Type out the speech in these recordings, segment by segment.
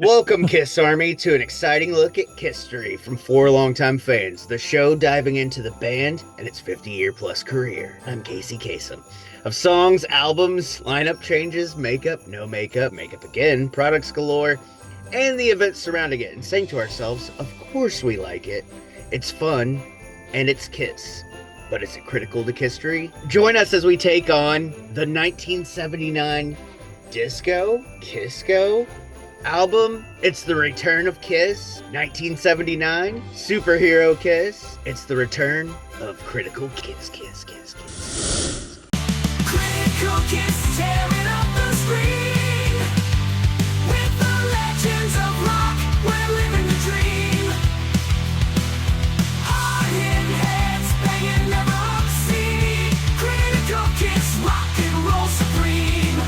Welcome, Kiss Army, to an exciting look at history from four longtime fans. The show diving into the band and its 50-year plus career. I'm Casey Kasem. Of songs, albums, lineup changes, makeup, no makeup, makeup again, products galore, and the events surrounding it, and saying to ourselves, of course we like it. It's fun, and it's Kiss. But is it critical to history? Join us as we take on the 1979 disco, KISSco album. It's the return of Kiss. 1979 superhero Kiss. It's the return of Critical Kiss. Critical Kiss, tearing up the screen. With the legends of rock, we're living the dream. Hard-hitting heads, banging never obscene. Critical Kiss, rock and roll supreme.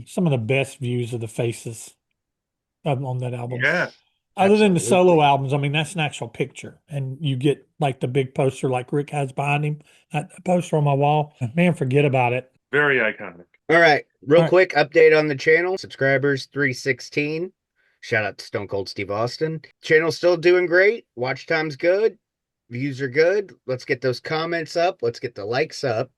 Some of the best views of the faces on that album. Yeah, Other than the absolutely. solo albums, I mean, that's an actual picture. And you get like the big poster like Rick has behind him, that poster on my wall. Man, forget about it. very iconic. All right, real All right. quick update on the channel. Subscribers 316. Shout out to Stone Cold Steve Austin. Channel's still doing great. Watch time's good. Views are good. Let's get those comments up. Let's get the likes up.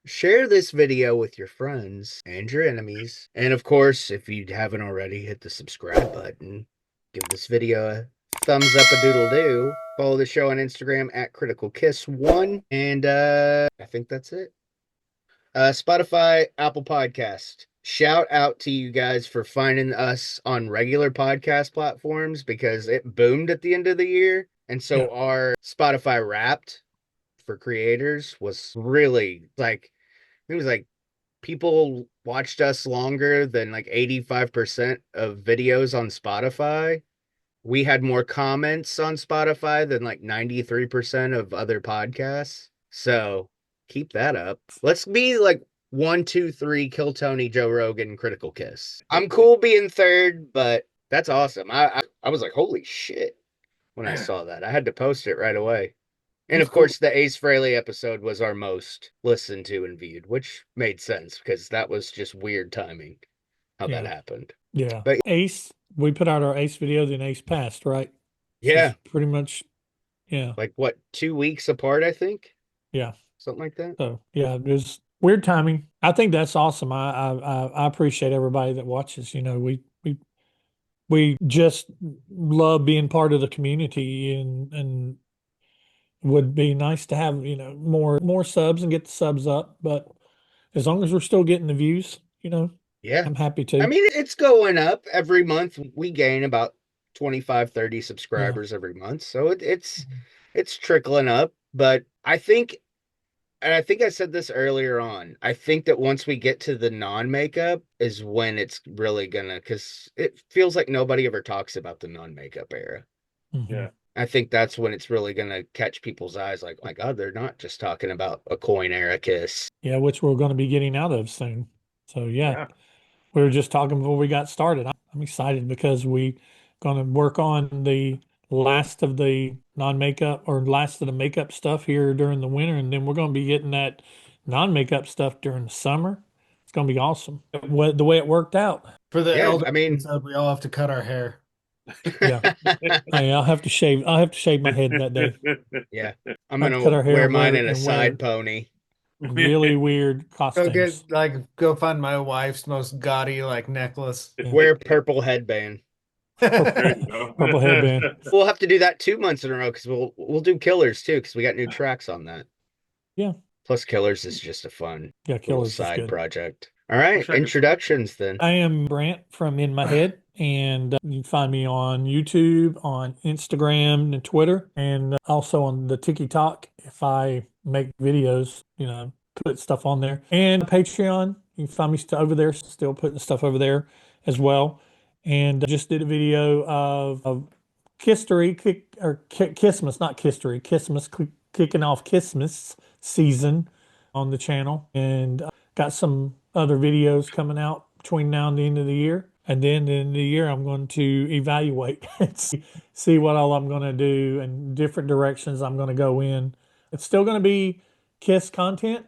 Share this video with your friends and your enemies. And of course, if you haven't already, hit the subscribe button. Give this video a thumbs up, a doodle do. Follow the show on Instagram at Critical Kiss 1. And I think that's it. Spotify, Apple Podcast. Shout out to you guys for finding us on regular podcast platforms because it boomed at the end of the year. And so Yeah. our Spotify Wrapped for creators was really like, it was like people watched us longer than like 85% of videos on Spotify. We had more comments on Spotify than like 93% of other podcasts. So keep that up. Let's be like 1, 2, 3, Kill Tony, Joe Rogan, Critical Kiss. I'm cool being third, but that's awesome. I was like, holy shit, when I saw that. I had to post it right away. And That's of course, the Ace Frehley episode was our most listened to and viewed, which made sense because that was just weird timing how that Yeah. happened. Yeah. But- Ace, we put out our Ace video, then Ace passed, right? Yeah, So pretty much, yeah. like what, 2 weeks apart, I think? Yeah. Something like that. So yeah, it was weird timing. I think that's awesome. I appreciate everybody that watches. You know, we just love being part of the community and would be nice to have, you know, more subs and get the subs up. But as long as we're still getting the views, you know, Yeah. I'm happy to. I mean, it's going up every month. We gain about 25, 30 subscribers every month. So it's trickling up. But I think, and I think I said this earlier on, I think that once we get to the non-makeup is when it's really gonna, because it feels like nobody ever talks about the non-makeup era. Mhm. Yeah. I think that's when it's really gonna catch people's eyes. Like, my God, they're not just talking about a coin era Kiss. Yeah, which we're going to be getting out of soon. So yeah, we were just talking before we got started. I'm excited because we going to work on the last of the non-makeup or last of the makeup stuff here during the winter, and then we're going to be getting that non-makeup stuff during the summer. It's going to be awesome. The way it worked out. For the Yeah, elder I mean- episode, we all have to cut our hair. Yeah. Hey, I'll have to shave my head that day. Yeah, I'm Have to gonna cut our hair wear and mine wear- in a and side wear- pony. Really weird Go costumes. go find my wife's most gaudy necklace. Yeah. Wear purple headband. There you go. Purple hairband. We'll have to do that 2 months in a row because we'll do Killers too because we got new tracks on that. Yeah. Plus, Killers is just a fun Yeah, little Killers is side good. project. All right, Wish I could- introductions then. I am Brant from In My Head, and you can find me on YouTube, on Instagram and Twitter, and also on the TikTok if I make videos, you know, put stuff on there. And Patreon, you can find me over there, still putting stuff over there as well. And just did a video of Kissmas, not Kistery, Kissmas, kicking off Kissmas season on the channel, and got some other videos coming out between now and the end of the year And then in the year, I'm going to evaluate and see what all I'm going to do and different directions I'm going to go in. It's still going to be Kiss content,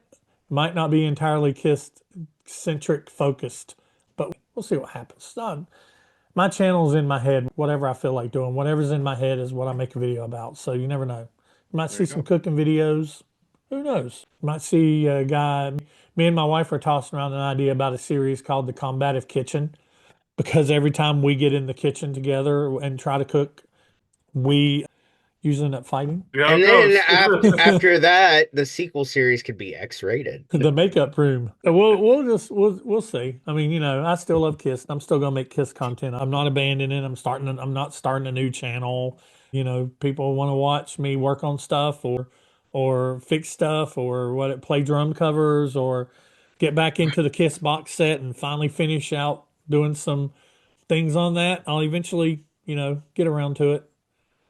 might not be entirely Kiss centric focused, but we'll see what happens. My channel's in my head. Whatever I feel like doing, whatever's in my head is what I make a video about. So you never know. You might There see you some go. cooking videos. Who knows? You might see a guy. Me and my wife are tossing around an idea about a series called The Combative Kitchen, because every time we get in the kitchen together and try to cook, we usually end up fighting. See how And it then goes. after that, the sequel series could be X-rated. The makeup room. We'll see. I mean, I still love Kiss. I'm still gonna make Kiss content. I'm not abandoning it. I'm not starting a new channel. People want to watch me work on stuff or fix stuff or play drum covers or get back into the Kiss box set and finally finish out doing some things on that. I'll eventually, get around to it.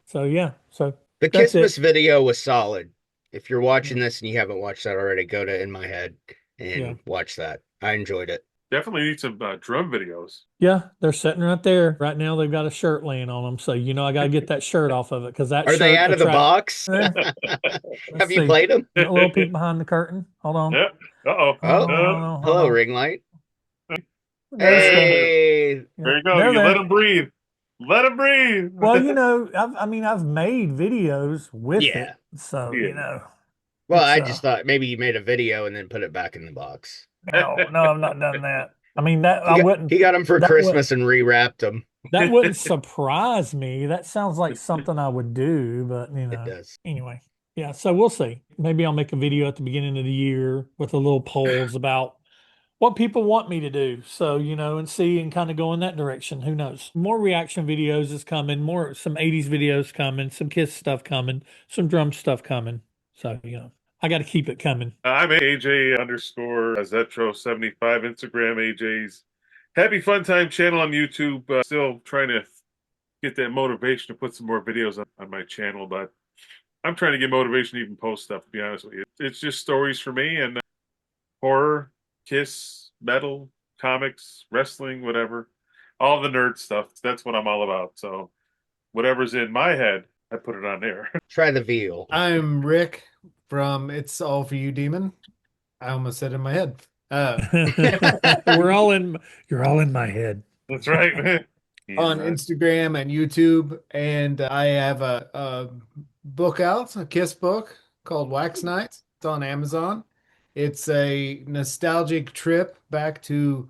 So yeah. So The that's Kissmas it. video was solid. If you're Yeah. watching this and you haven't watched that already, go to In My Head Yeah. and watch that. I enjoyed it. Definitely need some drum videos. Yeah, they're sitting right there. Right now, they've got a shirt laying on them. So, I got to get that shirt off of it because that Are they shirt out of the attract. box? Eh, let's Have you see. played them? A little peek behind the curtain. Hold on. Yep. Uh-oh. Oh, Hold on. Hold hello, on. ring light. There's the. Hey, Yeah, There you go. they're You let there. them breathe. Let them breathe. Well, I've made videos with yeah. it. So, Yeah. Well, it's, I just thought maybe you made a video and then put it back in the box. no, I've not done that. I mean, that I wouldn't. He got them for That would Christmas and rewrapped them. that wouldn't surprise me. That sounds like something I would do, but It does. anyway. Yeah, so we'll see. Maybe I'll make a video at the beginning of the year with a little polls about what people want me to do. So, and see and kind of go in that direction. Who knows? More reaction videos is coming, some 80s videos coming, some Kiss stuff coming, some drum stuff coming. So, I got to keep it coming. I'm AJ underscore Zetro75 Instagram, AJ's Happy Fun Time channel on YouTube. Still trying to get that motivation to put some more videos on my channel, but I'm trying to get motivation to even post stuff, to be honest with you. It's just stories for me and horror, Kiss, metal, comics, wrestling, whatever. All the nerd stuff. That's what I'm all about. So whatever's in my head, I put it on there. Try the veal. I'm Rick from It's All For You Demon. I almost said in my head. You're all in my head. That's right. On Instagram and YouTube, and I have a book out, a Kiss book called Wax Nights. It's on Amazon. It's a nostalgic trip back to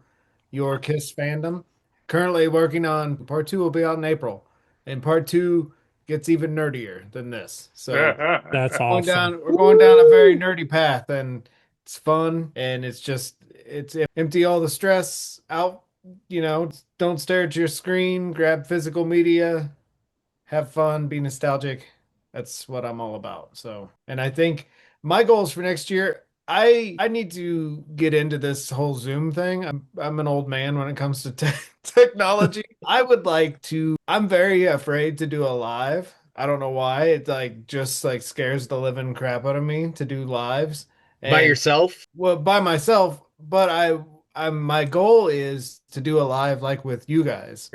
your Kiss fandom. Currently working on part two, will be out in April, and part two gets even nerdier than this. So That's going awesome. down, we're going down a very nerdy path, and it's fun, and it's empty all the stress out. Don't stare at your screen, grab physical media, have fun, be nostalgic. That's what I'm all about. So, and I think my goals for next year, I need to get into this whole Zoom thing. I'm an old man when it comes to technology. I'm very afraid to do a live. I don't know why. It just scares the living crap out of me to do lives. By yourself? Well, by myself, but my goal is to do a live like with you guys,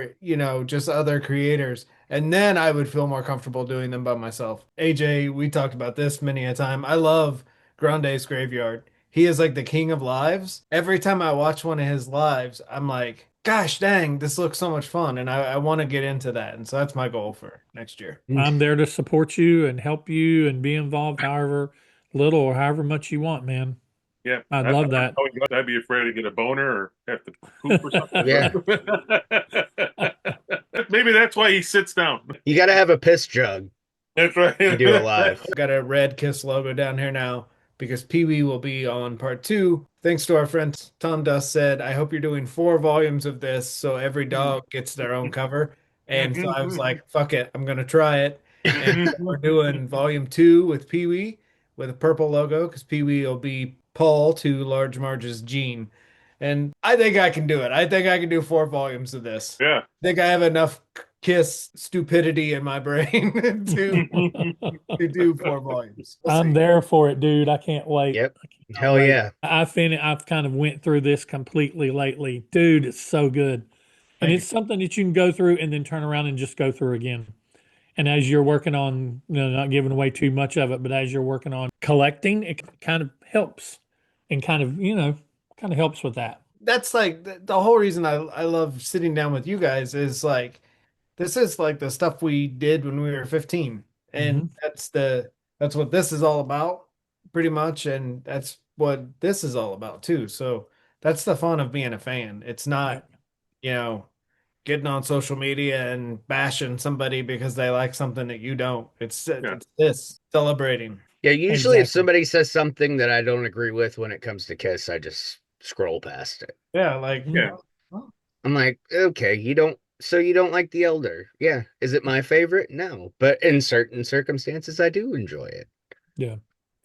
just other creators. And then I would feel more comfortable doing them by myself. AJ, we talked about this many a time. I love Grande's Graveyard. He is like the king of lives. Every time I watch one of his lives, I'm like, gosh dang, this looks so much fun. And I want to get into that. And so that's my goal for next year. I'm there to support you and help you and be involved however little or however much you want, man. Yeah, I'd love that. I'd be afraid to get a boner or have to poop or something. Yeah. Maybe that's why he sits down. You got to have a piss jug That's right. to do it live. Got a red Kiss logo down here now because Pee Wee will be on part two. Thanks to our friend Tom Dust said, I hope you're doing 4 volumes of this so every dog gets their own cover. And so I was like, fuck it, I'm going to try it. And so we're doing volume 2 with Pee Wee with a purple logo because Pee Wee will be Paul to Large Marge's Gene. And I think I can do it. I think I can do 4 volumes of this. Yeah. I think I have enough Kiss stupidity in my brain to do 4 volumes. We'll I'm see. there for it, dude. I can't wait. Yep. Hell yeah. I've kind of went through this completely lately. Dude, it's so good. And Thank you. it's something that you can go through and then turn around and just go through again. And as you're working on, not giving away too much of it, but as you're working on collecting, it kind of helps and kind of, kind of helps with that. That's like the whole reason I love sitting down with you guys is like this is like the stuff we did when we were 15. And Hmm. that's what this is all about, pretty much. And that's what this is all about too. So that's the fun of being a fan. It's not, Yep. you know, getting on social media and bashing somebody because they like something that you don't. Yeah. It's this celebrating. Yeah, usually if Exactly. somebody says something that I don't agree with when it comes to Kiss, I just scroll past it. Yeah, like Mhm. Yeah. oh, I'm like, okay, you don't like The Elder. Yeah. Is it my favorite? No. But in certain circumstances, I do enjoy it. Yeah.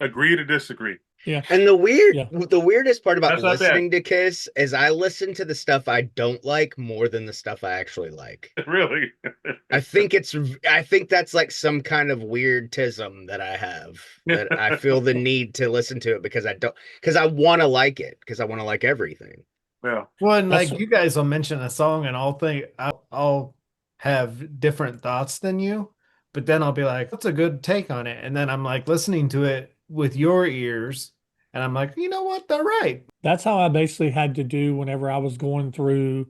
Agree to disagree. Yeah. And Yeah. the weirdest part about That's not bad. listening to Kiss is I listen to the stuff I don't like more than the stuff I actually like. Really. I think that's like some kind of weird tism that I have, that I feel the need to listen to it because I want to like it, because I want to like everything. Well, well, and That's like you guys will mention a song and I'll have different thoughts than you, but then I'll be like, that's a good take on it. And then I'm like listening to it with your ears, and I'm like, you know what? They're right. that's how I basically had to do whenever I was going through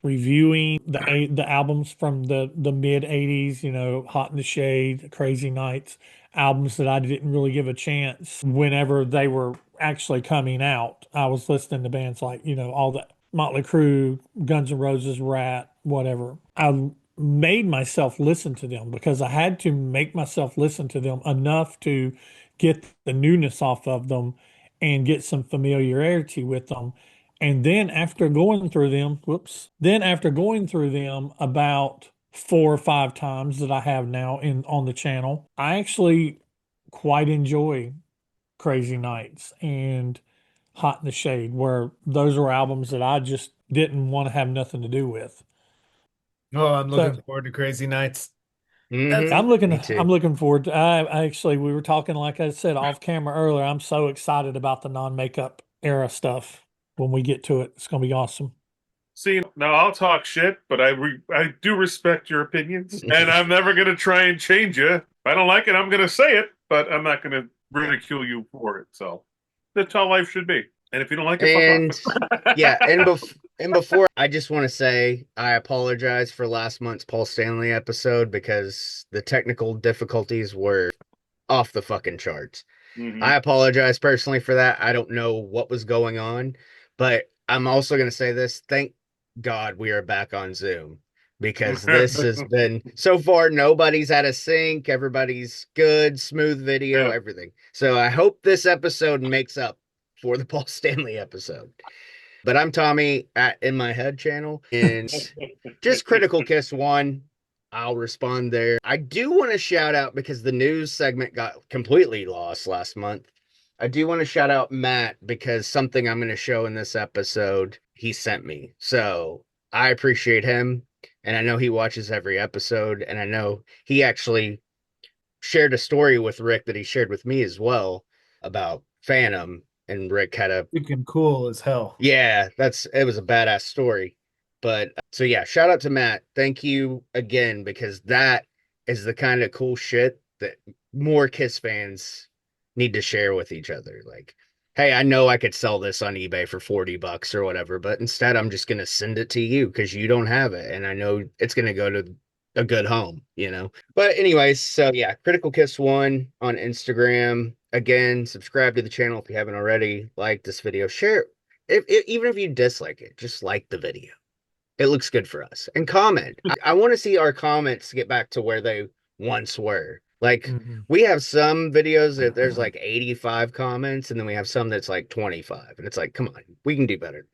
reviewing the albums from the mid 80s, Hot in the Shade, Crazy Nights, albums that I didn't really give a chance whenever they were actually coming out. I was listening to bands like, all the Motley Crue, Guns N' Roses, Rat, whatever. I made myself listen to them because I had to make myself listen to them enough to get the newness off of them and get some familiarity with them. And then after going through them, then after going through them about 4 or 5 times that I have now in on the channel, I actually quite enjoy Crazy Nights and Hot in the Shade, where those were albums that I just didn't want to have nothing to do with. Oh, I'm looking So forward to Crazy Nights. That's Hmm. Me I'm too. looking forward to, I actually, we were talking, like I said, off camera earlier. I'm so excited about the non-makeup era stuff when we get to it. It's going to be awesome. see, now I'll talk shit, but I do respect your opinions, and I'm never gonna try and change you. If I don't like it, I'm gonna say it, but I'm not gonna ridicule you for it. So that's how life should be. And if you don't like it, fuck off. And yeah, and before, I just want to say I apologize for last month's Paul Stanley episode because the technical difficulties were off the fucking charts. I Mhm. apologize personally for that. I don't know what was going on, but I'm also going to say this. Thank God we are back on Zoom, because this has been so far, nobody's out of sync. Everybody's good, smooth video, Yeah. everything. So I hope this episode makes up for the Paul Stanley episode. But I'm Tommy at In My Head channel, and just Critical Kiss 1. I'll respond there. I do want to shout out, because the news segment got completely lost last month. I do want to shout out Matt, because something I'm going to show in this episode he sent me. So I appreciate him. And I know he watches every episode. And I know he actually shared a story with Rick that he shared with me as well about Phantom. And Rick had a, freaking cool as hell. yeah, it was a badass story. But so yeah, shout out to Matt. Thank you again, because that is the kind of cool shit that more Kiss fans need to share with each other. Like, hey, I know I could sell this on eBay for $40 or whatever, but instead I'm just gonna send it to you because you don't have it, and I know it's gonna go to a good home. But anyways, so yeah, Critical Kiss 1 on Instagram. Again, subscribe to the channel if you haven't already. Like this video, share it. Even if you dislike it, just like the video. It looks good for us. And comment. I want to see our comments get back to where they once were. Like, Mhm. we have some videos that there's like 85 comments, and then we have some that's like 25. And it's like, come on, we can do better.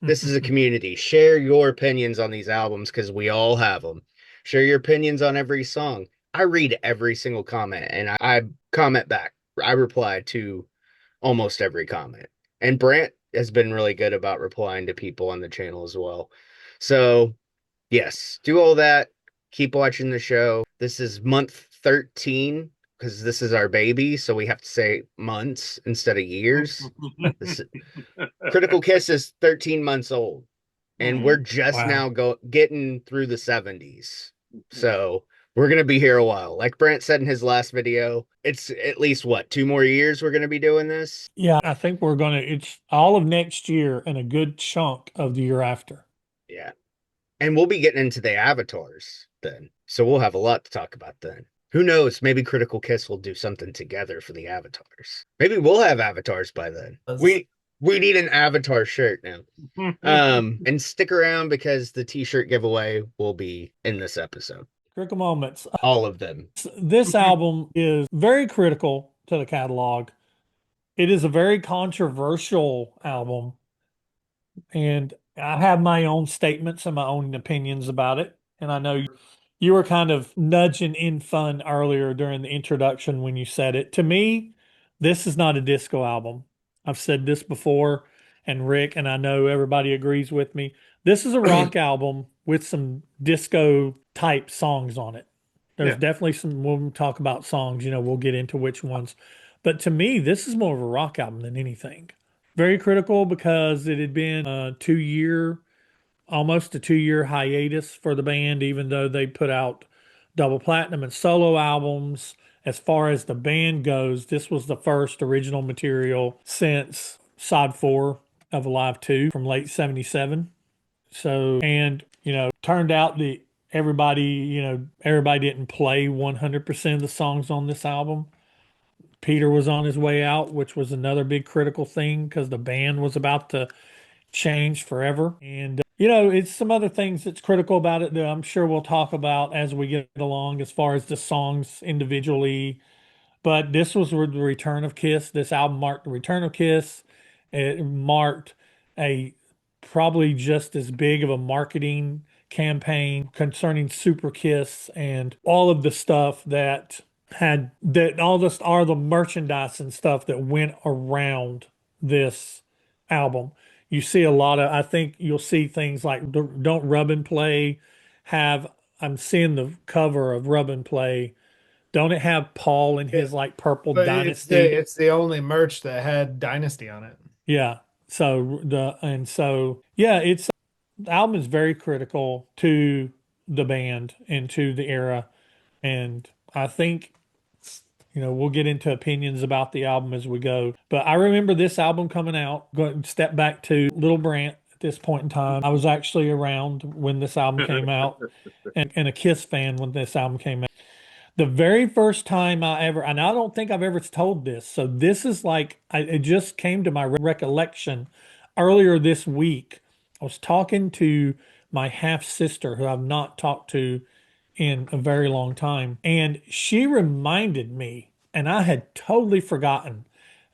This is a community. Share your opinions on these albums, because we all have them. Share your opinions on every song. I read every single comment, and I comment back. I reply to almost every comment. And Brant has been really good about replying to people on the channel as well. So, yes, do all that. Keep watching the show. This is month 13, because this is our baby. So we have to say months instead of years. This Critical Kiss is 13 months old. and we're just Wow. now getting through the 70s. So we're gonna be here a while. Like Brent said in his last video, it's at least what, 2 more years we're gonna be doing this? Yeah, I think it's all of next year and a good chunk of the year after. Yeah. And we'll be getting into the avatars then. So we'll have a lot to talk about then. Who knows? Maybe Critical Kiss will do something together for the avatars. Maybe we'll have avatars by then. We need an avatar shirt now. And stick around because the t-shirt giveaway will be in this episode. Critical moments. All of them. This album is very critical to the catalog. It is a very controversial album, and I have my own statements and my own opinions about it. And I know you were kind of nudging in fun earlier during the introduction when you said it. To me, this is not a disco album. I've said this before, and Rick, and I know everybody agrees with me. This is a rock album with some disco type songs on it. There's Yeah. definitely some, when we talk about songs, we'll get into which ones. But to me, this is more of a rock album than anything. Very critical because it had been a 2 year, almost a 2 year hiatus for the band, even though they put out double platinum and solo albums. As far as the band goes, this was the first original material since side 4 of Alive 2 from late 77. So, and, turned out that everybody didn't play 100% of the songs on this album. Peter was on his way out, which was another big critical thing because the band was about to change forever. And, it's some other things that's critical about it that I'm sure we'll talk about as we get along as far as the songs individually. But this was the return of Kiss. This album marked the return of Kiss. It marked a probably just as big of a marketing campaign concerning Super Kiss and all of the stuff all this are the merchandise and stuff that went around this album. You see a lot of, I think you'll see things like Don't Rub and Play I'm seeing the cover of Rub and Play. Don't it have Paul in his like purple But Dynasty? it's the only merch that had Dynasty on it. Yeah. Yeah, the album is very critical to the band and to the era. And I think, we'll get into opinions about the album as we go. But I remember this album coming out, going step back to Little Brant at this point in time. I was actually around when this album came out and a Kiss fan when this album came out. The very first time and I don't think I've ever told this. So this is like, it just came to my recollection earlier this week. I was talking to my half sister, who I've not talked to in a very long time. And she reminded me, and I had totally forgotten,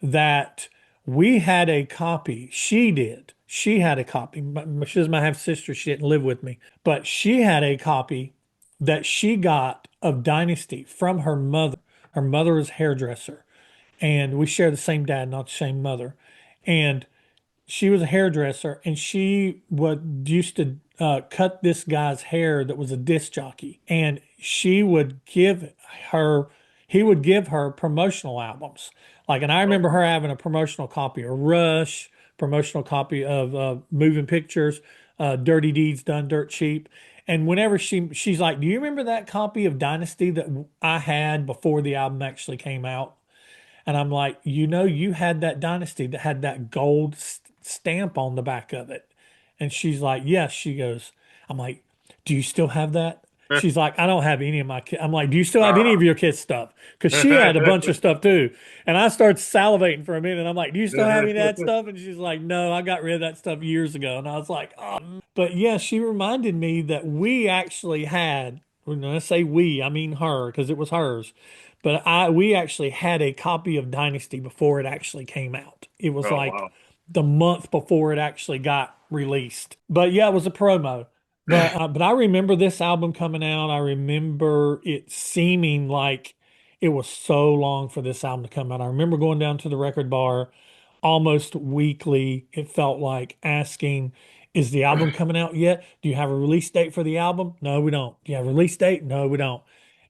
that we had a copy. She did. She had a copy. She was my half sister. She didn't live with me, but she had a copy that she got of Dynasty from her mother. Her mother is a hairdresser, and we share the same dad, not the same mother. And she was a hairdresser, and she used to cut this guy's hair that was a disc jockey, and he would give her promotional albums. Like, and I remember her having a promotional copy of Rush, promotional copy of Moving Pictures, Dirty Deeds Done Dirt Cheap. And whenever she's like, "Do you remember that copy of Dynasty that I had before the album actually came out?" And I'm like, you had that Dynasty that had that gold stamp on the back of it. And she's like, yes. She goes, I'm like, do you still have that? She's like, I don't have any of my kids. I'm like, do you still have any of your kids' stuff? Because she had a bunch of stuff too. And I started salivating for a minute. I'm like, do you still have any of that stuff? And she's like, no, I got rid of that stuff years ago. And I was like, oh. But yeah, she reminded me that we actually had, when I say we, I mean her, because it was hers. But we actually had a copy of Dynasty before it actually came out. It was Wow. the month before it actually got released. But yeah, it was a promo. But I remember this album coming out. I remember it seeming like it was so long for this album to come out. I remember going down to the record bar almost weekly. It felt like asking, is the album coming out yet? Do you have a release date for the album? No, we don't. Do you have a release date? No, we don't.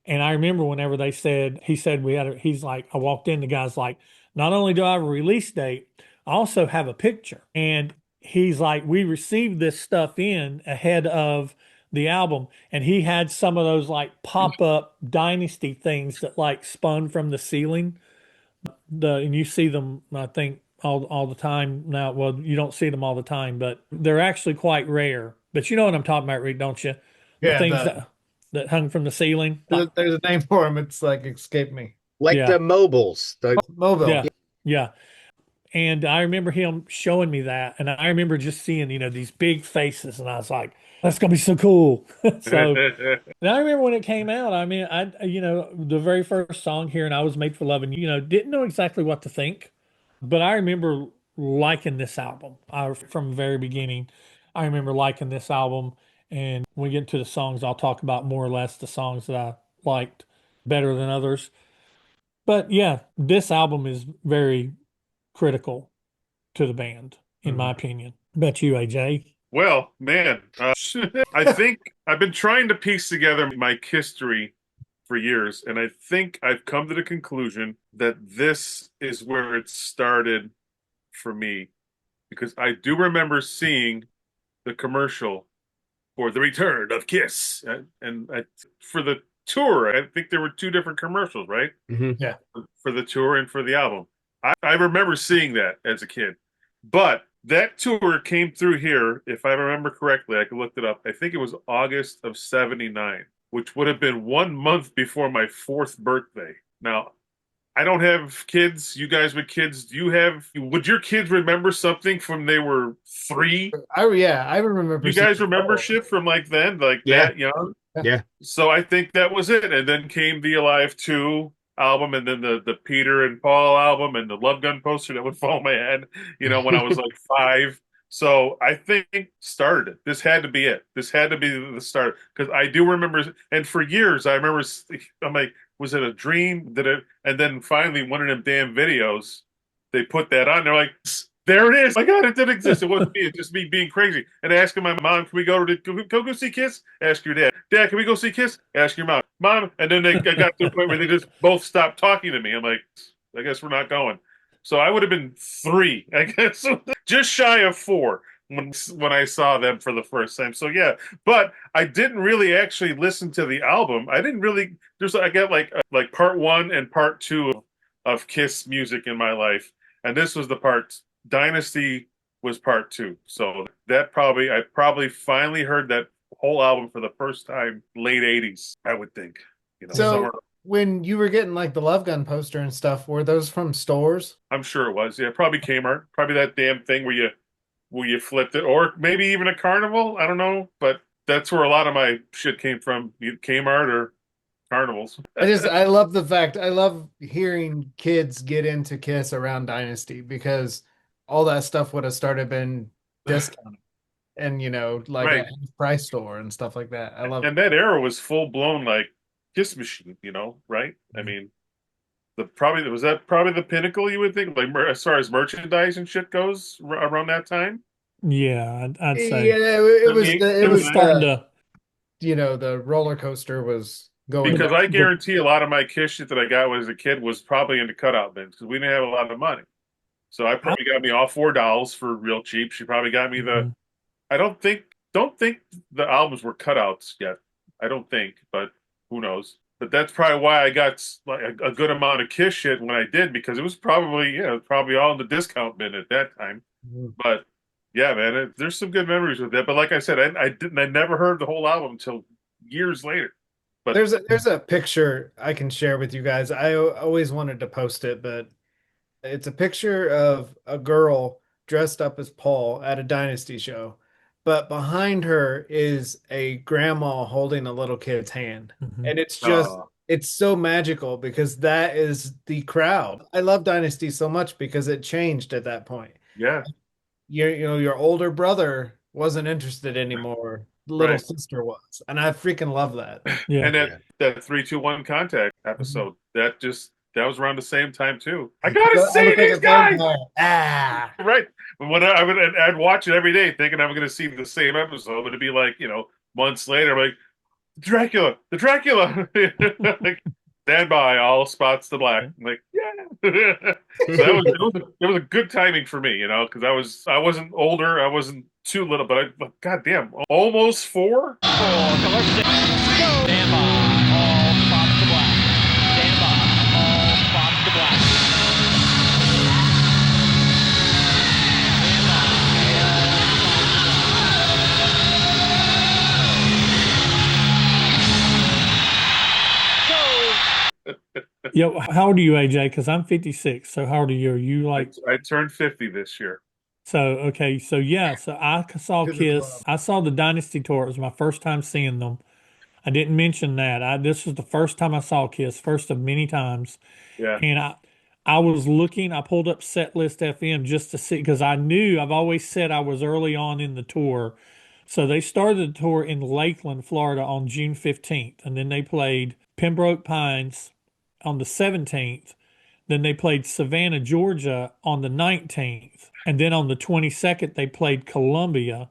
And I remember whenever he said he's like, I walked in, the guy's like, not only do I have a release date, I also have a picture. And he's like, we received this stuff in ahead of the album, and he had some of those like pop-up Dynasty things that like spun from the ceiling. And you see them, I think, all the time now. Well, you don't see them all the time, but they're actually quite rare. But you know what I'm talking about, Rick, don't you? The Yeah, things that hung from the ceiling. there's a name for them. It's like escaped me. Like Yeah. the mobiles. Mobile. Yeah. Yeah. And I remember him showing me that, and I remember just seeing, these big faces, and I was like, "That's gonna be so cool." So, and I remember when it came out. I mean, the very first song here, and I was made for loving you. Didn't know exactly what to think, but I remember liking this album. From the very beginning, I remember liking this album. And when we get into the songs, I'll talk about more or less the songs that I liked better than others. But yeah, this album is very critical to the band, in my opinion. Bet you, AJ. Well, man, I think I've been trying to piece together my history for years, and I think I've come to the conclusion that this is where it started for me, because I do remember seeing the commercial for the return of Kiss, for the tour. I think there were two different commercials, right? Mhm. Yeah. For the tour and for the album. I remember seeing that as a kid, but that tour came through here, if I remember correctly. I looked it up. I think it was August of '79, which would have been 1 month before my 4th birthday. Now, I don't have kids. You guys with kids, would your kids remember something from they were 3? I remember. You guys remember shit from like then, like Yeah. that young? Yeah. So I think that was it. And then came the Alive 2 album, and then the Peter and Paul album, and the Love Gun poster that would fall in my head, when I was like 5. So I think started it. This had to be it. This had to be the start, because I do remember, and for years I remember, I'm like, was it a dream? Did it? And then finally, one of them damn videos, they put that on. They're like, there it is. My God, it did exist. It wasn't me. It's just me being crazy. And asking my mom, can we go go see Kiss? Ask your dad. Dad, can we go see Kiss? Ask your mom. Mom. And then they got to the point where they just both stopped talking to me. I'm like, I guess we're not going. So I would have been 3, I guess, just shy of 4 when I saw them for the first time. So yeah, but I didn't really actually listen to the album. I didn't really. I got like part 1 and part 2 of Kiss music in my life, and this was the part. Dynasty was part 2. So I probably finally heard that whole album for the first time late '80s. I would think. So somewhere. when you were getting like the Love Gun poster and stuff, were those from stores? I'm sure it was. Yeah, probably Kmart. Probably that damn thing where you flipped it, or maybe even a Carnival. I don't know, but that's where a lot of my shit came from. Kmart or Carnivals. I love the fact, I love hearing kids get into Kiss around Dynasty, because all that stuff would have started been discounted and like Right. a price store and stuff like that. I love And that era was full blown like Kiss machine, right? I mean, probably the pinnacle, you would think, like as far as merchandise and shit goes around that time. Yeah, I'd say Yeah, it was it was starting to. the roller coaster was going Because down. I guarantee a lot of my Kiss shit that I got as a kid was probably in the cutout bins, because we didn't have a lot of money. So I probably got me all 4 dolls for real cheap. She probably got me the. I don't think the albums were cutouts yet. I don't think, but who knows? But that's probably why I got like a good amount of Kiss shit when I did, because it was probably all in the discount bin at that time. But yeah, man, there's some good memories with that. But like I said, I never heard the whole album until years later. But There's a picture I can share with you guys. I always wanted to post it, but it's a picture of a girl dressed up as Paul at a Dynasty show, but behind her is a grandma holding a little kid's hand. And it's so magical, because that is the crowd. I love Dynasty so much because it changed at that point. yeah, Your older brother wasn't interested anymore. Little Right. sister was. And I freaking love that. Yeah. and that 3-2-1 Contact episode that was around the same time too. I gotta see these guys. Ah. Right. When I'd watch it every day thinking I'm going to see the same episode, but it'd be like, months later, I'm like, the Dracula. Like, stand by, all spots to black. I'm like, yeah. So it was a good timing for me, because I wasn't older, I wasn't too little, but goddamn, almost four. Color 6. Go. Stand by. All spots to black. Stand by. All spots to black. Stand by. Go. Yo, how old are you, AJ? Because I'm 56. So how old are you? Are you like I turned 50 this year. so? Okay, so yeah, so I saw To the Kiss. club. I saw the Dynasty tour. It was my first time seeing them. I didn't mention that. This was the first time I saw Kiss, first of many times. Yeah. And I was looking, I pulled up Setlist FM just to see because I've always said I was early on in the tour. So they started the tour in Lakeland, Florida on June 15th, and then they played Pembroke Pines on the 17th. Then they played Savannah, Georgia on the 19th. And then on the 22nd, they played Columbia.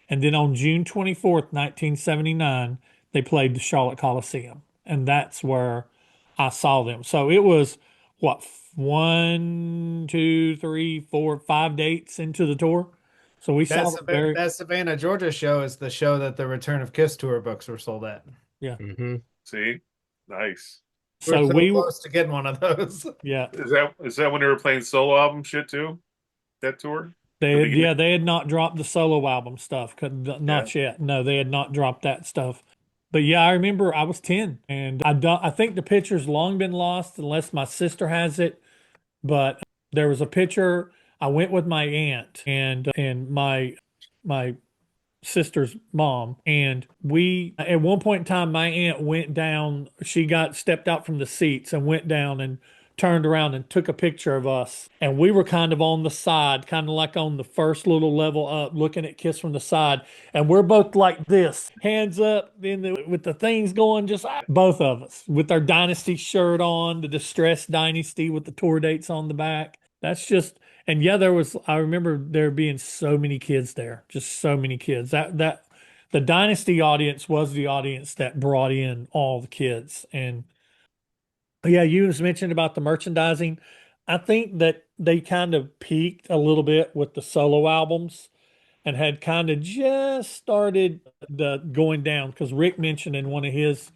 And then on June 24th, 1979, they played the Charlotte Coliseum. And that's where I saw them. So it was what, one, two, three, four, 5 dates into the tour. So we saw them very, That Savannah, Georgia show is the show that the Return of Kiss tour books were sold at. yeah. Hmm. See, nice. So We're so we were, close to getting one of those. yeah. Is that when they were playing solo album shit too? That tour? They The had, beginning? yeah, they had not dropped the solo album stuff. Yeah. Not yet. No, they had not dropped that stuff. But yeah, I remember I was 10 and I think the picture's long been lost unless my sister has it. But there was a picture. I went with my aunt and my sister's mom, and we at one point in time my aunt went down. She got stepped out from the seats and went down and turned around and took a picture of us, and we were kind of on the side, kind of like on the first little level up, looking at Kiss from the side, and we're both like this, hands up with the things going, just both of us with our Dynasty shirt on, the distressed Dynasty with the tour dates on the back. That's just, and yeah, I remember there being so many kids there, just so many kids. The Dynasty audience was the audience that brought in all the kids. And yeah, you was mentioned about the merchandising. I think that they kind of peaked a little bit with the solo albums and had kind of just started the going down because Rick mentioned in one of his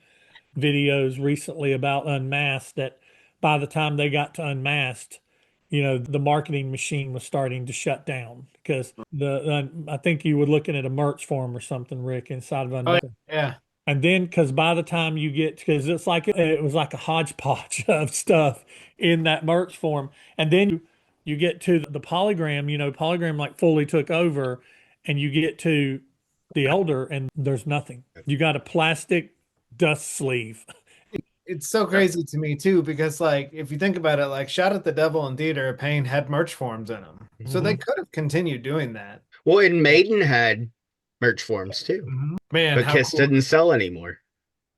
videos recently about Unmasked that by the time they got to Unmasked, the marketing machine was starting to shut down because I think you were looking at a merch form or something, Rick, inside of Oh Unmasked. yeah. And then, because by the time you get, because it was like a hodgepodge of stuff in that merch form, and then you get to the Polygram, Polygram like fully took over, and you get to the Elder, and there's nothing. You got a plastic dust sleeve. It's so crazy to me too, because like if you think about it, like Shout at the Devil and Theater of Pain had merch forms in them. So they Mhm. could have continued doing that. Well, and Maiden had merch forms too, Man, but how Kiss cool. didn't sell anymore.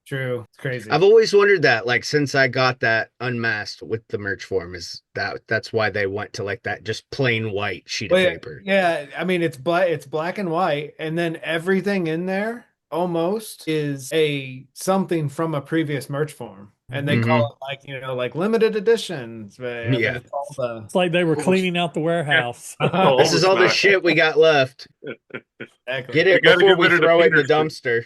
True. It's crazy. I've always wondered that, like since I got that Unmasked with the merch form, is that's why they went to like that just plain white sheet of Well, paper. yeah, I mean it's black and white, and then everything in there almost is a something from a previous merch form. And they Hmm. call it like, like limited editions, but Yeah. it's all the It's like they were cleaning out the warehouse. Oh, This is all the overstock. shit we got left. exactly. Get We it gotta before get we rid of the throw it in the Peter shit. dumpster.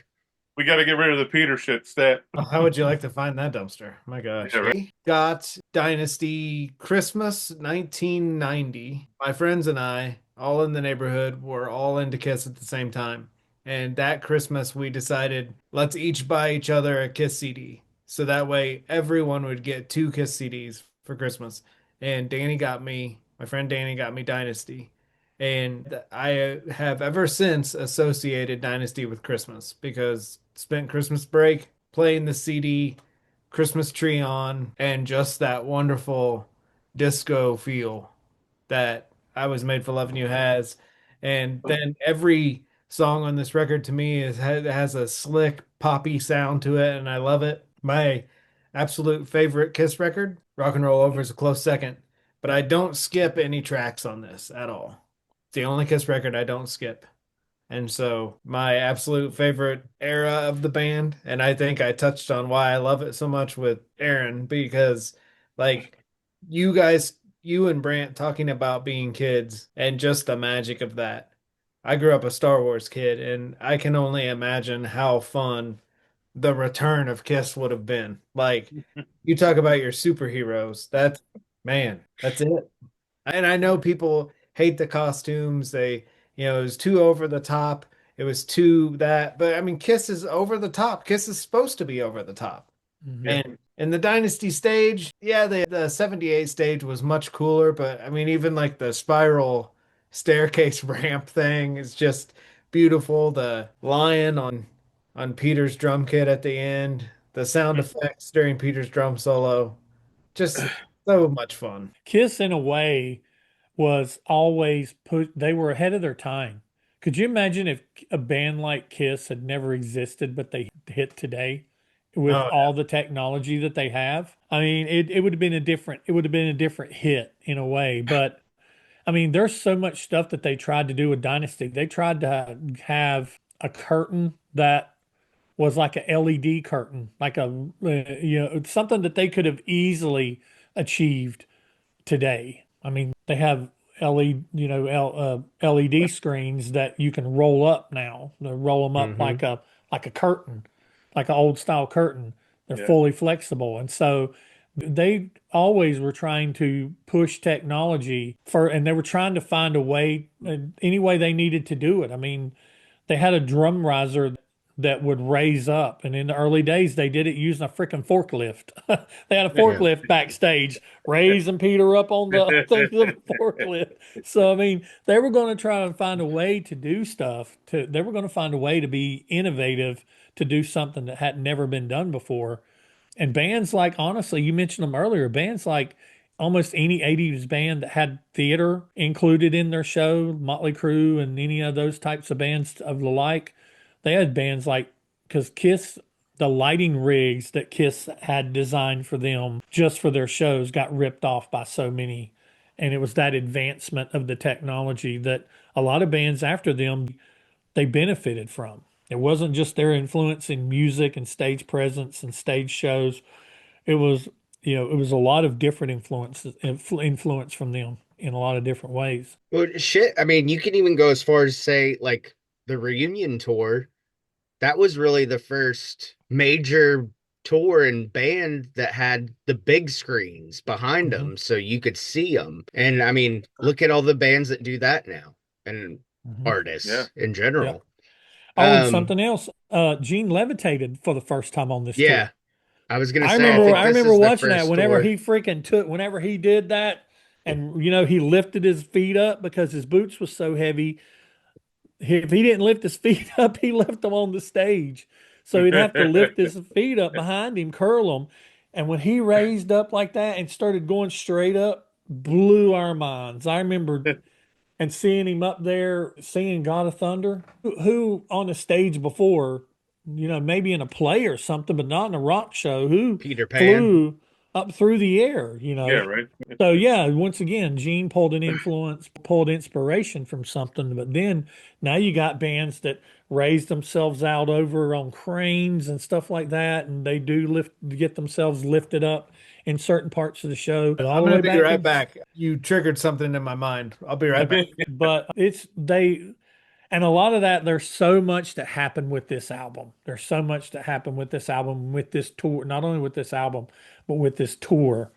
We got to get rid of the Peter shit stat. How would you like to find that dumpster? My gosh. Yeah, right. We got Dynasty Christmas 1990. My friends and I, all in the neighborhood, were all into Kiss at the same time. And that Christmas, we decided let's each buy each other a Kiss CD. So that way, everyone would get 2 Kiss CDs for Christmas. And my friend Danny got me Dynasty. And I have ever since associated Dynasty with Christmas because spent Christmas break playing the CD, Christmas tree on, and just that wonderful disco feel that I Was Made for Loving You has. And then every song on this record to me has a slick poppy sound to it, and I love it. My absolute favorite Kiss record, Rock and Roll Over, is a close second, but I don't skip any tracks on this at all. It's the only Kiss record I don't skip. And so my absolute favorite era of the band, and I think I touched on why I love it so much with Aaron, because like you guys, you and Brant talking about being kids and just the magic of that. I grew up a Star Wars kid, and I can only imagine how fun the return of Kiss would have been. Like, you talk about your superheroes. That's, man, that's it. And I know people hate the costumes. It was too over the top. It was too that, but I mean, Kiss is over the top. Kiss is supposed to be over the top. Mhm. Yeah. And in the Dynasty stage, yeah, the 78 stage was much cooler, but I mean, even like the spiral staircase ramp thing is just beautiful. The lion on Peter's drum kit at the end, the sound effects during Peter's drum solo, just so much fun. Kiss, in a way, was always put, they were ahead of their time. Could you imagine if a band like Kiss had never existed, but they hit today with Oh, all the technology that they have? I mean, it would have been a different, it would have been a different hit in a way. But I mean, there's so much stuff that they tried to do with Dynasty. They tried to have a curtain that was like a LED curtain, like a, something that they could have easily achieved today. I mean, they have LED, LED screens that you can roll up now. They roll them up Hmm. like a curtain, like an old style curtain. They're Yeah. fully flexible, and so they always were trying to push technology for, and they were trying to find a way, any way they needed to do it. I mean, they had a drum riser that would raise up. And in the early days, they did it using a freaking forklift. They had a Yeah. forklift backstage, raising Peter up on the thing of the forklift. So, I mean, they were going to try and find a way to do stuff. They were going to find a way to be innovative, to do something that had never been done before. And bands like, honestly, you mentioned them earlier, bands like almost any 80s band that had theater included in their show, Motley Crue and any of those types of bands of the like, they had bands like, because Kiss, the lighting rigs that Kiss had designed for them just for their shows got ripped off by so many. And it was that advancement of the technology that a lot of bands after them, they benefited from. It wasn't just their influence in music and stage presence and stage shows. It was, it was a lot of different influence from them in a lot of different ways. Well, shit. I mean, you can even go as far as say, like, the reunion tour. That was really the first major tour and band that had the big screens behind Hmm. them so you could see them. And I mean, look at all the bands that do that now and Hmm. Yeah. artists in Yep. general. Oh, and Um, something else. Gene levitated for the first time on this yeah, tour. I was gonna I say, I remember think I this remember is their watching that first whenever tour. he freaking took whenever he did that, and he lifted his feet up because his boots was so heavy. If he didn't lift his feet up, he left them on the stage. So he'd have to lift his feet up behind him, curl them. And when he raised up like that and started going straight up, blew our minds. I remember and seeing him up there singing God of Thunder, who on a stage before, maybe in a play or something, but not in a rock show, who Peter Pan. flew up through the air. Yeah, right. So yeah, once again, Gene pulled an influence, pulled inspiration from something, but then now you got bands that raise themselves out over on cranes and stuff like that, and they do get themselves lifted up in certain parts of the show, but all I'm the gonna way be back right in. back. You triggered something in my mind. I'll be right back. But it's they and a lot of that, there's so much that happened with this album. There's so much that happened with this album, with this tour, not only with this album, but with this tour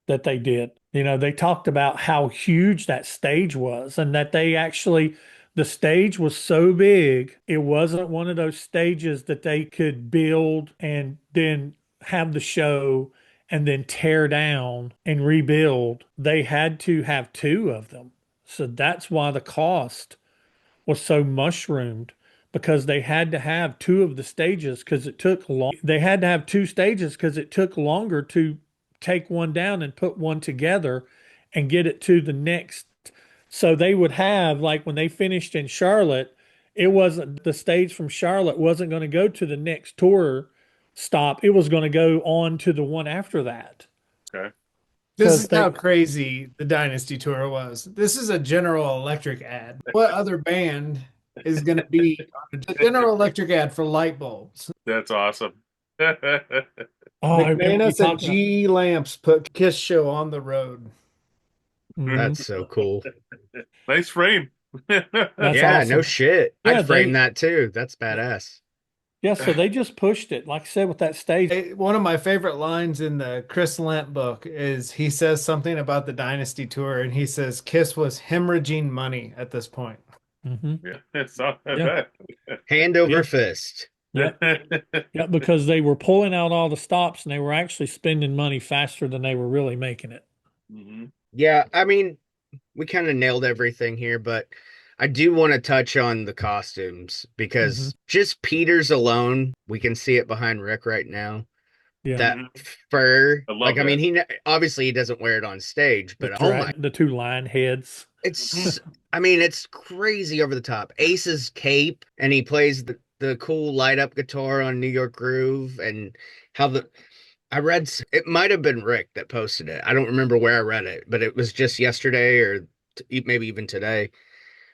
that they did. They talked about how huge that stage was and that the stage was so big, it wasn't one of those stages that they could build and then have the show and then tear down and rebuild. They had to have two of them. So that's why the cost was so mushroomed, because they had to have two of the stages because it took long. They had to have two stages because it took longer to take one down and put one together and get it to the next. So they would have, like, when they finished in Charlotte, it wasn't the stage from Charlotte wasn't going to go to the next tour stop. It was going to go on to the one after that Okay. This because is how they crazy the Dynasty tour was. This is a General Electric ad. What other band is going to be on a General Electric ad for light bulbs? That's awesome. Oh, I remember you McManus and talking about. G Lamps put KISSco on the road. Mhm. That's so cool. Nice frame. That's Yeah, no awesome. shit. Yeah, I'd frame they that too. That's badass. yeah, so they just pushed it. Like I said, with that stage. One of my favorite lines in the Chris Lamp book is he says something about the Dynasty tour, and he says Kiss was hemorrhaging money at this point. Hmm. Yeah, it's not Yeah. Hand over Yeah. fist. Yep. bad. Yeah, because they were pulling out all the stops and they were actually spending money faster than they were really making it. Mhm. Yeah, I mean, we kind of nailed everything here, but I do want to touch on the costumes Hmm. because just Peter's alone, we can see it behind Rick right now. Yeah. That Mhm. fur, I like, love I mean, that. obviously he doesn't wear it on stage, but oh my, The two lion heads. it's, I mean, it's crazy over the top. Ace's cape, and he plays the cool light up guitar on New York Groove, and how the I read it might have been Rick that posted it. I don't remember where I read it, but it was just yesterday or maybe even today.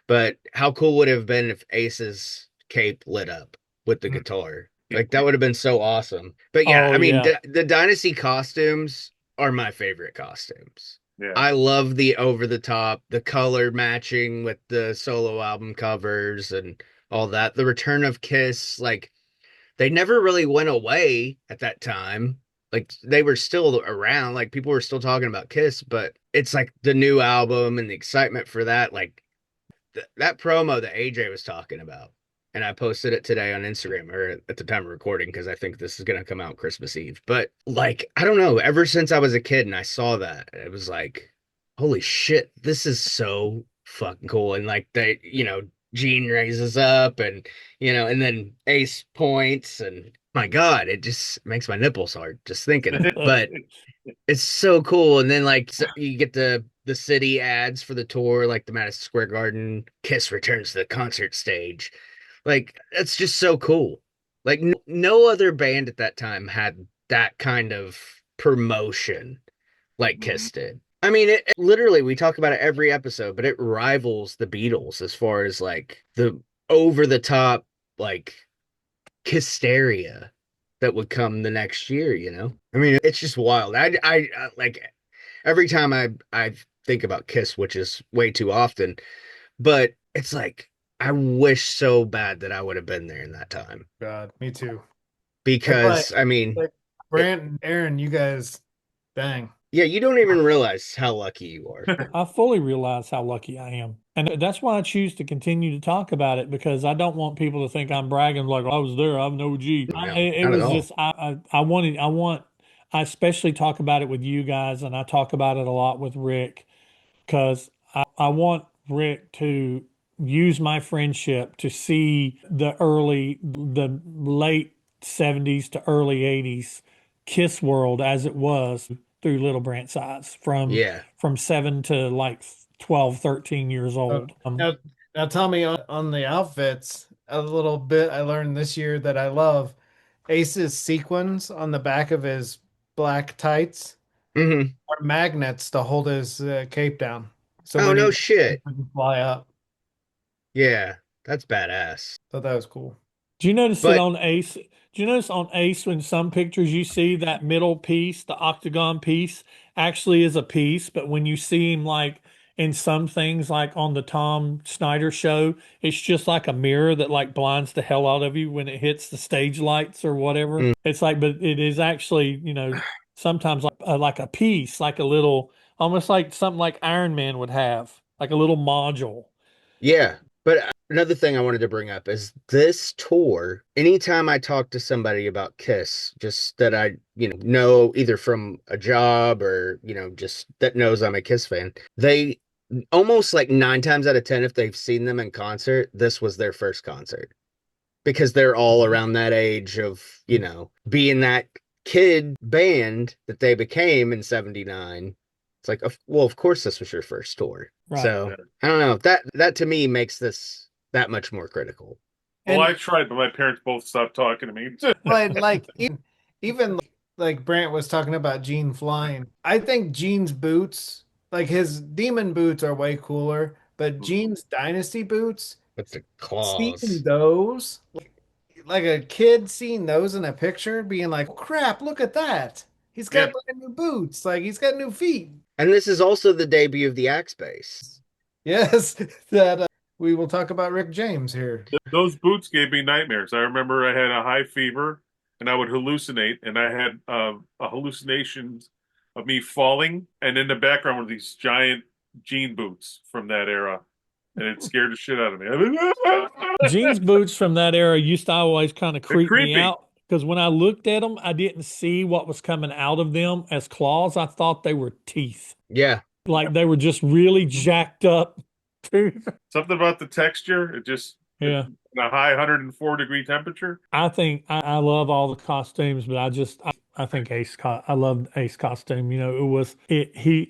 But how cool would it have been if Ace's cape lit up with the guitar? Like that would have been so awesome. But yeah, Oh I mean, yeah. the Dynasty costumes are my favorite costumes. Yeah. I love the over the top, the color matching with the solo album covers and all that. The Return of Kiss, like they never really went away at that time. Like they were still around, like people were still talking about Kiss, but it's like the new album and the excitement for that, like that promo that AJ was talking about. And I posted it today on Instagram or at the time of recording because I think this is going to come out Christmas Eve. But like, I don't know, ever since I was a kid and I saw that, it was like, holy shit, this is so fucking cool. And like they, Gene raises up and and then Ace points and my God, it just makes my nipples hard just thinking. But it's so cool. And then like you get the city ads for the tour, like the Madison Square Garden, Kiss returns to the concert stage. Like that's just so cool. Like no other band at that time had that kind of promotion like Mhm. Kiss did. I mean, literally we talk about it every episode, but it rivals the Beatles as far as like the over the top like hysteria that would come the next year. I mean, it's just wild. I like every time I think about Kiss, which is way too often, but it's like I wish so bad that I would have been there in that time God, me too. That's why, because I mean, like, Brant and Aaron, you guys, dang. yeah, you don't even realize how lucky you are. I fully realize how lucky I am. And that's why I choose to continue to talk about it because I don't want people to think I'm bragging like I was there, I'm an OG. No, It not at was all. just I especially talk about it with you guys and I talk about it a lot with Rick because I want Rick to use my friendship to see the late 70s to early 80s Kiss world as it was through Little Brant's eyes Yeah. from 7 to like 12, 13 years Uh, old. now, now, Tommy, on the outfits, a little bit I learned this year that I love Ace's sequins on the back of his black tights Hmm. are magnets to hold his cape down. So Oh when no he shit. can fly up. Yeah, that's badass. So that was cool. Do you notice it But on Ace? Do you notice on Ace when some pictures you see that middle piece, the octagon piece, actually is a piece, but when you see him like in some things like on the Tom Snyder show, it's just like a mirror that like blinds the hell out of you when it hits the stage lights or whatever. mm, It's like, but it is actually, sometimes like a piece, like a little, almost like something like Iron Man would have, like a little module. yeah, but another thing I wanted to bring up is this tour. Anytime I talk to somebody about Kiss, just that I, know either from a job or, just that knows I'm a Kiss fan, they almost like 9 times out of 10, if they've seen them in concert, this was their first concert because they're all around that age of, being that kid band that they became in '79. It's like, well, of course this was your first tour. Right. So I don't know. That to me makes this that much more critical. Well, And I tried, but my parents both stopped talking to me. but like even like Brant was talking about Gene flying. I think Gene's boots, like his demon boots are way cooler, but Gene's dynasty boots, With the seeing claws. those like a kid seeing those in a picture, being like, crap, look at that. He's Yeah. got brand new boots. Like he's got new feet. And this is also the debut of the Axe Bass. Yes, that we will talk about Rick James here. Those boots gave me nightmares. I remember I had a high fever and I would hallucinate, and I had a hallucination of me falling, and in the background were these giant jean boots from that era, and it scared the shit out of me. Jeans boots from that era used to always kind of They're creep me creepy. out because when I looked at them, I didn't see what was coming out of them as claws. I thought they were teeth. Yeah. Like they were just really jacked up teeth. Something about the texture, Yeah. in a high 104-degree temperature. I think I love all the costumes, but I think I loved Ace costume. You know,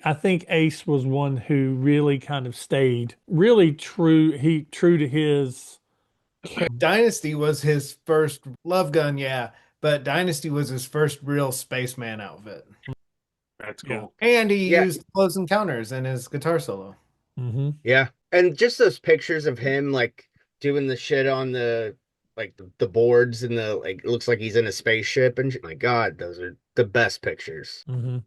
I think Ace was one who really kind of stayed really true to his. Dynasty was his first Love Gun, yeah, but Dynasty was his first real spaceman outfit. That's Yeah. cool. And he Yeah. used Close Encounters in his guitar solo. Mm-hmm. Yeah. And just those pictures of him like doing the shit on the boards and the like, it looks like he's in a spaceship and shit. My God, those are the best pictures. Mm-hmm.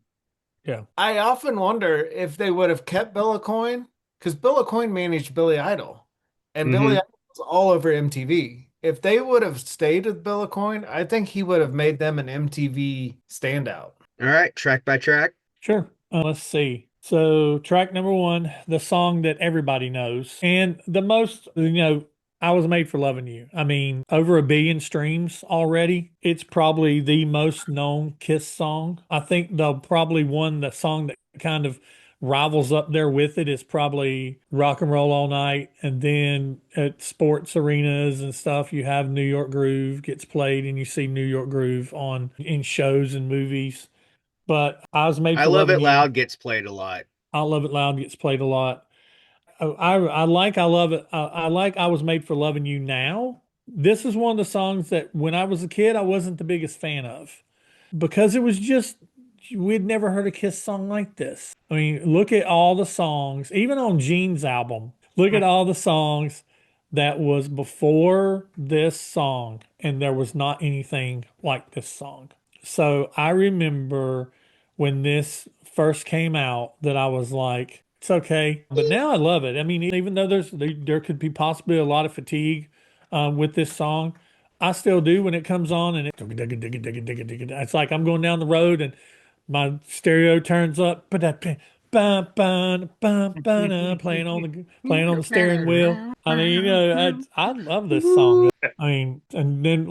Yeah. I often wonder if they would have kept Bill Aucoin, because Bill Aucoin managed Billy Idol, and Billy Mhm. Idol was all over MTV. If they would have stayed with Bill Aucoin, I think he would have made them an MTV standout. All right, track by track. Sure. Let's see. So, track number one, the song that everybody knows, and the most, I was made for loving you. I mean, over 1 billion streams already. It's probably the most known Kiss song. I think the song that kind of rivals up there with it is probably Rock and Roll All Night. And then at sports arenas and stuff, you have New York Groove gets played, and you see New York Groove in shows and movies. But I was made I for Love loving It you. Loud gets played a lot. I Love It Loud gets played a lot. I love it. I like I was made for loving you now. This is one of the songs that when I was a kid, I wasn't the biggest fan of because it was just, we'd never heard a Kiss song like this. I mean, look at all the songs, even on Gene's album, look at all the songs that was before this song, and there was not anything like this song. So I remember when this first came out that I was like, it's okay. But now I love it. I mean, even though there could be possibly a lot of fatigue with this song, I still do when it comes on and it's like I'm going down the road and my stereo turns up, playing on the steering wheel. I mean, I love this song. I mean, and then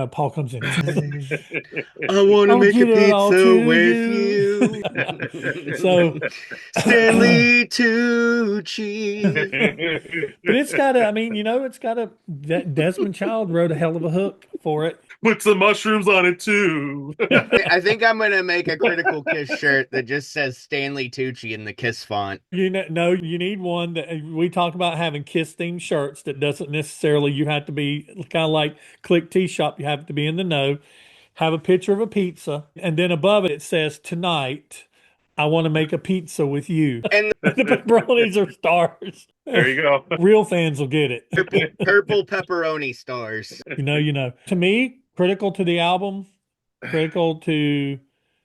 Paul comes in. I want to I'll make a get it all pizza to with you. you. So, Stanley Tucci. but it's got a, I mean, it's got a, Desmond Child wrote a hell of a hook for it. Put some mushrooms on it too. I think I'm gonna make a Critical Kiss shirt that just says Stanley Tucci in the Kiss font. No, you need one that we talk about having Kiss themed shirts that doesn't necessarily, you have to be kind of like Click Tea Shop, you have to be in the know. Have a picture of a pizza, and then above it says, tonight, I want to make a pizza with you. And The pepperonis are stars. There you go. Real fans will get it. purple pepperoni stars. You know. To me, critical to the album, critical to,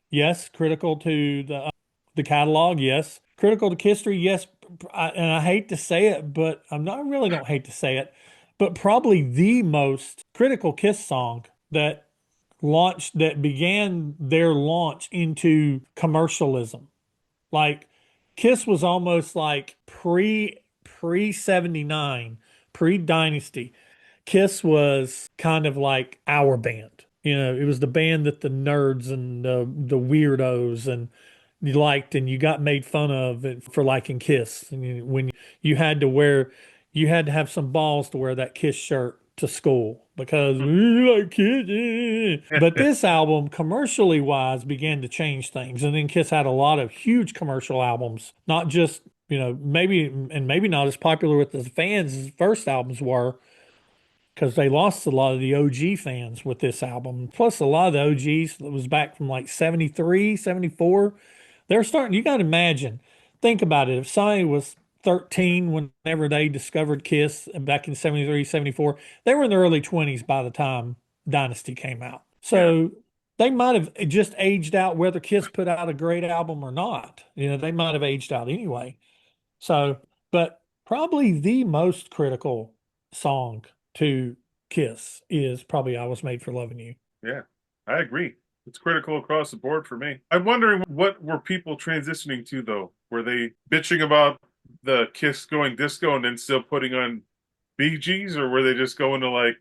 yes, critical to the catalog, yes. Critical to history, yes. And I hate to say it, but I'm not, I really don't hate to say it, but probably the most critical Kiss song that began their launch into commercialism. Like Kiss was almost like pre 79, pre Dynasty. Kiss was kind of like our band. It was the band that the nerds and the weirdos and you liked, and you got made fun of for liking Kiss. And when you had to have some balls to wear that Kiss shirt to school because we like Kiss. But this album, commercially wise, began to change things. And then Kiss had a lot of huge commercial albums, not just, maybe not as popular with the fans as the first albums were, because they lost a lot of the OG fans with this album. Plus, a lot of the OGs that was back from like 73, 74, they're starting, you got to imagine, think about it. If somebody was 13 whenever they discovered Kiss back in 73, 74. They were in their early 20s by the time Dynasty came out. So they might have just aged out whether Kiss put out a great album or not. You know, they might have aged out anyway. So, but probably the most critical song to Kiss is probably I Was Made for Loving You. Yeah, I agree. It's critical across the board for me. I'm wondering what were people transitioning to though? Were they bitching about the Kiss going disco and then still putting on Bee Gees, or were they just going to like,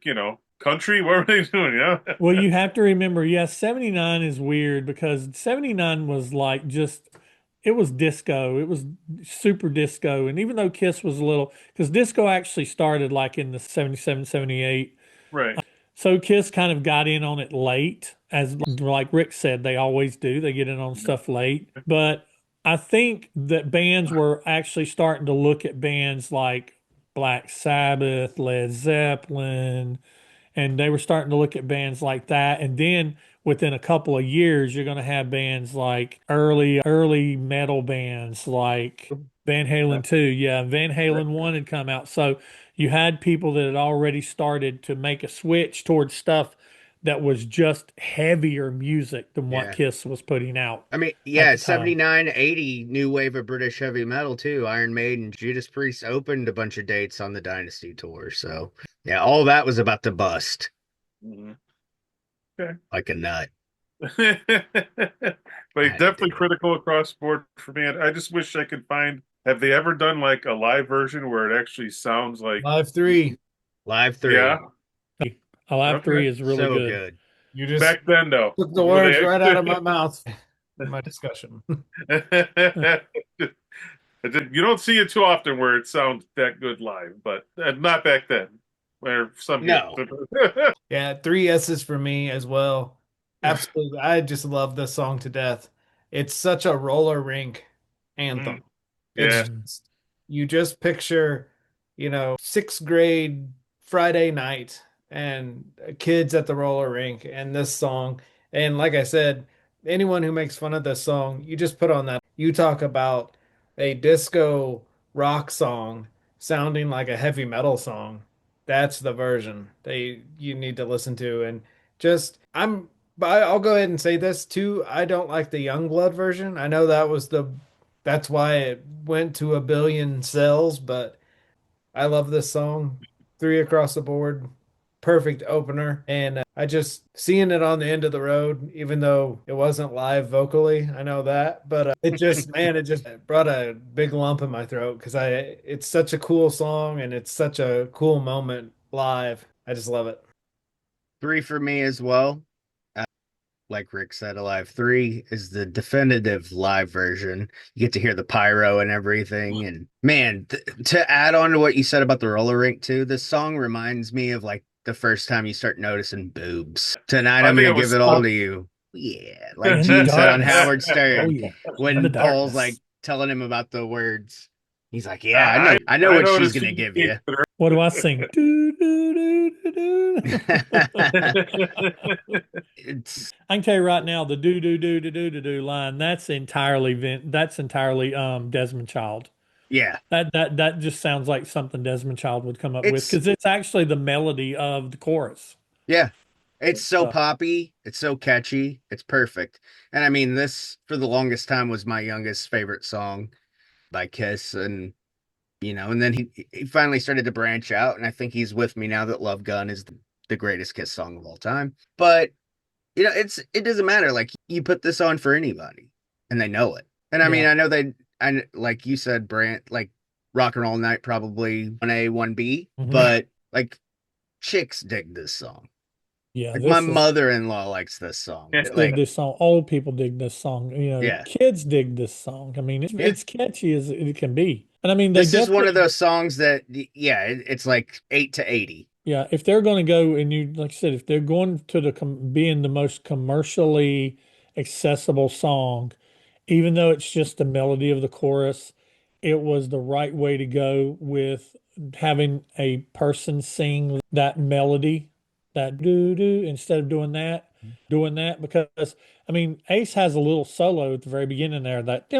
country? What were they doing? Yeah. Well, you have to remember, yes, 79 is weird because 79 was like just, it was disco. It was super disco. And even though Kiss was a little, because disco actually started like in the 77, 78. Right. So Kiss kind of got in on it late, as like Rick said, they always do. They get in on stuff late. But I think that bands were actually starting to look at bands like Black Sabbath, Led Zeppelin, and they were starting to look at bands like that. And then within a couple of years, you're going to have bands like early metal bands like Van Halen 2. Yeah, Van Halen 1 had come out. So you had people that had already started to make a switch towards stuff that was just heavier music than what Yeah. Kiss was putting out. I mean, at yeah, the time. 79, 80, new wave of British heavy metal too. Iron Maiden, Judas Priest opened a bunch of dates on the Dynasty tour. So, yeah, all that was about to bust Mhm. like a nut. But Had to definitely do it. critical across the board for me. I just wish I could find. Have they ever done like a live version where it actually sounds like? Live 3. Live 3. Yeah. Alive 3 Okay. is really So good. good. You just Back then, though, took the were words they right out of my mouth in my discussion. You don't see it too often where it sounds that good live, but not back then. Where some No. Yeah, 3 S's for me as well. Absolutely. I just love this song to death. It's such a roller rink anthem. It's Yeah. just, you just picture, sixth grade Friday night and kids at the roller rink and this song. And like I said, anyone who makes fun of this song, you just put on that. You talk about a disco rock song sounding like a heavy metal song. That's the version they you need to listen to. And just but I'll go ahead and say this too. I don't like the Youngblood version. I know that's why it went to a billion sales, but I love this song. 3 across the board, perfect opener. And I just seeing it on the end of the road, even though it wasn't live vocally, I know that, but it just, man, it just brought a big lump in my throat because it's such a cool song and it's such a cool moment live. I just love it. 3 for me as well. Like Rick said, Alive 3 is the definitive live version. You get to hear the pyro and everything. And man, to add on to what you said about the roller rink too, this song reminds me of like the first time you start noticing boobs. Tonight I I'm think gonna it give was it all to you. Yeah, like In the Gene said on darkness. Howard Oh Stern yeah. In the when Paul's darkness. like telling him about the words. He's like, "Yeah, I know what she's noticed gonna you give you." What do I sing? Do, do, do, do, do. It's I can tell you right now, the do do do do do do do line, that's entirely Desmond Child. yeah, That just sounds like something Desmond Child would come up with it's because it's actually the melody of the chorus. yeah. It's so So, poppy, it's so catchy, it's perfect. And I mean, this for the longest time was my youngest favorite song by Kiss, and and then he finally started to branch out, and I think he's with me now that Love Gun is the greatest Kiss song of all time. But it doesn't matter. Like you put this on for anybody, and they know it. And I mean, yeah. I know I like you said, Brant, like Rock and Roll Night probably 1A, 1B, Mhm. but like chicks dig this song. Yeah, Like my this is mother-in-law likes this song. dig Like, this song. Old people dig this song. yeah. Kids dig this song. I mean, Yeah. it's catchy as it can be. And I mean, they This is one of definitely, those songs that yeah, it's like 8 to 80. yeah, if they're going to go and like I said, if they're going to being the most commercially accessible song, even though it's just the melody of the chorus, it was the right way to go with having a person sing that melody, that do do, instead of doing that because I mean, Ace has a little solo at the very beginning there, that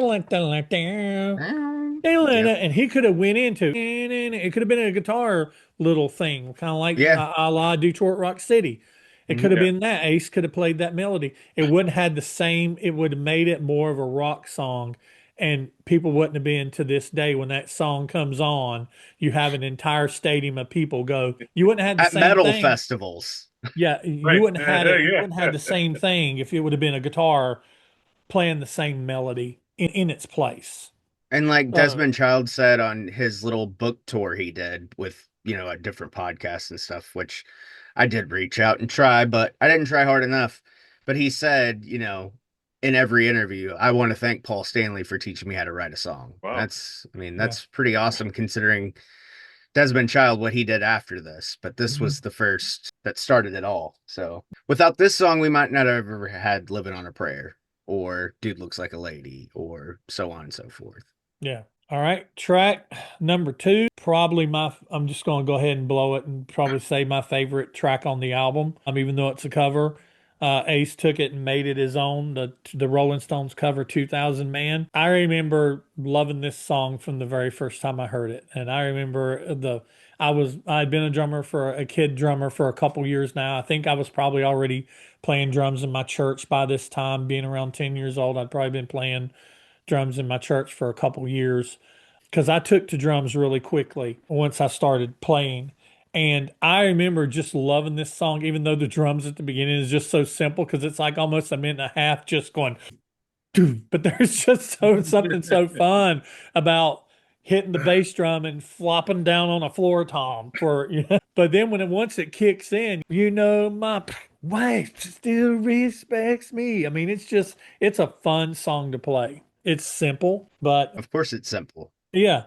And he could have went into it could have been a guitar little thing, kind of like Yeah. a la Detroit Rock City. It could have Yeah. been that. Ace could have played that melody. It wouldn't have had the same, it would have made it more of a rock song. And people wouldn't have been to this day when that song comes on, you have an entire stadium of people go, you wouldn't have had the At same metal thing. festivals. Yeah, you Right. wouldn't have had it. You Yeah. wouldn't have the same thing if it would have been a guitar playing the same melody in its place. And like So Desmond Child said on his little book tour he did with, a different podcast and stuff, which I did reach out and try, but I didn't try hard enough. But he said, in every interview, I want to thank Paul Stanley for teaching me how to write a song. Wow. That's pretty awesome considering Desmond Child, what he did after this. But this was the first that started it all. So without this song, we might not have ever had Living on a Prayer or Dude Looks Like a Lady or so on and so forth. yeah. All right. Track number 2, probably I'm just going to go ahead and blow it and probably say my favorite track on the album. Even though it's a cover, Ace took it and made it his own. The Rolling Stones cover 2000 Man. I remember loving this song from the very first time I heard it. And I remember I'd been a kid drummer for a couple years now. I think I was probably already playing drums in my church by this time, being around 10 years old. I'd probably been playing drums in my church for a couple years because I took to drums really quickly once I started playing. And I remember just loving this song, even though the drums at the beginning is just so simple because it's like almost a minute and a half just going, but there's just something so fun about hitting the bass drum and flopping down on a floor tom But then once it kicks in, my wife still respects me. I mean, it's a fun song to play. It's simple, but Of course, it's simple. yeah.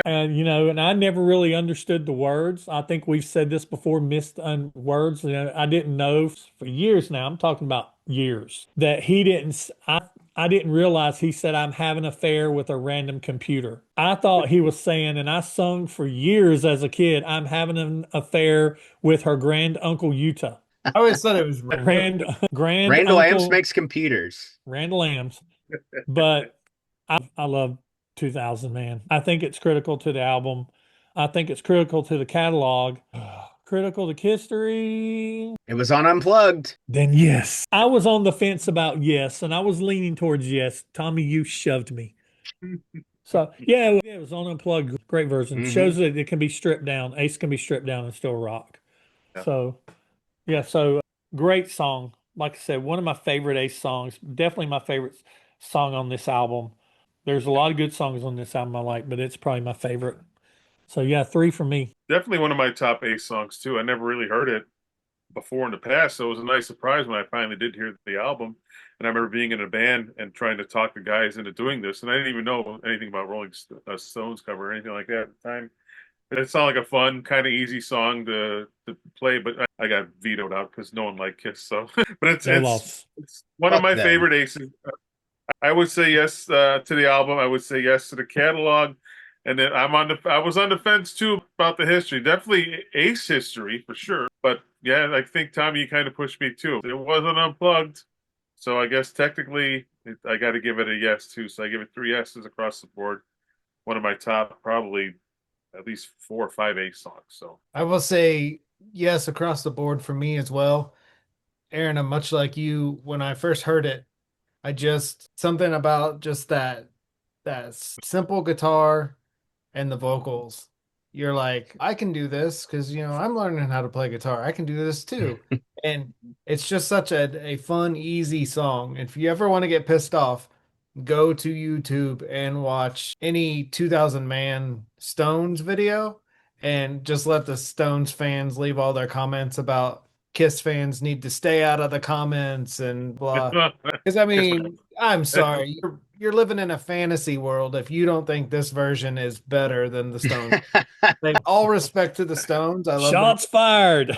And I never really understood the words. I think we've said this before, missed words. I didn't know for years now. I'm talking about years that he didn't. I didn't realize he said I'm having an affair with a random computer. I thought he was saying, and I sung for years as a kid, I'm having an affair with her grand uncle Utah. I always thought it was Grand Randall uncle Amps makes computers. Randall Amps. But I love 2000 Man. I think it's critical to the album. I think it's critical to the catalog. Critical to history. It was on Unplugged. Then yes. I was on the fence about yes, and I was leaning towards yes. Tommy, you shoved me. So yeah, it was on Unplugged. Great version. Shows that it can be stripped down. Ace can be stripped down and still rock. Yeah. So yeah, great song. Like I said, one of my favorite Ace songs. Definitely my favorite song on this album. There's a lot of good songs on this album I like, but it's probably my favorite. So yeah, 3 for me. Definitely one of my top Ace songs too. I never really heard it before in the past, so it was a nice surprise when I finally did hear the album. And I remember being in a band and trying to talk the guys into doing this, and I didn't even know anything about Rolling Stones cover or anything like that at the time. It sounded like a fun, kind of easy song to play, but I got vetoed out because no one liked Kiss. So, but it's one of my favorite Aces. I would say yes to the album. I would say yes to the catalog, and then I was on the fence too about the history. Definitely Ace history for sure, but yeah, I think Tommy, you kind of pushed me too. It wasn't Unplugged, so I guess technically I got to give it a yes too. So I give it 3 yeses across the board. One of my top, probably at least 4 or 5 Ace songs. So I will say yes across the board for me as well. Aaron, I'm much like you. When I first heard it, something about just that simple guitar and the vocals. You're like, I can do this because I'm learning how to play guitar. I can do this too. And it's just such a fun, easy song. If you ever want to get pissed off, go to YouTube and watch any 2000 Man Stones video and just let the Stones fans leave all their comments about Kiss fans need to stay out of the comments and blah. Because I mean, I'm sorry, you're living in a fantasy world if you don't think this version is better than the Stones. Like, all respect to the Stones, I love Shots fired.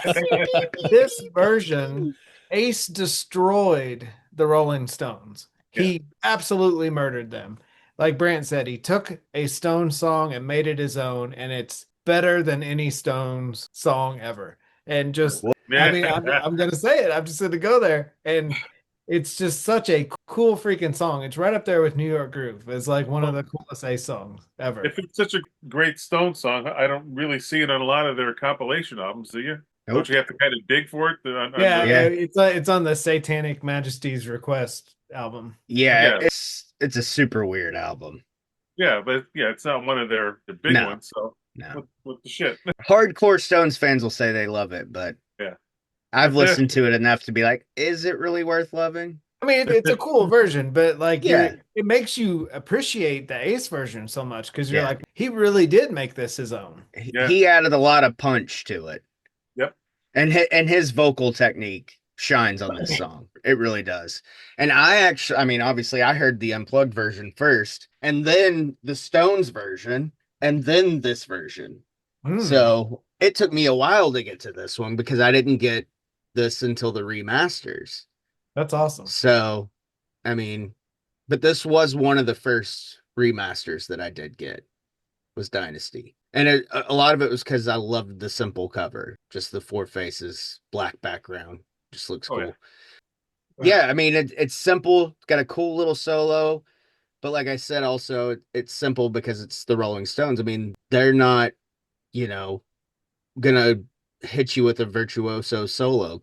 this version. Ace destroyed the Rolling Stones. He absolutely murdered them. Like Brant said, he took a Stones song and made it his own, and it's better than any Stones song ever. And just, I mean, I'm going to say it. I'm just going to go there. And It's just such a cool freaking song. It's right up there with New York Groove. It's like one of the coolest Ace songs ever. If it's such a great Stone song, I don't really see it on a lot of their compilation albums, do you? Nope. Don't you have to kind of dig for it? Yeah, Yeah. it's on the Satanic Majesty's Request album. Yeah, Yeah. it's a super weird album. Yeah, but yeah, it's not one of their big No. ones. So No. what the shit? Hardcore Stones fans will say they love it, but Yeah. I've listened to it enough to be like, is it really worth loving? I mean, it's a cool version, but like Yeah. it makes you appreciate the Ace version so much because you're Yeah. like, he really did make this his own. Yeah. He added a lot of punch to it. Yep. And his vocal technique shines on this song. It really does. And I mean, obviously, I heard the unplugged version first, and then the Stones version, and then this version. So it took me a while to get to this one because I didn't get this until the remasters. That's awesome. So, I mean, but this was one of the first remasters that I did get was Dynasty. And a lot of it was because I loved the simple cover, just the four faces, black background, just looks cool. Yeah, I mean, it's simple, got a cool little solo, but like I said, also it's simple because it's the Rolling Stones. I mean, they're not, gonna hit you with a virtuoso solo.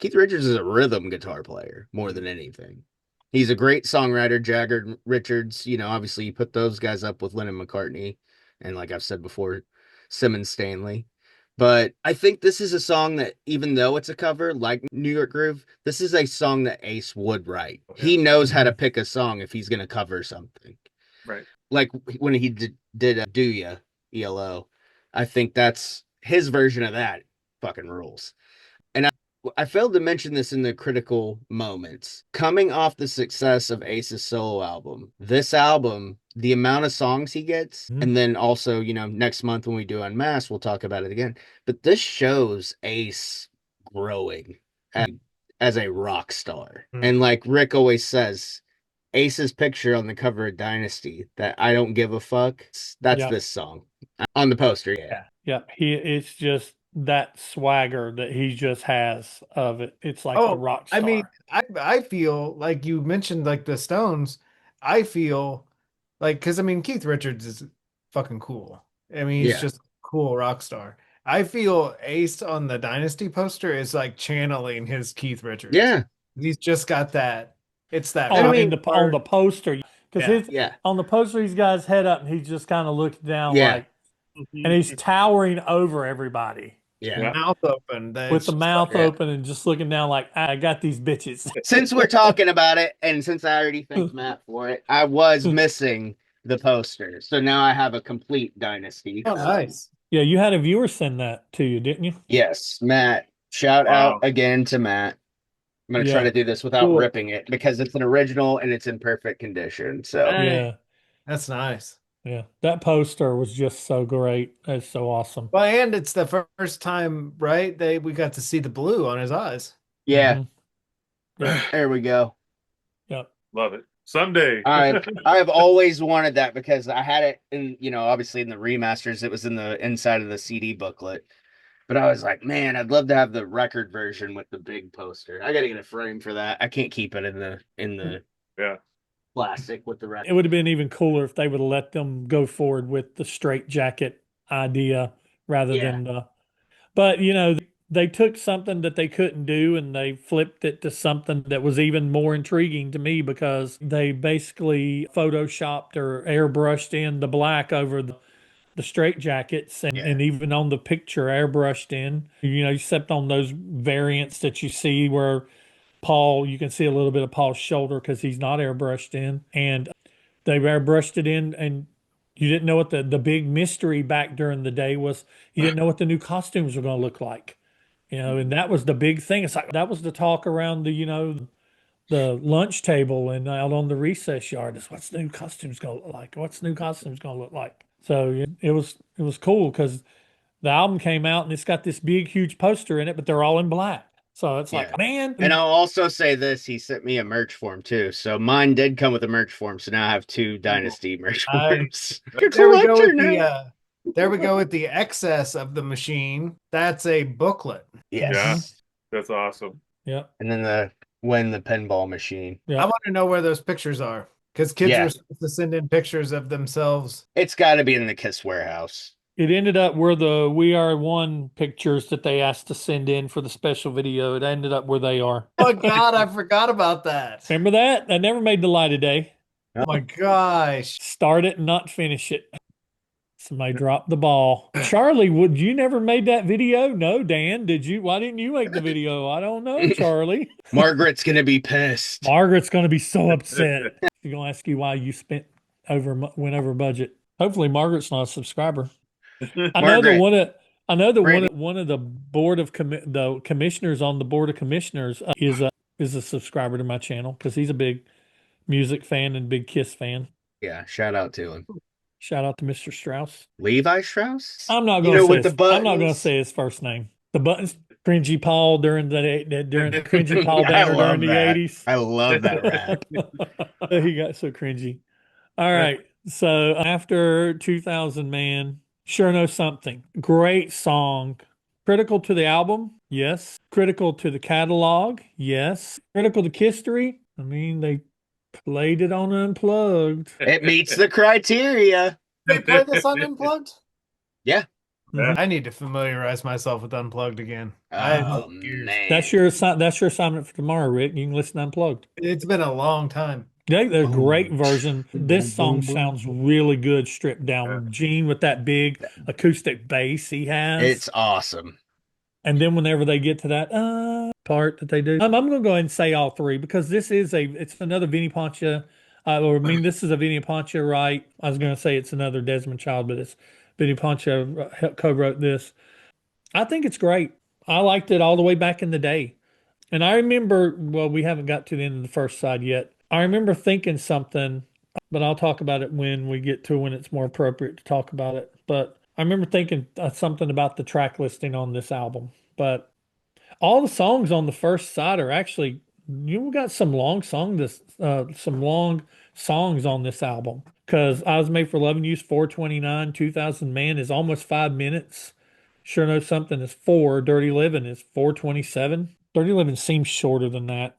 Keith Richards is a rhythm guitar player more than anything. He's a great songwriter. Jagger, Richards, obviously you put those guys up with Lennon, McCartney, and like I've said before, Simmons, Stanley. But I think this is a song that, even though it's a cover, like New York Groove, this is a song that Ace would write. He knows how to pick a song if he's going to cover something. Right. Like when he did Do Ya, ELO. I think that's his version of that fucking rules. And I failed to mention this in the critical moments. Coming off the success of Ace's solo album, this album, the amount of songs he gets, and then also, next month when we do Unmasked, we'll talk about it again. But this shows Ace growing as a rock star. And like Rick always says, Ace's picture on the cover of Dynasty, that I don't give a fuck, that's this song on the poster. Yeah. It's just that swagger that he just has of it. It's like a rock star. I mean, I feel like you mentioned like the Stones. I feel like, because I mean, Keith Richards is fucking cool. I mean, he's just a cool rock star. I feel Ace on the Dynasty poster is like channeling his Keith Richards. Yeah. He's just got that. It's that. on the poster, because on the poster he's got his head up and he's just kind of looking down like, and he's towering over everybody. Yeah. Mouth open. With the mouth open and just looking down like, I got these bitches. Since we're talking about it, and since I already thanked Matt for it, I was missing the poster. So now I have a complete Dynasty. Oh, nice. Yeah, you had a viewer send that to you, didn't you? Yes, Matt. Shout out again to Matt. I'm going to try to do this without ripping it because it's an original and it's in perfect condition. So yeah, that's nice. Yeah, that poster was just so great. It's so awesome. Well, and it's the first time, right? We got to see the blue on his eyes. Yeah. There we go. Yep. Love it. Someday. I have always wanted that because I had it in, obviously in the remasters, it was in the inside of the CD booklet. But I was like, man, I'd love to have the record version with the big poster. I got to get a frame for that. I can't keep it in the plastic with the record. It would have been even cooler if they would have let them go forward with the straight jacket idea rather than but they took something that they couldn't do and they flipped it to something that was even more intriguing to me because they basically photoshopped or airbrushed in the black over the straight jackets and even on the picture airbrushed in, except on those variants that you see where Paul, you can see a little bit of Paul's shoulder because he's not airbrushed in, and they airbrushed it in, and you didn't know what the big mystery back during the day was. You didn't know what the new costumes were going to look like, and that was the big thing. It's like that was the talk around the lunch table and out on the recess yard. Is what's new costumes going to look like? What's new costumes going to look like? So it was cool because the album came out and it's got this big huge poster in it, but they're all in black. So it's like, man. And I'll also say this, he sent me a merch form too. So mine did come with a merch form. So now I have 2 Dynasty merch forms. There we go with there we go with the excess of the machine. That's a booklet. Yes. Yeah. That's awesome. Yep. And then Win the pinball machine. I Yeah. want to know where those pictures are because kids Yeah. were supposed to send in pictures of themselves. It's got to be in the Kiss warehouse. It ended up where the We Are One pictures that they asked to send in for the special video. It ended up where they are. Oh my God, I forgot about that. Remember that? That never made the light of day. Oh my gosh. Start it and not finish it. Somebody dropped the ball. Charlie, would you never made that video? No, Dan, did you? Why didn't you make the video? I don't know, Charlie. Margaret's gonna be pissed. Margaret's going to be so upset. She's going to ask you why you went over budget. Hopefully, Margaret's not a subscriber. I know that Margaret. one of the the commissioners on the board of commissioners is a subscriber to my channel because he's a big music fan and big Kiss fan. Yeah, shout out to him. Shout out to Mr. Strauss. Levi Strauss? I'm not You going know, to say with the I'm not going to buttons? say his first name. The buttons, Cringy Paul during the Cringy Paul I banner love during the that. 80s. I love that rap. He got so cringy. All right. So after 2000, man, Sure Know Something. Great song. Critical to the album? Yes. Critical to the catalog? Yes. Critical to history? I mean, they played it on Unplugged. It meets the criteria. They play this on Unplugged? Yeah. I need to familiarize myself with Unplugged again. Oh, man. That's your assignment for tomorrow, Rick. You can listen to Unplugged. It's been a long time. They're a great version. This song sounds really good stripped down. Gene with that big acoustic bass he has. It's awesome. And then whenever they get to that part that they do, I'm going to go ahead and say all three because it's another Vinnie Poncha. This is a Vinnie Poncha, right? I was going to say it's another Desmond Child, but it's Vinnie Poncha co-wrote this. I think it's great. I liked it all the way back in the day. And I remember, well, we haven't got to the end of the first side yet. I remember thinking something, but I'll talk about it when we get to when it's more appropriate to talk about it. But I remember thinking something about the track listing on this album. But all the songs on the first side are actually, got some long songs on this album. Because I Was Made for Loving You's 4:29, 2000 Man is almost 5 minutes. Sure Know Something is 4. Dirty Living is 4:27. Dirty Living seems shorter than that.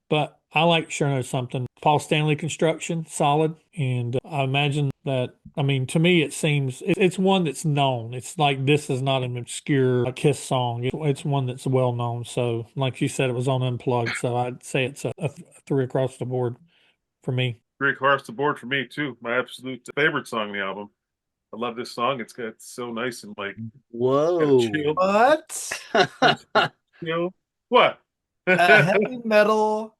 But I like Sure Know Something. Paul Stanley Construction, solid. And I imagine that, to me, it seems it's one that's known. It's like this is not an obscure Kiss song. It's one that's well known. So, like you said, it was on Unplugged. So I'd say it's a 3 across the board for me. 3 across the board for me, too. My absolute favorite song on the album. I love this song. It's so nice and like Whoa. chill. What? What? A heavy metal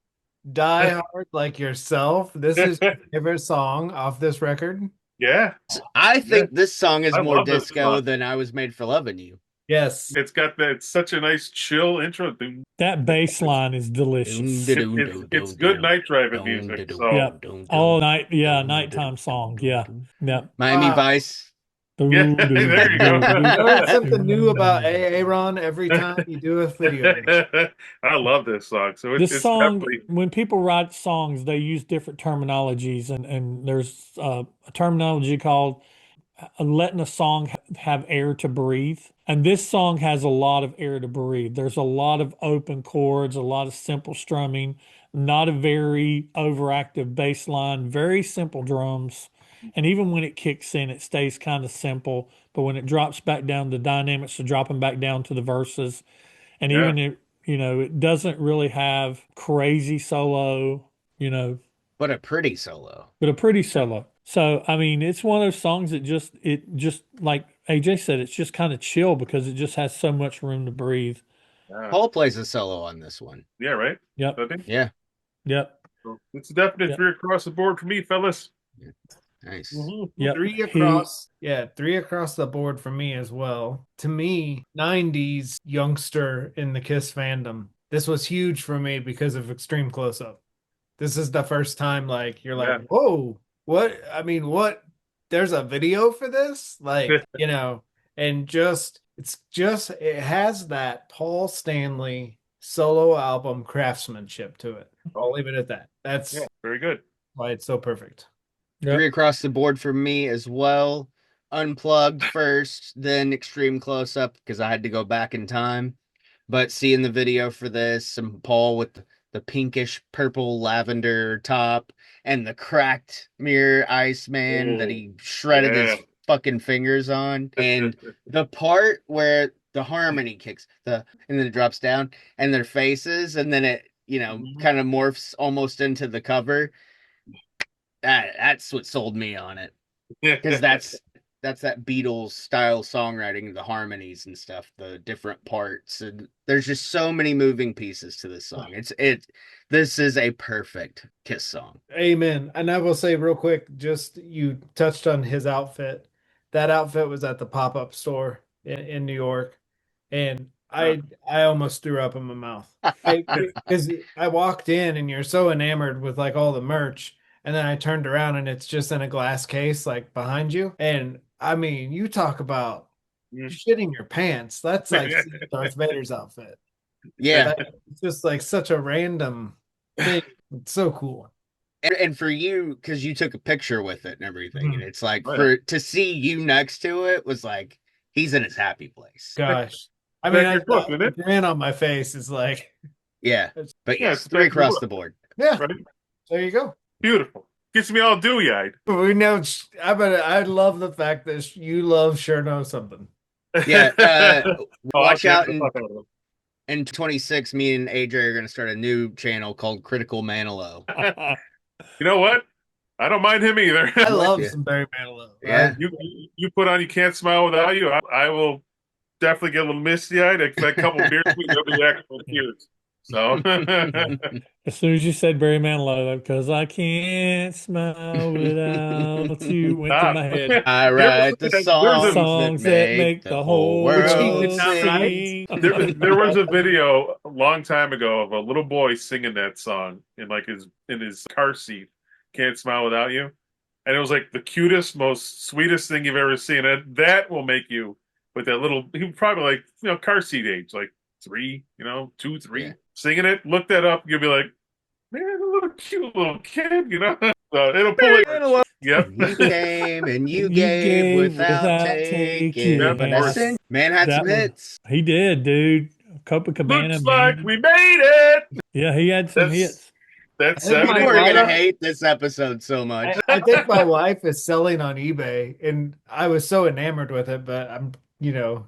die hard like yourself. This is your favorite song off this record? Yeah. I think this song is I more love this disco song. than I Was Made for Loving You. Yes. It's got that such a nice chill intro. That bass line is delicious. It's good night driving music. So Yep. All night. Yeah. Nighttime song. Yeah. Yep. Miami Vice. Yeah, there you go. Learn something new about Aaron every time you do a video. I love this song. So This it's song, definitely when people write songs, they use different terminologies, and there's a terminology called letting a song have air to breathe. And this song has a lot of air to breathe. There's a lot of open chords, a lot of simple strumming, not a very overactive bass line, very simple drums. And even when it kicks in, it stays kind of simple. But when it drops back down, the dynamics are dropping back down to the verses. And even it doesn't really have crazy solo, But a pretty solo. but a pretty solo. So, it's one of those songs that just like AJ said, it's just kind of chill because it just has so much room to breathe. Paul plays a solo on this one. yeah, right. Yep. I think Yeah. Yep. so. It's a definite Yep. 3 across the board for me, fellas. Nice. Yep. 3 across. Yeah, 3 across the board for me as well. To me, 90s youngster in the Kiss fandom. This was huge for me because of Extreme Close Up. This is the first time you're like, Yeah. whoa, what? What? There's a video for this? And it has that Paul Stanley solo album craftsmanship to it. I'll leave it at that. That's Very good. why it's so perfect. Yep. 3 across the board for me as well. Unplugged first, then Extreme Close Up because I had to go back in time. But seeing the video for this and Paul with the pinkish purple lavender top and the cracked mirror Iceman that he shredded his fucking fingers on, and the part where the harmony kicks and then it drops down and their faces, and then it kind of morphs almost into the cover. That's what sold me on it, because that's that Beatles style songwriting, the harmonies and stuff, the different parts, and there's just so many moving pieces to this song. This is a perfect Kiss song. Amen. And I will say real quick, just you touched on his outfit. That outfit was at the pop-up store in New York, and I almost threw up in my mouth. Because I walked in and you're so enamored with like all the merch, and then I turned around and it's just in a glass case like behind you. And I mean, you talk about shitting your pants. That's like Darth Vader's outfit. Yeah. It's just like such a random thing. It's so cool. And for you, because you took a picture with it and everything, and it's like to see you next to it was like he's in his happy place. Gosh. I mean, the grin on my face is like, yeah, but yes, 3 across the board. Yeah, right. There you go. Beautiful. Gets me all dewy-eyed. We know. I love the fact that you love Sure Know Something. Yeah. Watch out in 26. Me and AJ are going to start a new channel called Critical Manilow. You know what? I don't mind him either. I love some Barry Manilow. Yeah. You put on You Can't Smile Without You. I will definitely get a little misty-eyed. That couple beers, there'll be actual tears. So as soon as you said Barry Manilow, because I can't smile without you, went through my head. I write the songs that make the whole world sing. There was a video a long time ago of a little boy singing that song in his car seat. Can't Smile Without You, and it was like the cutest, most sweetest thing you've ever seen. And that will make you with that little. He was probably like car seat age, like 3, 2, 3. Yeah. Singing it, look that up. You'll be like, man, a little cute little kid, it'll pull it. Yep. You came and you gave without taking. Yep. Man had some hits. He did, dude. Copacabana. Looks like we made it. Yeah, he had some hits. That's people are gonna hate this episode so much. I think my wife is selling on eBay, and I was so enamored with it, but I'm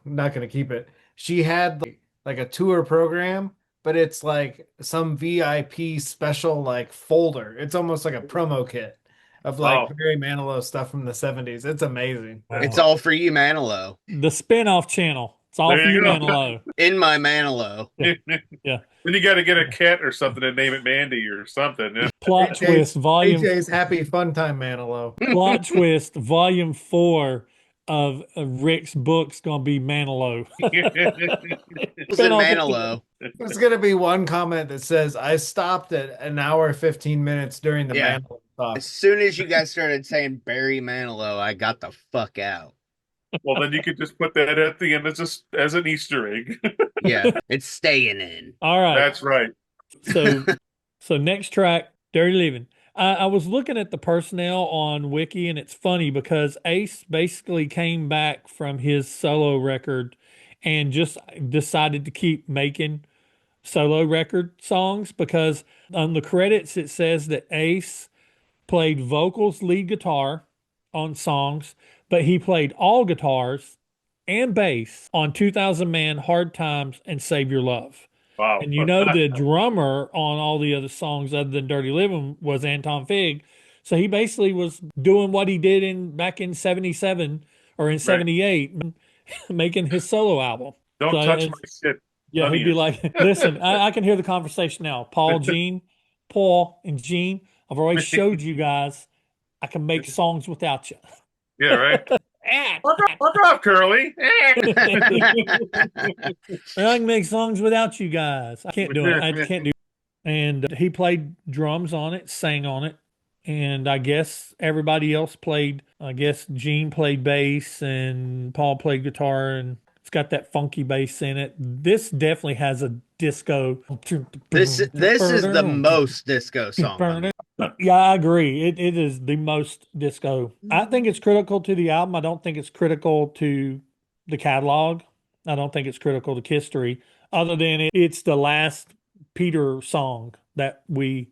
not gonna keep it. She had like a tour program, but it's like some VIP special like folder. It's almost like a promo kit of like Barry Manilow stuff from the 70s. It's amazing. Wow. It's all for you, Manilow. The spin-off channel. It's all for you, Manilow. In my Manilow. Yeah. Then you got to get a cat or something and name it Mandy or something. Yeah. Plot twist, volume. AJ's Happy Fun Time Manilow. Plot twist, volume 4 of Rick's book's gonna be Manilow. Manilow. There's gonna be one comment that says, "I stopped at an hour 15 minutes during the Manilow talk." As soon as you guys started saying Barry Manilow, I got the fuck out. Well, then you could just put that at the end as an Easter egg. Yeah, it's staying in. All right, that's right. So next track, Dirty Living. I was looking at the personnel on Wiki, and it's funny because Ace basically came back from his solo record and just decided to keep making solo record songs, because on the credits it says that Ace played vocals, lead guitar on songs, but he played all guitars and bass on 2000 Man, Hard Times, and Save Your Love. Wow. And the drummer on all the other songs other than Dirty Living was Anton Fig. So he basically was doing what he did back in 77 or in 78, making his solo album. Don't touch my shit. Yeah, he'd be like, listen, I can hear the conversation now. Paul and Gene, I've already showed you guys I can make songs without you. Yeah, right. Fuck off, Curly. I can make songs without you guys. I can't do it. I can't do it. And he played drums on it, sang on it. And I guess everybody else played, Gene played bass and Paul played guitar, and it's got that funky bass in it. This definitely has a disco. This is the most disco song. Yeah, I agree. It is the most disco. I think it's critical to the album. I don't think it's critical to the catalog. I don't think it's critical to history, other than it's the last Peter song. that we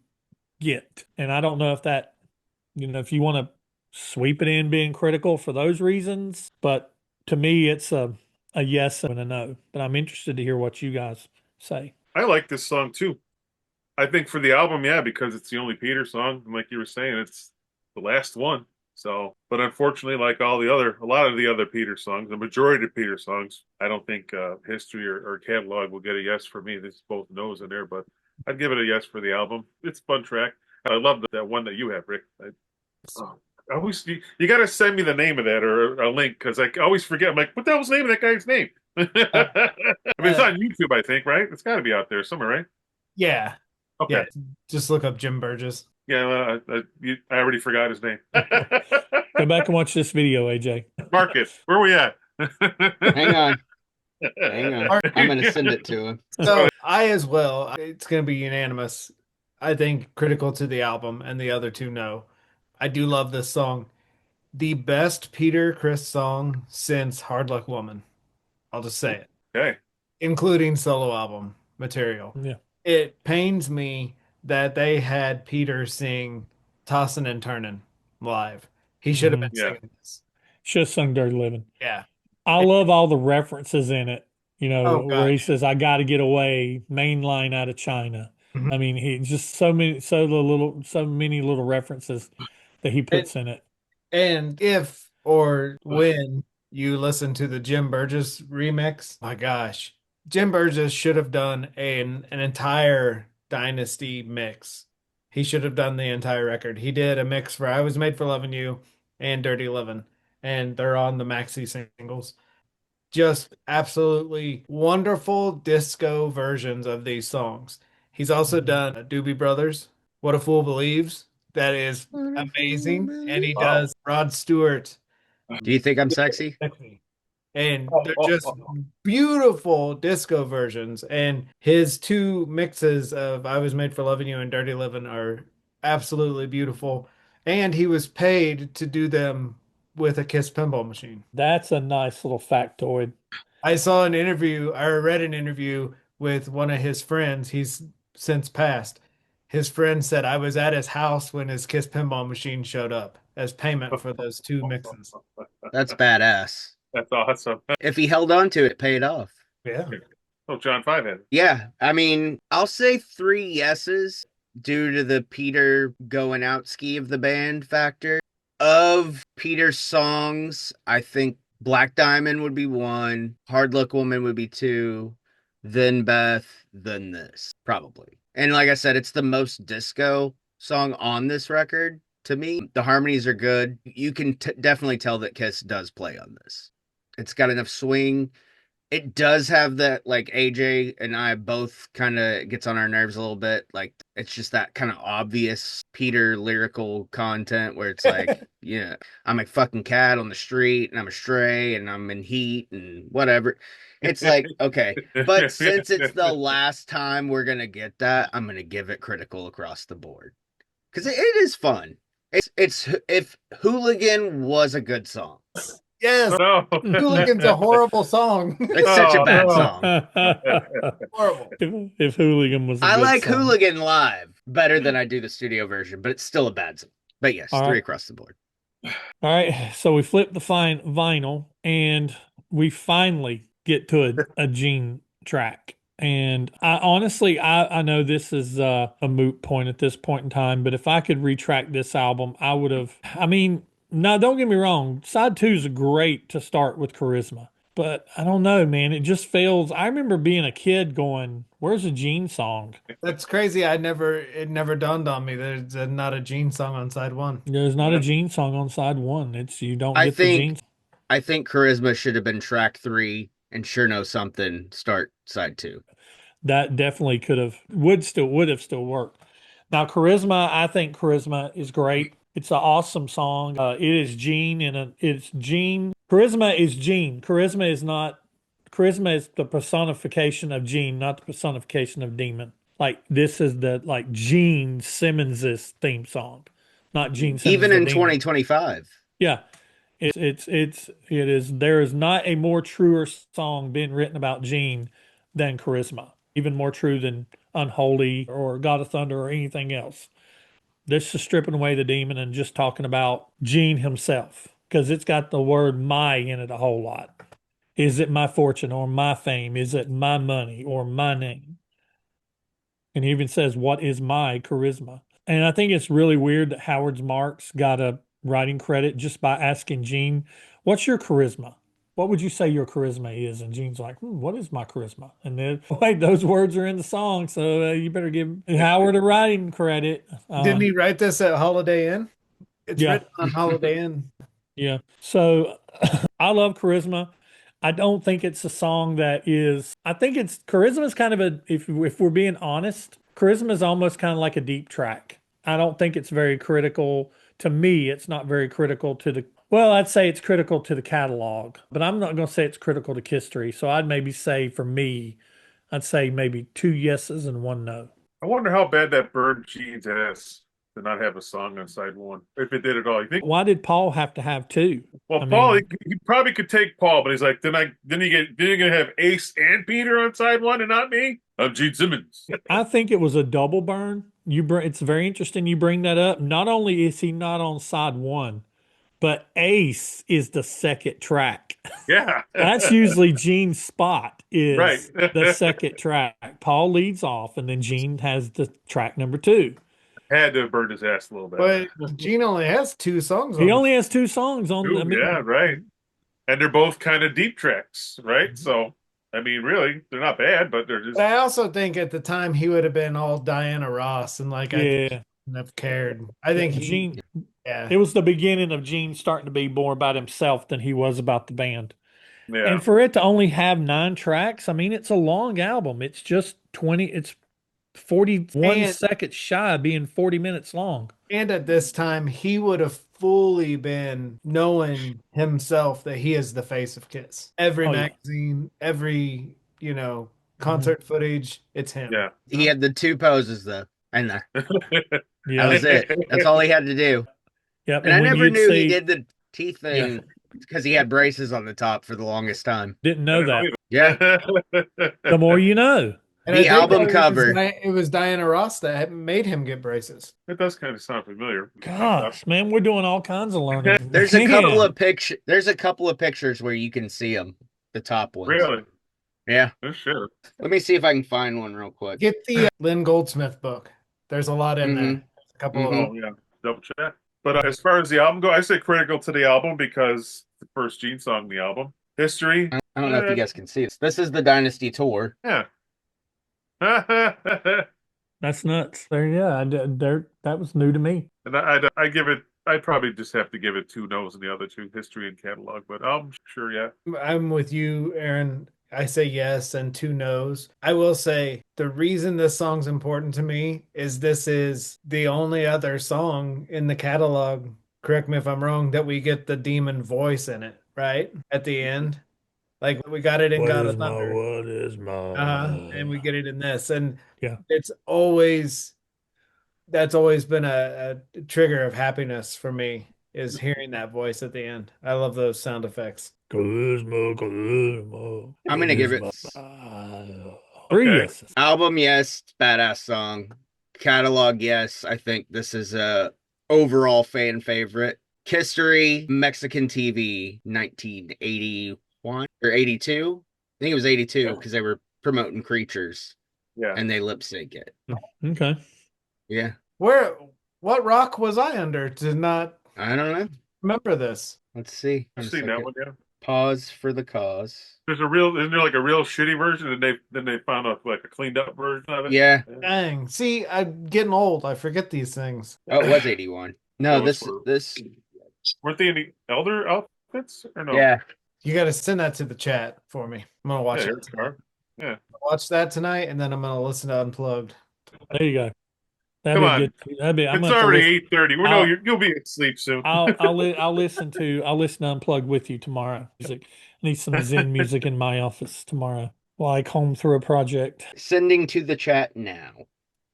get. And I don't know if that, if you want to sweep it in being critical for those reasons, but to me, it's a yes and a no. But I'm interested to hear what you guys say. I like this song too. I think for the album, yeah, because it's the only Peter song, and like you were saying, it's the last one. So, but unfortunately, like a lot of the other Peter songs, the majority of Peter songs, I don't think history or catalog will get a yes for me. There's both no's in there, but I'd give it a yes for the album. It's a fun track. I love that one that you have, Rick. I always you got to send me the name of that or a link because I always forget. I'm like, what the hell's the name of that guy's name? I mean, it's on YouTube, I think, right? It's got to be out there somewhere, right? Yeah. Okay. Yeah. Just look up Jim Burgess. Yeah, I already forgot his name. Go back and watch this video, AJ. Mark it. Where are we at? Hang on. Hang on. I'm going to send it to him. So I as well, it's going to be unanimous. I think critical to the album and the other two no. I do love this song. The best Peter Criss song since Hard Luck Woman. I'll just say it. Okay. Including solo album material. Yeah. It pains me that they had Peter sing Tossin' and Turnin' live. He should have been Yeah. singing this. Should have sung Dirty Living. Yeah. I love all the references in it, Oh, where he God. says, I got to get away, main line out of China. Mhm. I mean, he just so many little references that he puts in it. And if or when you listen to the Jim Burgess remix, my gosh, Jim Burgess should have done an entire Dynasty mix. He should have done the entire record. He did a mix for I Was Made for Lovin' You and Dirty Livin', and they're on the maxi singles. Just absolutely wonderful disco versions of these songs. He's also done Doobie Brothers, What a Fool Believes. That is amazing. And he Wow. does Rod Stewart. Do you think I'm sexy? And they're just beautiful disco versions. And his two mixes of I Was Made for Loving You and Dirty Living are absolutely beautiful. And he was paid to do them with a Kiss pinball machine. That's a nice little factoid. I saw an interview, or read an interview with one of his friends. He's since passed. His friend said, I was at his house when his Kiss pinball machine showed up as payment for those two mixes. That's badass. That's awesome. If he held on to it, it paid off. Yeah. Oh, John Five had it. Yeah, I mean, I'll say 3 yeses due to the Peter going out ski of the band factor. Of Peter's songs, I think Black Diamond would be 1, Hard Luck Woman would be 2, then Beth, then this, probably. And like I said, it's the most disco song on this record to me. The harmonies are good. You can definitely tell that Kiss does play on this. It's got enough swing. It does have that, like AJ and I both kind of gets on our nerves a little bit. Like it's just that kind of obvious Peter lyrical content where it's like, yeah, I'm a fucking cat on the street and I'm a stray and I'm in heat and whatever. It's like, okay, but since it's the last time we're going to get that, I'm going to give it critical across the board. Because it is fun. It's if Hooligan was a good song. Yes. No. Hooligan's a horrible song. It's such a bad no. song. Horrible. If Hooligan was a I good like song. Hooligan live better than I do the studio version, but it's still a bad song. But yes, All 3 right. across the board. All right, so we flip the vinyl and we finally get to a Gene track. And I honestly, I know this is a moot point at this point in time, but if I could retract this album, I would have. I mean, no, don't get me wrong. Side 2 is great to start with Charisma, but I don't know, man. It just feels. I remember being a kid going, "Where's a Gene song?" That's crazy. It never dawned on me that there's not a Gene song on side 1. There's not a Gene song on side 1. It's you don't I get the think- Gene. I think Charisma should have been track 3 and Sure Know Something start side 2. That definitely would have still worked. Now, Charisma, I think Charisma is great. It's an awesome song. It is Gene it's Gene. Charisma is Gene. Charisma is the personification of Gene, not the personification of Demon. Like this is the Gene Simmons's theme song, not Gene Simmons. Even the in Demon. 2025. Yeah. It is there is not a more truer song being written about Gene than Charisma. Even more true than Unholy or God of Thunder or anything else. This is stripping away the demon and just talking about Gene himself because it's got the word my in it a whole lot. Is it my fortune or my fame? Is it my money or my name? And he even says, what is my charisma? And I think it's really weird that Howard Marks got a writing credit just by asking Gene, what's your charisma? What would you say your charisma is? And Gene's like, what is my charisma? And then, wait, those words are in the song, so you better give Howard a writing credit. Didn't he write this at Holiday Inn? It's Yeah. written on Holiday Inn. Yeah. So I love charisma. I don't think it's a song that is, I think it's charisma is kind of if we're being honest, charisma is almost kind of like a deep track. I don't think it's very critical to me. It's not very critical to well, I'd say it's critical to the catalog, but I'm not going to say it's critical to Kisstory. So I'd maybe say for me, I'd say maybe 2 yeses and 1 no. I wonder how bad that burned Gene's ass to not have a song on side one, if it did at all. You think? Why did Paul have to have 2? Well, I Paul, mean, he probably could take Paul, but he's like, then you're gonna have Ace and Peter on side one and not me. I'm Gene Simmons. I think it was a double burn. It's very interesting you bring that up. Not only is he not on side 1, but Ace is the second track. Yeah, That's usually Gene's spot is right. the second track. Paul leads off, and then Gene has the track number 2. Had to have burned his ass a little bit. But Gene only has 2 songs on He it. only has 2 songs on. Ooh, yeah, right. And they're both kind of deep tracks, right? So, I mean, really, they're not bad, but they're just. But I also think at the time he would have been all Diana Ross, and like I Yeah, wouldn't have cared. I think Gene. yeah. It was the beginning of Gene starting to be more about himself than he was about the band. Yeah. And for it to only have 9 tracks, I mean, it's a long album. It's just 20. It's 41 seconds shy of being 40 minutes long. And at this time, he would have fully been knowing himself that he is the face of Kiss. Every Oh, yeah. magazine, every, concert footage, it's him. Yeah. He had the 2 poses though, and that Yeah. was it. That's all he had to do. Yep. And I when never you'd knew he see- did the teeth thing because he had braces on the top for the longest time. Didn't know that. Yeah, The more you know. And The I think album that cover. It was Diana Ross that made him get braces. It does kind of sound familiar. Gosh, man, we're doing all kinds of learning. there's a Man. couple of pictures. There's a couple of pictures where you can see them. The top ones. Really? Yeah. Oh, shit. Let me see if I can find one real quick. Get the Lynn Goldsmith book. There's a lot in there. Mhm. A couple of Oh, yeah. Double check. But as far as the album goes, I say critical to the album because the first Gene song in the album. History. I don't know if you guys can see this. This is the Dynasty tour. Yeah. That's nuts. That was new to me. And I give it, I'd probably just have to give it 2 no's and the other 2, history and catalog. But I'm sure, yeah. I'm with you, Aaron. I say yes and 2 no's. I will say the reason this song's important to me is this is the only other song in the catalog, correct me if I'm wrong, that we get the demon voice in it, right? At the end. Like we got it in God of Thunder. What is my? And we get it in this. And Yeah. that's always been a trigger of happiness for me is hearing that voice at the end. I love those sound effects. Charisma. I'm gonna give it 3 Okay. yeses. album. Yes, badass song. Catalog. Yes, I think this is a overall fan favorite. Kisstory, Mexican TV, 1981 or 82. I think it was 82 because they were promoting Creatures Yeah. and they lip sync it. Okay. Yeah, What rock was I under to not I don't know. remember this? Let's see. I've One seen that second. one, yeah. Pause for the cause. Isn't there like a real shitty version and then they found out like a cleaned up version of it? Yeah. Dang. See, I'm getting old. I forget these things. Oh, it was 81. No, Those this. Weren't they in the elder outfits or no? Yeah. You got to send that to the chat for me. I'm gonna watch Yeah, it. here's Car. Yeah. Watch that tonight, and then I'm gonna listen to Unplugged. There you go. Come on. Good. I'm It's gonna have to already listen- 8:30. We know you'll be asleep soon. I'll listen to Unplugged with you tomorrow. Music. I need some Zen music in my office tomorrow while I comb through a project. Sending to the chat now.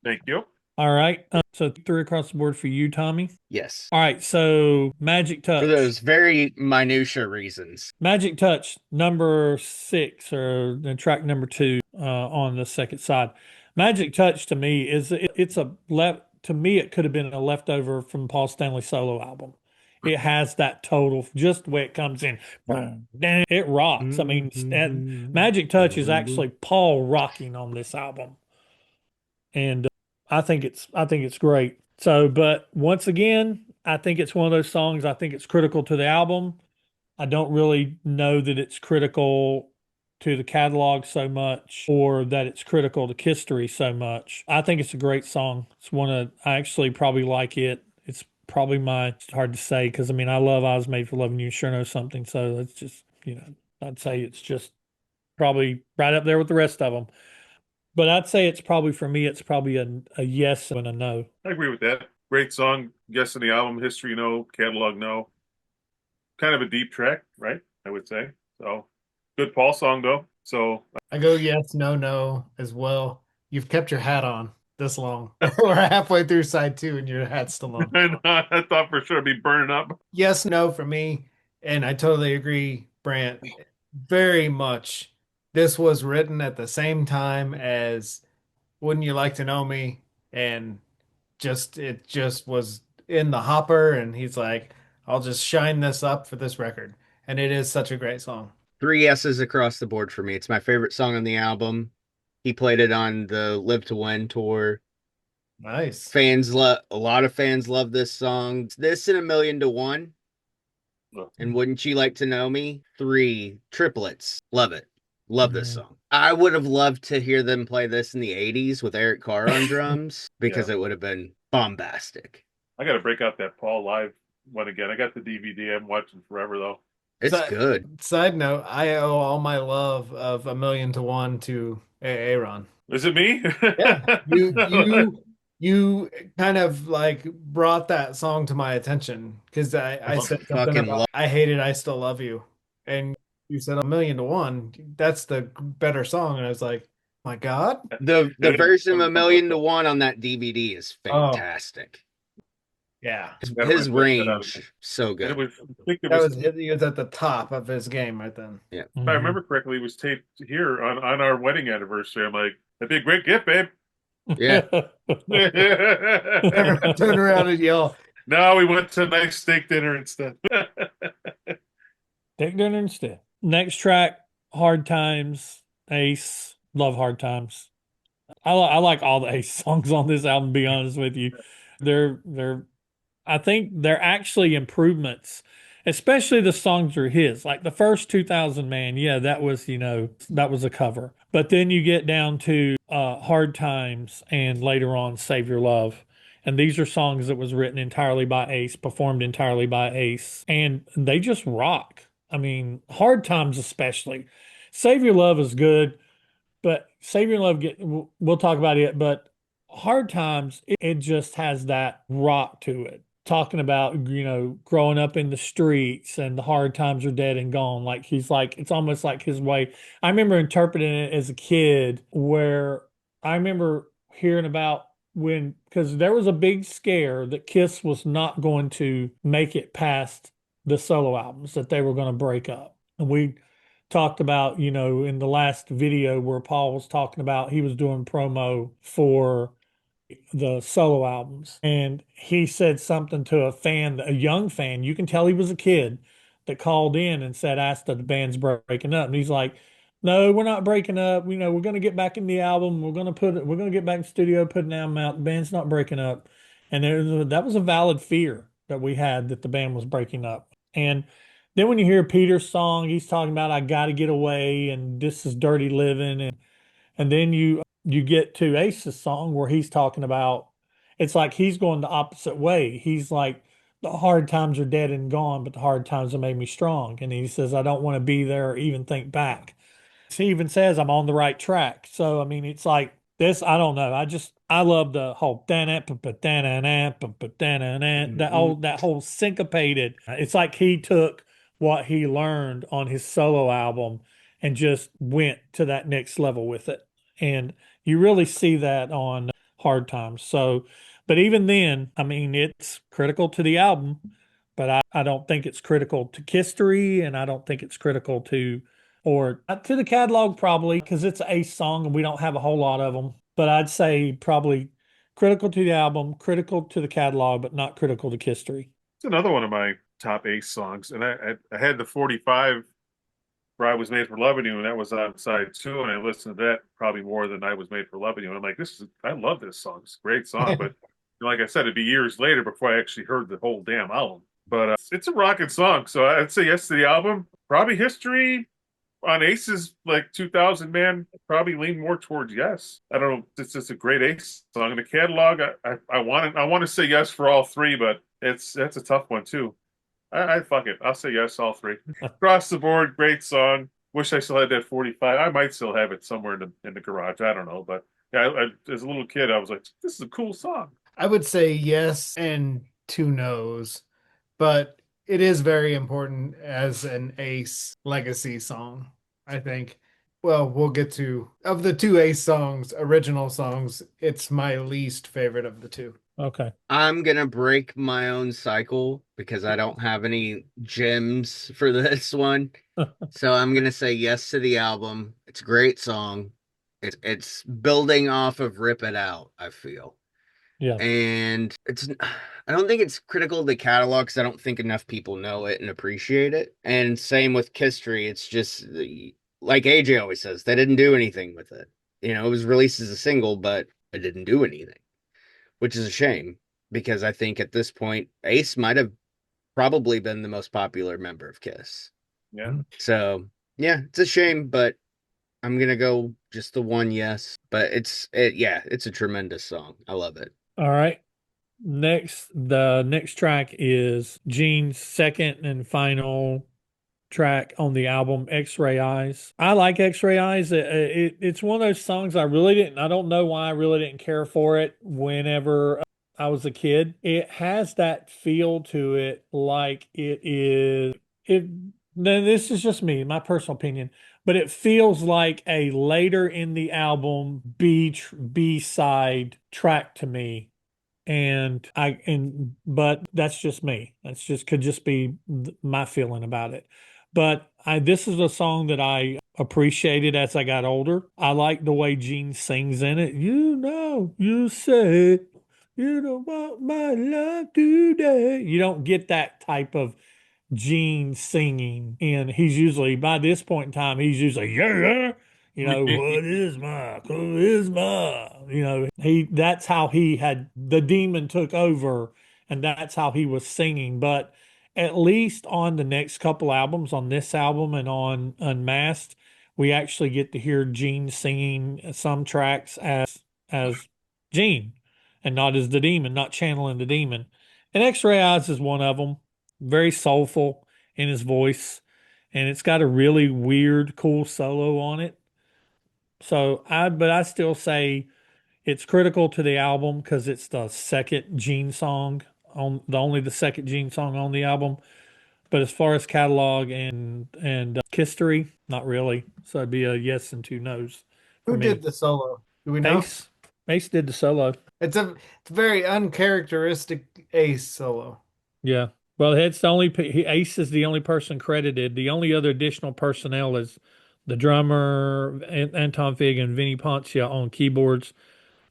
Thank you. All right. So 3 across the board for you, Tommy. Yes. All right. So Magic Touch. For those very minutia reasons. Magic Touch, number 6, or the track number 2 on the second side. Magic Touch to me it's a left to me it could have been a leftover from Paul Stanley's solo album. It has that total just the way it comes in. It rocks. I mean, Magic Touch is actually Paul rocking on this album, and I think it's great. So, but once again, I think it's one of those songs. I think it's critical to the album. I don't really know that it's critical to the catalog so much or that it's critical to history so much. I think it's a great song. I actually probably like it. It's probably it's hard to say because I mean, I love I Was Made for Loving You, Sure Know Something. So it's just, I'd say it's just probably right up there with the rest of them. But I'd say it's probably for me, it's probably a yes and a no. I agree with that. Great song. Guessing the album history, no. Catalog, no. Kind of a deep track, right? I would say. So good Paul song though. So I go yes, no, no as well. You've kept your hat on this long. We're halfway through side two and your hat's still on. I thought for sure it'd be burning up. Yes, no for me. And I totally agree, Brant. Very much. This was written at the same time as Wouldn't You Like to Know Me? And it just was in the hopper. And he's like, I'll just shine this up for this record. And it is such a great song. 3 S's across the board for me. It's my favorite song on the album. He played it on the Live to Win tour. Nice. A lot of fans love this song. This and A Million to One. And Wouldn't You Like to Know Me? 3 triplets. Love it. Love this song. I would have loved to hear them play this in the 80s with Eric Carr on drums because it would have been bombastic. I got to break out that Paul live one again. I got the DVD. I'm watching forever though. It's good. Side note, I owe all my love of A Million to One to Aaron. Is it me? Yeah. You kind of like brought that song to my attention because I said something about I hate it, I still love you. And you said A Million to One. That's the better song. And I was like, my God. The version of A Million to One on that DVD is fantastic. Yeah. His range, so good. He was at the top of his game right then. Yeah. If I remember correctly, it was taped here on our wedding anniversary. I'm like, that'd be a great gift, babe. Yeah. Turn around and yell. No, we went to a nice steak dinner instead. Steak dinner instead. Next track, Hard Times, Ace. Love Hard Times. I like all the Ace songs on this album, to be honest with you. I think they're actually improvements, especially the songs are his. Like the first 2000 Man, yeah, that was a cover. But then you get down to Hard Times and later on Save Your Love. And these are songs that was written entirely by Ace, performed entirely by Ace. And they just rock. I mean, Hard Times especially. Save Your Love is good, but Save Your Love, we'll talk about it. But Hard Times, it just has that rock to it. Talking about, growing up in the streets and the hard times are dead and gone. Like it's almost like his way. I remember interpreting it as a kid where I remember hearing about because there was a big scare that Kiss was not going to make it past the solo albums, that they were going to break up. And we talked about, in the last video where Paul was talking about he was doing promo for the solo albums, and he said something to a young fan, you can tell he was a kid, that called in and asked if the band's breaking up, and he's like, no, we're not breaking up, we're going to get back in the album, we're going to get back in the studio, put an album out, the band's not breaking up. And that was a valid fear that we had, that the band was breaking up. And then when you hear Peter's song, he's talking about I gotta get away and this is dirty living, and then you get to Ace's song where he's talking about, it's like he's going the opposite way. He's like, the hard times are dead and gone, but the hard times have made me strong. And he says, I don't want to be there or even think back. He even says, I'm on the right track. So, I mean, it's like this, I don't know. I love the whole that whole syncopated. It's like he took what he learned on his solo album and just went to that next level with it. And you really see that on Hard Times. So, but even then, I mean, it's critical to the album, but I don't think it's critical to history, and I don't think it's critical to the catalog, probably, because it's an Ace song and we don't have a whole lot of them. but I'd say probably critical to the album, critical to the catalog, but not critical to history. It's another one of my top Ace songs, and I had the 45 where I Was Made for Loving You, and that was on side two, and I listened to that probably more than I Was Made for Loving You. And I'm like, I love this song. It's a great song, but like I said, it'd be years later before I actually heard the whole damn album. But it's a rocking song, so I'd say yes to the album. Probably history on Ace's like 2000 man, probably lean more towards yes. I don't know. It's just a great Ace song. In the catalog, I want to say yes for all three, but that's a tough one too. I fuck it. I'll say yes, all three. Across the board, great song. Wish I still had that 45. I might still have it somewhere in the garage. I don't know, but yeah, as a little kid, I was like, this is a cool song. I would say yes and two no's, but it is very important as an Ace legacy song, I think. Well, we'll get to of the two Ace songs, original songs, it's my least favorite of the two. Okay. I'm gonna break my own cycle because I don't have any gems for this one. So I'm gonna say yes to the album. It's a great song. It's building off of Rip It Out, I feel. Yeah. And I don't think it's critical to the catalog because I don't think enough people know it and appreciate it. And same with Kisstory. It's just like AJ always says, they didn't do anything with it. You know, it was released as a single, but it didn't do anything, which is a shame because I think at this point, Ace might have probably been the most popular member of Kiss. Yeah. So yeah, it's a shame, but I'm gonna go just the one yes. But it's a tremendous song. I love it. All right. The next track is Gene's second and final track on the album, X-Ray Eyes. I like X-Ray Eyes. It's one of those songs I don't know why I really didn't care for it whenever I was a kid. It has that feel to it like then this is just me, my personal opinion, but it feels like a later in the album B-side track to me. But that's just me. Could just be my feeling about it. But this is a song that I appreciated as I got older. I like the way Gene sings in it. You said you don't want my love today. You don't get that type of Gene singing, and he's usually, by this point in time, he's usually what is my, that's how he had, the demon took over, and that's how he was singing. But at least on the next couple albums, on this album and on Unmasked, we actually get to hear Gene singing some tracks as Gene and not as the demon, not channeling the demon. And X-Ray Eyes is one of them. Very soulful in his voice, and it's got a really weird, cool solo on it. So but I still say it's critical to the album because it's the second Gene song only the second Gene song on the album. But as far as catalog and history, not really. So it'd be a yes and two no's for Who me. did the solo? Do we know? Ace did the solo. It's a very uncharacteristic Ace solo. Yeah. Well, it's Ace is the only person credited. The only other additional personnel is the drummer, Anton Fig, and Vinny Poncia on keyboards,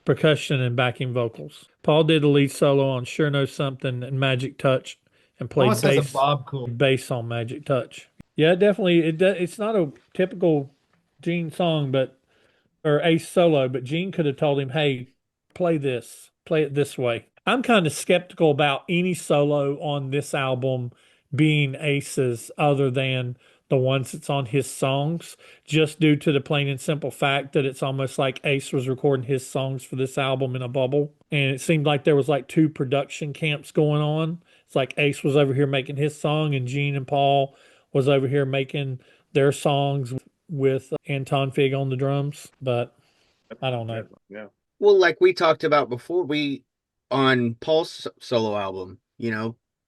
percussion, and backing vocals. Paul did the lead solo on Sure Knows Something and Magic Touch and played Almost has a Bob Cool. bass on Magic Touch. Yeah, definitely. It's not a typical Gene song, or Ace solo, but Gene could have told him, hey, play it this way. I'm kind of skeptical about any solo on this album being Ace's other than the ones that's on his songs, just due to the plain and simple fact that it's almost like Ace was recording his songs for this album in a bubble. And it seemed like there was like two production camps going on. It's like Ace was over here making his song, and Gene and Paul was over here making their songs with Anton Fig on the drums. But I don't know. Yeah. Well, like we talked about before, on Paul's solo album,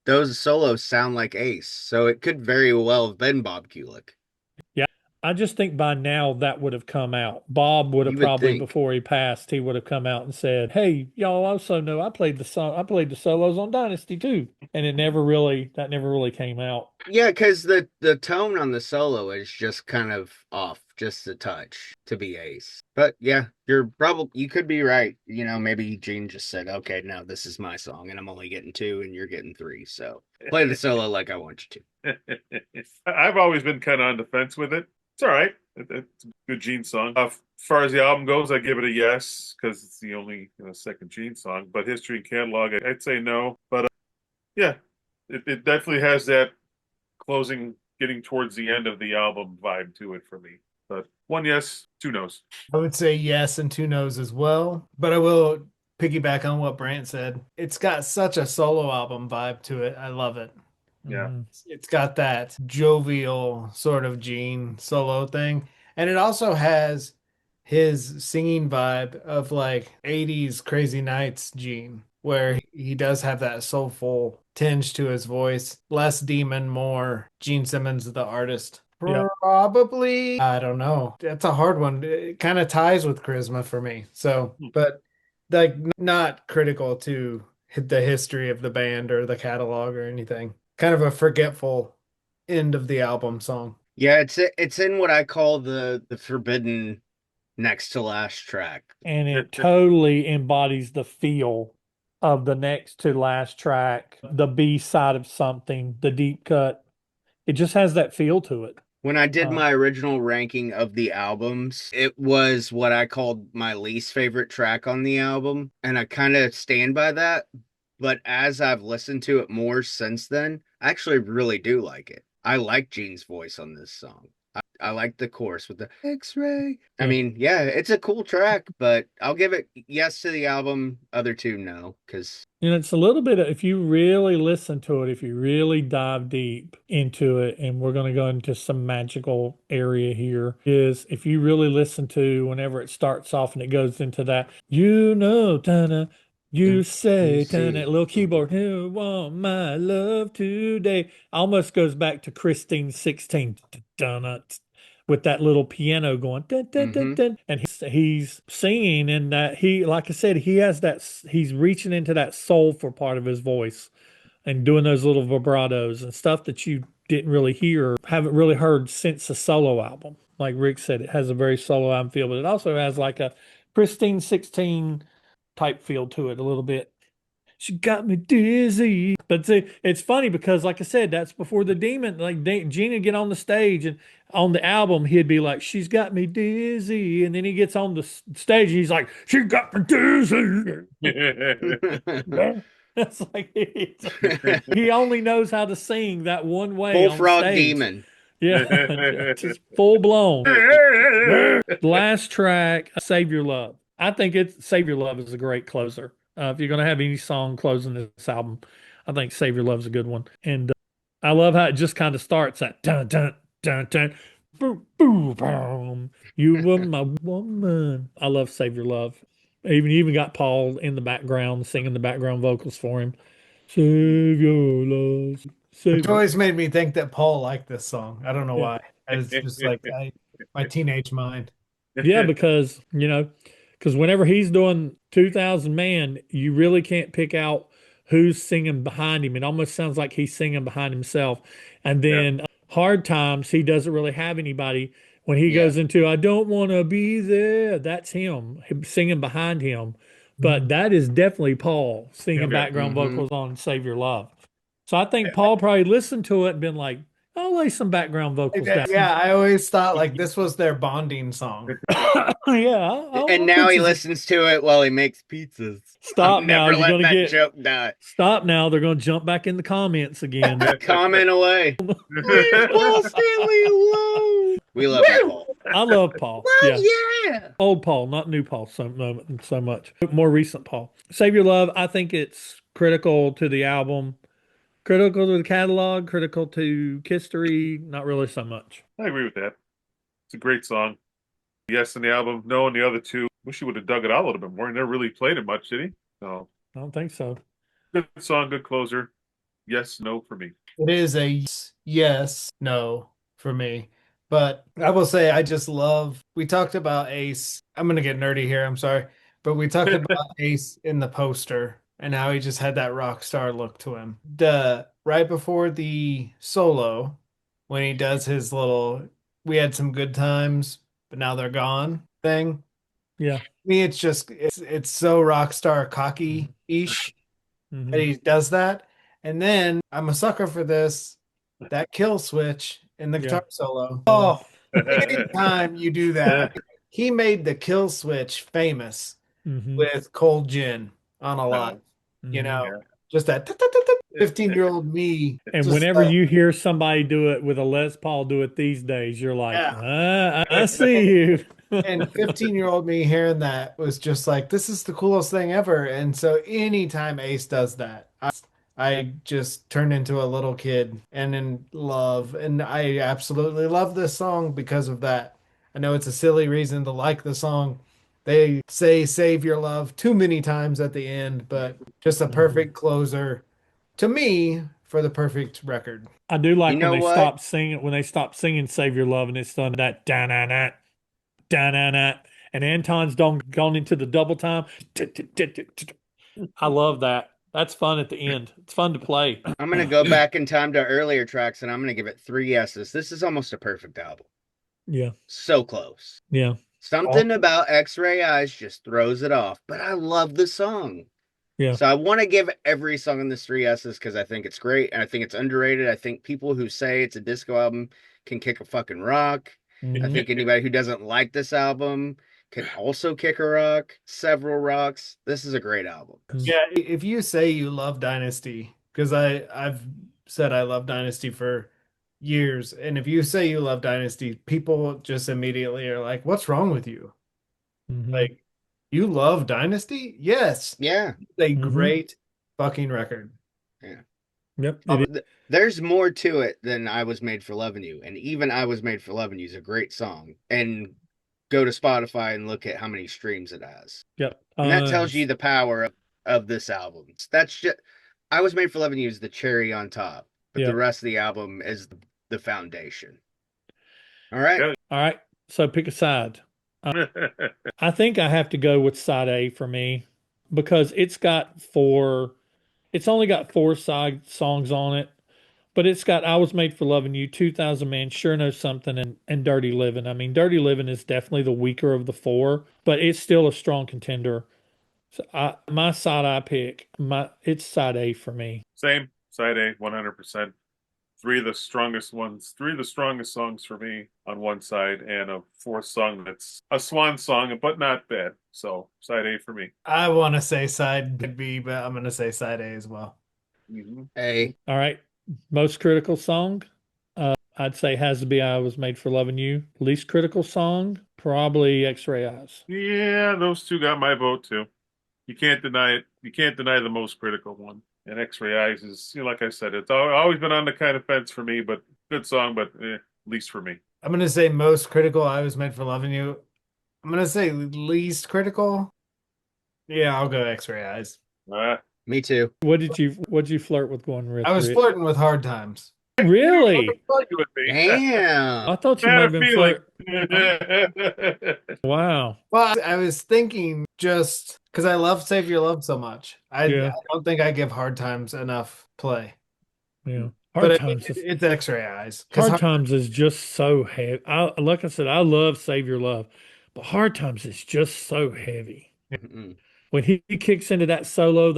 those solos sound like Ace, so it could very well have been Bob Kulick. Yeah, I just think by now that would have come out. Bob would have before he passed, he would have come out and said, "Hey, y'all also know I played the solos on Dynasty too," and that never really came out. Yeah, because the tone on the solo is just kind of off just a touch to be Ace. But yeah, you could be right. You know, maybe Gene just said, okay, now this is my song and I'm only getting 2 and you're getting 3. So play the solo like I want you to. I've always been kind of on the fence with it. It's all right. It's a good Gene song. As far as the album goes, I give it a yes because it's the only second Gene song. But history and catalog, I'd say no. But yeah, it definitely has that closing, getting towards the end of the album vibe to it for me. But 1 yes, 2 no's. I would say yes and 2 no's as well. But I will piggyback on what Brant said. It's got such a solo album vibe to it. I love it. Yeah. It's got that jovial sort of Gene solo thing. And it also has his singing vibe of like 80s Crazy Nights Gene, where he does have that soulful tinge to his voice. Less Demon, more Gene Simmons, the artist. Yeah. Probably, I don't know. That's a hard one. It kind of ties with charisma for me. So, but like not critical to the history of the band or the catalog or anything. Kind of a forgetful end of the album song. Yeah, it's in what I call the forbidden next to last track. And it totally embodies the feel of the next to last track, the B side of something, the deep cut. It just has that feel to it. When I did my original ranking of the albums, it was what I called my least favorite track on the album, and I kind of stand by that. But as I've listened to it more since then, I actually really do like it. I like Gene's voice on this song. I like the chorus with the X-ray. I mean, yeah, it's a cool track, but I'll give it yes to the album. Other 2, no, because it's a little bit if you really listen to it, if you really dive deep into it, and we're going to go into some magical area here, is if you really listen to whenever it starts off and it goes into that, Tana, you say, turn that little keyboard, you want my love today. Almost goes back to Christine 16, with that little piano going, dun, dun, dun, dun. And he's singing, and that like I said, he's reaching into that soulful part of his voice and doing those little vibratos and stuff that you didn't really hear, haven't really heard since the solo album. Like Rick said, it has a very solo album feel, but it also has like a Christine 16 type feel to it a little bit. She got me dizzy. But see, it's funny because, like I said, that's before the demon. Like Gene would get on the stage, and on the album, he'd be like, "She's got me dizzy," and then he gets on the stage, he's like, "She got me dizzy." That's like he only knows how to sing that one way. Bullfrog Demon. Yeah, just full blown. Last track, "Save Your Love." I think "Save Your Love" is a great closer. If you're going to have any song closing this album, I think "Save Your Love" is a good one. And I love how it just kind of starts at dun dun dun dun, boom boom boom. You were my woman. I love "Save Your Love." Even got Paul in the background singing the background vocals for him. Save your love. It always made me think that Paul liked this song. I don't know why. It's just like my teenage mind. Yeah, because whenever he's doing 2,000 Man, you really can't pick out who's singing behind him. It almost sounds like he's singing behind himself. And then Hard Times, he doesn't really have anybody. When he goes into "I Don't Want to Be There," that's him singing behind him. But that is definitely Paul singing background vocals on "Save Your Love." So I think Paul probably listened to it and been like, "I'll lay some background vocals down." Yeah, I always thought like this was their bonding song. And now he listens to it while he makes pizzas. Stop now. Never let that joke die. Stop now. They're going to jump back in the comments again. Comment away. Leave Paul Stanley alone. We love you, Paul. I love Paul. Well, yeah. Old Paul, not new Paul so much. More recent Paul. "Save Your Love," I think it's critical to the album, critical to the catalog, critical to history, not really so much. I agree with that. It's a great song. Yes on the album, no on the other 2. Wish he would have dug it out a little bit more. He never really played it much, did he? No. I don't think so. Good song, good closer. Yes, no for me. It is a yes, no for me. But I will say I just love, we talked about Ace. I'm going to get nerdy here, I'm sorry. But we talked about Ace in the poster and how he just had that rock star look to him. Right before the solo, when he does his little "We Had Some Good Times," but now they're gone thing. Yeah. Me, it's just it's so rock star cocky-ish that Mhm. he does that. And then I'm a sucker for this, that kill switch in the Yeah. guitar solo. Oh, anytime you do that. He made the kill switch famous Mhm. with Cold Gin on a lot. You Mhm. know, just that 15-year-old me. And Just whenever you hear somebody do it with a Les Paul do it these days, you're like, yeah. I see you. And 15-year-old me hearing that was just like, this is the coolest thing ever. And so anytime Ace does that, I just turn into a little kid and in love. And I absolutely love this song because of that. I know it's a silly reason to like the song. They say save your love too many times at the end, but just a perfect closer to me for the perfect record. I do You like know what? when they stop singing Save Your Love and it's done that da-na-na, and Anton's gone into the double time. I love that. That's fun at the end. It's fun to play. I'm gonna go back in time to earlier tracks and I'm gonna give it 3 yeses. This is almost a perfect album. Yeah. So close. Yeah. Something about X-Ray Eyes just throws it off, but I love the song. Yeah. So I want to give every song in this 3 yeses because I think it's great and I think it's underrated. I think people who say it's a disco album can kick a fucking rock. I Mhm. think anybody who doesn't like this album can also kick a rock, several rocks. This is a great album. Yeah, if you say you love Dynasty, because I've said I love Dynasty for years, and if you say you love Dynasty, people just immediately are like, "What's wrong with you?" Mhm. Like, you love Dynasty? Yes, Yeah. it's a Mhm. great fucking record. Yeah. Yep. Oh, It is. there's more to it than I Was Made for Loving You. And even I Was Made for Loving You is a great song. And go to Spotify and look at how many streams it has. Yep. And that tells you the power of this album. That's just I Was Made for Loving You is the cherry on top, but Yeah. the rest of the album is the foundation. All right. Yeah. All right. So pick a side. I think I have to go with side A for me because it's only got four side songs on it, but it's got I Was Made for Loving You, 2000 Man, Sure Knows Something, and Dirty Living. I mean, Dirty Living is definitely the weaker of the four, but it's still a strong contender. So my side I pick, it's side A for me. Same side A, 100%. Three of the strongest ones, three of the strongest songs for me on one side, and a fourth song that's a swan song, but not bad. So side A for me. I want to say side B, but I'm going to say side A as well. Mm-hmm. A. All right. Most critical song, I'd say has to be I Was Made for Loving You. Least critical song, probably X-Ray Eyes. Yeah, those two got my vote too. You can't deny it. You can't deny the most critical one. And X-Ray Eyes is, like I said, it's always been on the kind of fence for me, but good song, but least for me. I'm going to say most critical, I Was Made for Loving You. I'm going to say least critical. Yeah, I'll go X-Ray Eyes. Me too. What'd you flirt with going with, I was Rick? flirting with Hard Times. Really? With me. Damn. I thought you I might had have a been feeling. Wow. Well, I was thinking just because I love Save Your Love so much. Yeah. I don't think I give Hard Times enough play. Yeah. But Hard Times is it's X-Ray Eyes. 'Cause Hard Times is just so heavy. Like I said, I love Save Your Love, but Hard Times is just so heavy. Mm-mm. When he kicks into that solo,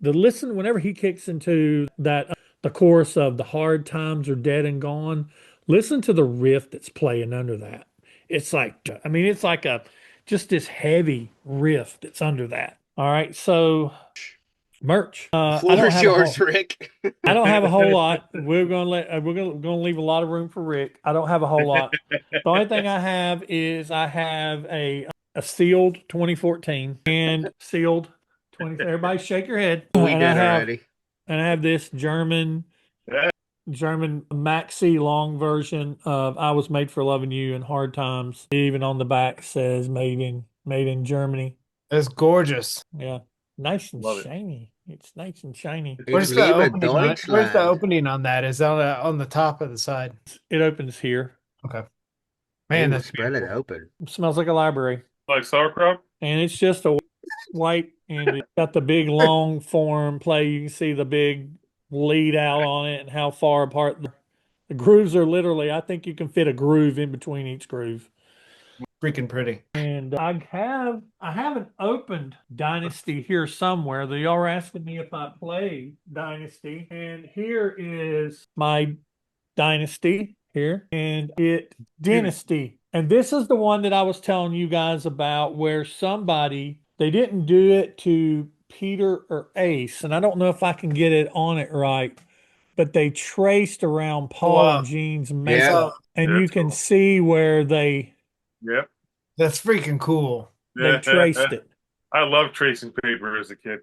whenever he kicks into that the chorus of the hard times are dead and gone, listen to the riff that's playing under that. It's like, I mean, it's like just this heavy riff that's under that. All right, so merch. I don't Floor's have yours, Rick. I don't have a whole lot. We're gonna leave a lot of room for Rick. I don't have a whole lot. The only thing I have is I have a sealed 2014 and sealed 20. Everybody shake your head. We And did already. I have this German maxi long version of I Was Made for Loving You and Hard Times. Even on the back says made in Germany. It's gorgeous. Yeah. Nice and Love it. shiny. It's nice and shiny. Where's Ich the liebe opening on it? Where's the Deutschland. opening on that? Is on the top of the side. It opens here. Okay. Man, Ooh, that's spread it beautiful. open. It smells like a library. Like sauerkraut? And it's just a white and it's got the big long form play. You can see the big lead out on it and how far apart the grooves are literally. I think you can fit a groove in between each groove. freaking pretty. And I haven't opened Dynasty here somewhere. They are asking me if I play Dynasty. And here is my Dynasty here. And it Dynasty. And this is the one that I was telling you guys about where somebody they didn't do it to Peter or Ace. And I don't know if I can get it on it right, but they traced around Paul Wow. and Gene's I Yeah. makeup. saw- And Yeah, you that's can cool. see where they Yep. That's freaking cool. traced it. I love tracing paper as a kid.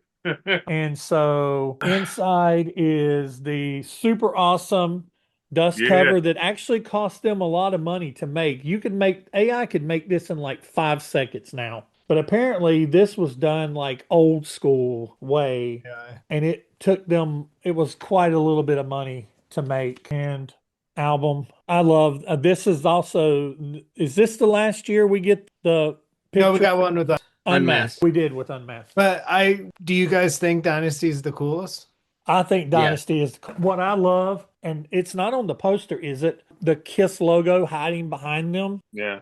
And so inside is the super awesome dust Yeah. cover that actually cost them a lot of money to make. You could make AI could make this in like 5 seconds now. But apparently this was done like old school way. Yeah. And it was quite a little bit of money to make. And album, I love this is this the last year we get the picture? No, we got one with Unmasked. Unmasked. We did with Unmasked. But do you guys think Dynasty is the coolest? I think Dynasty is what I love, and it's not on the poster, is it? The Kiss logo hiding behind them. Yeah.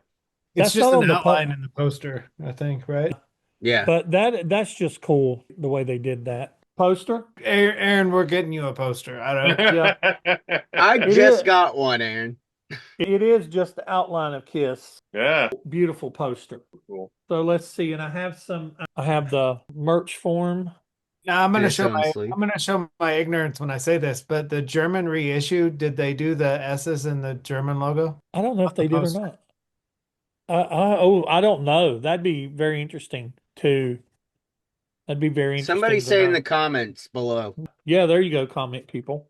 It's That's just not on an the outline in the poster, I think, right? Yeah. But that's just cool the way they did that poster. Aaron, we're getting you a poster. I don't. I It just is. got one, Aaron. It is just the outline of Kiss. Yeah. Beautiful poster. Cool. So let's see, and I have the merch form. Now I'm gonna This show on sleeve. my ignorance when I say this, but the German reissue, did they do the S's in the German logo? I don't know if they did or poster. not. I don't know. That'd be very interesting too. That'd be very interesting. Somebody to say in know. the comments below. Yeah, there you go, comment people.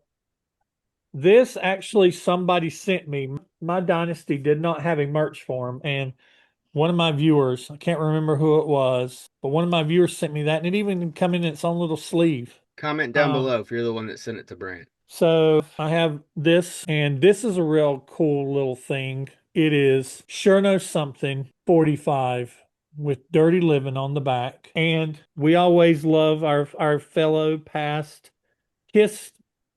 This actually somebody sent me. My Dynasty did not have a merch form, and one of my viewers, I can't remember who it was, but one of my viewers sent me that, and it even come in its own little sleeve. Comment down Um, below if you're the one that sent it to Brant. So I have this, and this is a real cool little thing. It is Sure Know Something 45 with Dirty Living on the back. And we always love our fellow past Kiss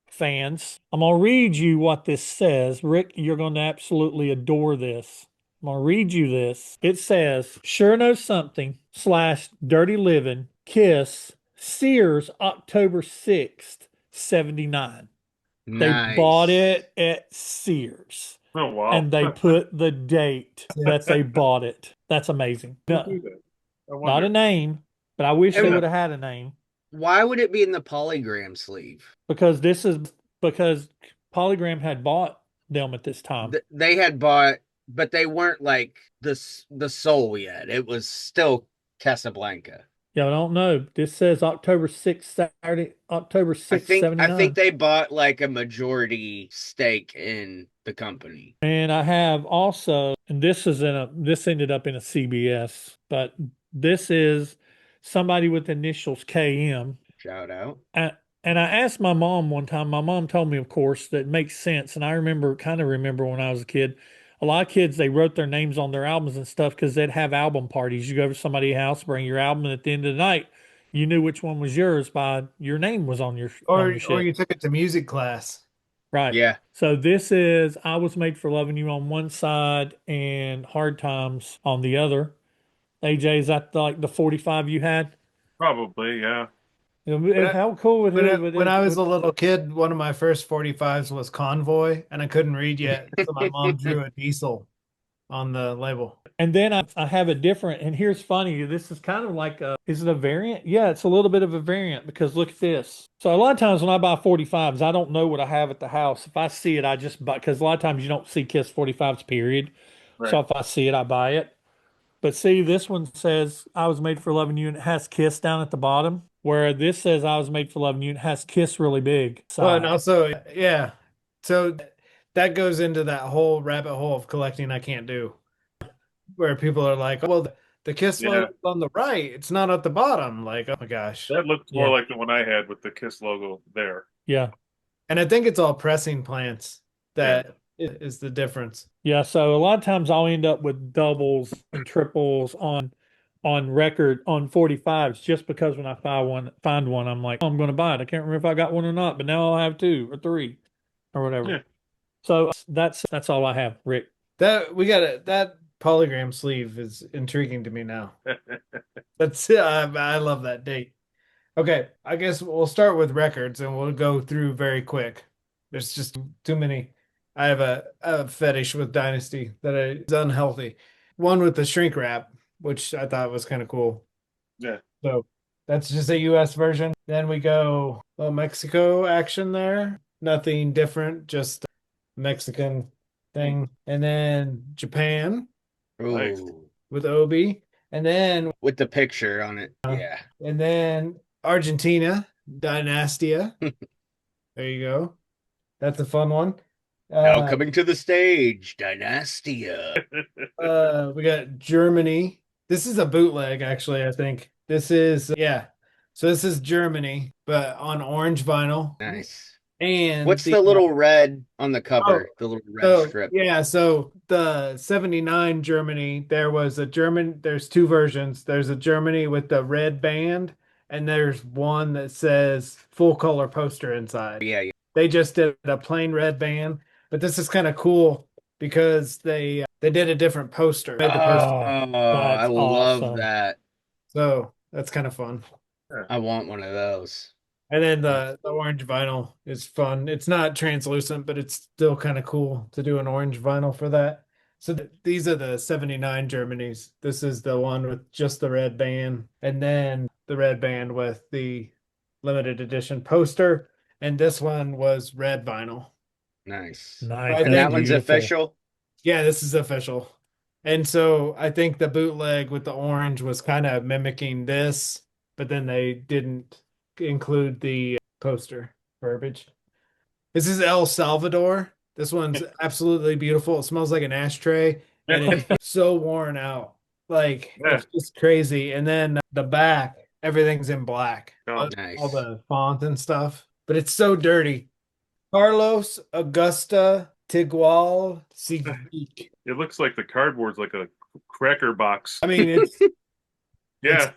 fans. I'm going to read you what this says. Rick, you're going to absolutely adore this. I'm going to read you this. It says, Sure Know Something / Dirty Living, Kiss, Sears, October 6th, 79. They Nice. bought it at Sears. Oh wow. And they put the date that they bought it. That's amazing. Who do that? I Not wonder. a name, but I wish they And- would have had a name. Why would it be in the polygram sleeve? Because Polygram had bought them at this time. They had bought, but they weren't like the soul yet. It was still Casablanca. Yeah, I don't know. This says October 6th, Saturday, October 6th, I 79. think they bought like a majority stake in the company. And I have also, and this ended up in a CBS, but this is somebody with initials KM. Shout out. And I asked my mom one time, my mom told me, of course, that it makes sense. And I kind of remember when I was a kid, a lot of kids, they wrote their names on their albums and stuff because they'd have album parties. You go to somebody's house, bring your album, and at the end of the night, you knew which one was yours by your name was on your shit. Or you took it to music class. Right. Yeah. So this is I Was Made for Loving You on one side and Hard Times on the other. AJ, is that like the 45 you had? Probably, yeah. How cool would it When I was a little kid, one of my first 45s was Convoy, and I couldn't read yet, so my mom drew a diesel on the label. And then I have a different, and here's funny. This is kind of like is it a variant? Yeah, it's a little bit of a variant because look at this. So a lot of times when I buy 45s, I don't know what I have at the house. If I see it, I just buy, because a lot of times you don't see Kiss 45s, period. Right. So if I see it, I buy it. But see, this one says I Was Made for Loving You and it has Kiss down at the bottom, where this says I Was Made for Loving You and it has Kiss really big. Well, and side. also, yeah. So that goes into that whole rabbit hole of collecting I can't do, where people are like, well, the Kiss Yeah. logo on the right, it's not at the bottom. Like, oh my gosh. That looked more Yeah. like the one I had with the Kiss logo there. Yeah. And I think it's all pressing plants that is the difference. Yeah, so a lot of times I'll end up with doubles and triples on record on 45s just because when I find one, I'm like, oh, I'm going to buy it. I can't remember if I got one or not, but now I'll have 2 or 3 or whatever. Yeah. So that's all I have, Rick. That polygram sleeve is intriguing to me now. That's I love that date. Okay, I guess we'll start with records and we'll go through very quick. There's just too many. I have a fetish with Dynasty that is unhealthy. One with the shrink wrap, which I thought was kind of cool. Yeah. So that's just a US version. Then we go Mexico action there. Nothing different, just Mexican thing. And then Japan Nice. Ooh, with Obi. And then with the picture on it. Yeah. Argentina, Dynastia. There you go. That's a fun one. Now coming to the stage, Dynastia. We got Germany. This is a bootleg, actually, I think. This is, yeah. So this is Germany, but on orange vinyl. Nice. And What's the little red on the cover? Oh, The little red so, strip. yeah, so the 79 Germany, there's two versions. There's a Germany with the red band, and there's one that says full color poster inside. Yeah. They just did a plain red band, but this is kind of cool because they did a different poster. Made the poster. I love awesome. that. So that's kind of fun. I want one of those. And then the orange vinyl is fun. It's not translucent, but it's still kind of cool to do an orange vinyl for that. So these are the 79 Germanys. This is the one with just the red band, and then the red band with the limited edition poster. And this one was red vinyl. Nice. Nice. And And that one's Beautiful. official? Yeah, this is official. And so I think the bootleg with the orange was kind of mimicking this, but then they didn't include the poster verbiage. This is El Salvador. This one's absolutely beautiful. It smells like an ashtray and it's so worn out. Like it's just crazy. And then the back, everything's in black. Oh, nice. All the font and stuff, but it's so dirty. Carlos Augusta Tigual Sigic. It looks like the cardboard's like a cracker box. I mean, it's Yeah.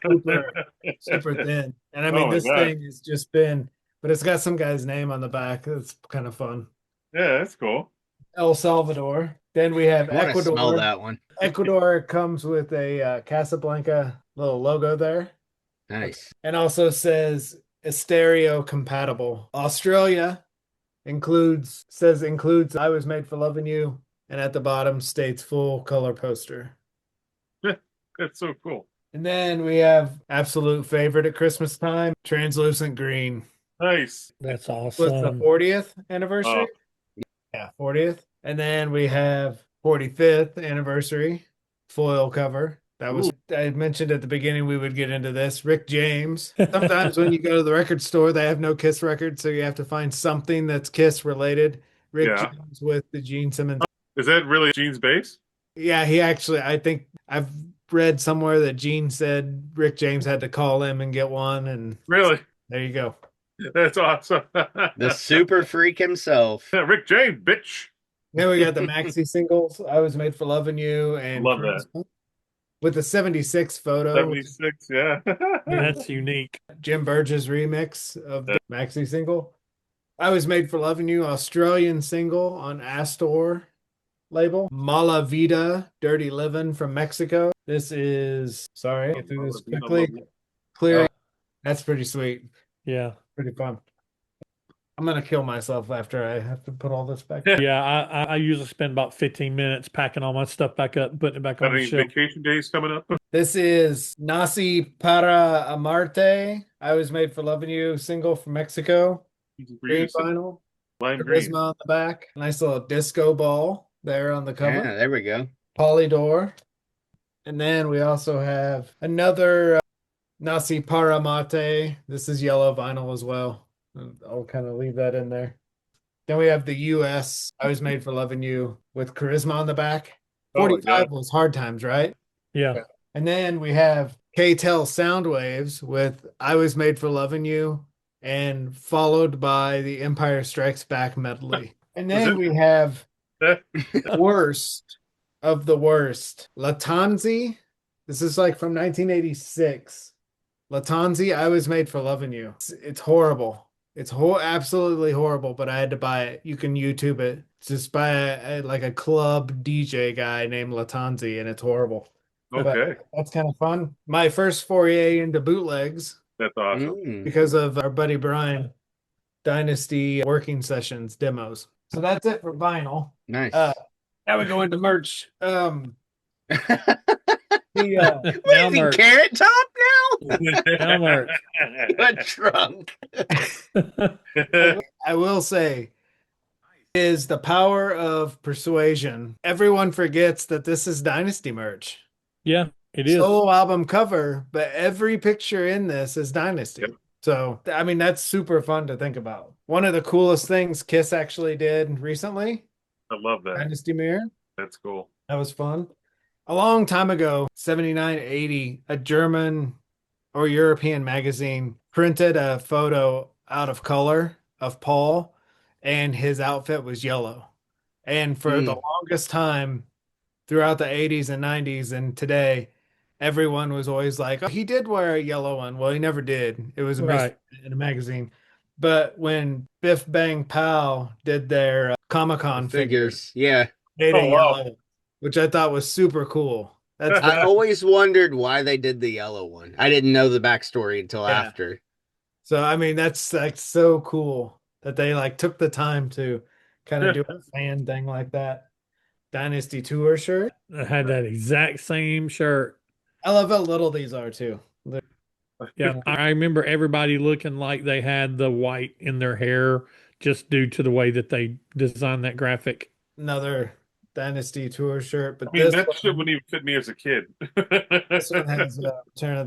super thin. And I mean, Oh my this God. thing has just been, but it's got some guy's name on the back. It's kind of fun. Yeah, that's cool. El Salvador. Then we have I want to smell Ecuador. that one. Ecuador comes with a Casablanca little logo there, Nice. and also says Estereo compatible. Australia includes I was made for loving you, and at the bottom states full color poster. That's so cool. And then we have absolute favorite at Christmas time, translucent green. Nice. That's Was the awesome. 40th anniversary? Yeah, 40th. And then we have 45th anniversary foil cover. That was, I mentioned at the beginning we would get into this. Rick James. Sometimes when you go to the record store, they have no Kiss records, so you have to find something that's Kiss related. Rick Yeah. James with the Gene Simmons. Is that really Gene's bass? Yeah, he actually, I think I've read somewhere that Gene said Rick James had to call him and get one, and Really? there you go. That's awesome. The super freak himself. Rick James, bitch. Then we got the maxi singles. I was made for loving you, and Love that. with the 76 photo, 76, yeah. That's unique. Jim Burgess remix of the maxi single. I was made for loving you, Australian single on Astor label. Mala Vida, Dirty Livin' from Mexico. This is, sorry, get through this quickly. Clear. That's pretty sweet. Yeah. Pretty fun. I'm gonna kill myself after I have to put all this back. Yeah. I usually spend about 15 minutes packing all my stuff back up, putting it back Got on the any shelf. vacation days coming up? This is Nasi para Amarte. I was made for loving you single from Mexico. Green vinyl. Lime green. Charisma on the back. Nice little disco ball there on the cover. Yeah, there we go. Polydor. And then we also have another Nasi para mate. This is yellow vinyl as well. I'll kind of leave that in there. Then we have the US. I was made for loving you with Charisma on the back. Oh my 45 God. was Hard Times, right? Yeah. And then we have K-Tel Soundwaves with I Was Made for Loving You, and followed by the Empire Strikes Back medley. And then we have worst of the worst. Latanzi. This is like from 1986. Latanzi, I Was Made for Loving You. It's horrible. It's absolutely horrible, but I had to buy it. You can YouTube it. It's just by like a club DJ guy named Latanzi, and it's horrible. But Okay, that's kind of fun. My first foray into bootlegs that's awesome. because of our buddy Brian, Dynasty working sessions demos. So that's it for vinyl. Nice. Now we go into merch. The What is he, merch. Carrot Top now? Now merch. A trunk. I will say is the power of persuasion. Everyone forgets that this is Dynasty merch. Yeah, it is. Solo album cover, but every picture in this is Dynasty. Yep. So, I mean, that's super fun to think about. One of the coolest things Kiss actually did recently, I love that. Dynasty Mirror. That's cool. That was fun. A long time ago, 79, 80, a German or European magazine printed a photo out of color of Paul, and his outfit was yellow. And for the longest time, throughout the 80s and 90s and today, everyone was always like, oh, he did wear a yellow one. Well, he never did. It was a Right. in a magazine. But when Biff Bang Pow did their Comic-Con figures, Yeah. made Oh, a wow. yellow, which I thought was super cool. That's I always wondered why they did the yellow one. I didn't know the backstory until Yeah. after. so I mean that's like so cool that they like took the time to kind of do a fan thing like that. Dynasty Tour shirt. I had that exact same shirt. I love how little these are too. Yeah, I remember everybody looking like they had the white in their hair just due to the way that they designed that graphic. Another Dynasty Tour shirt, but I mean, this that one, shit wouldn't even fit me as a kid. this one has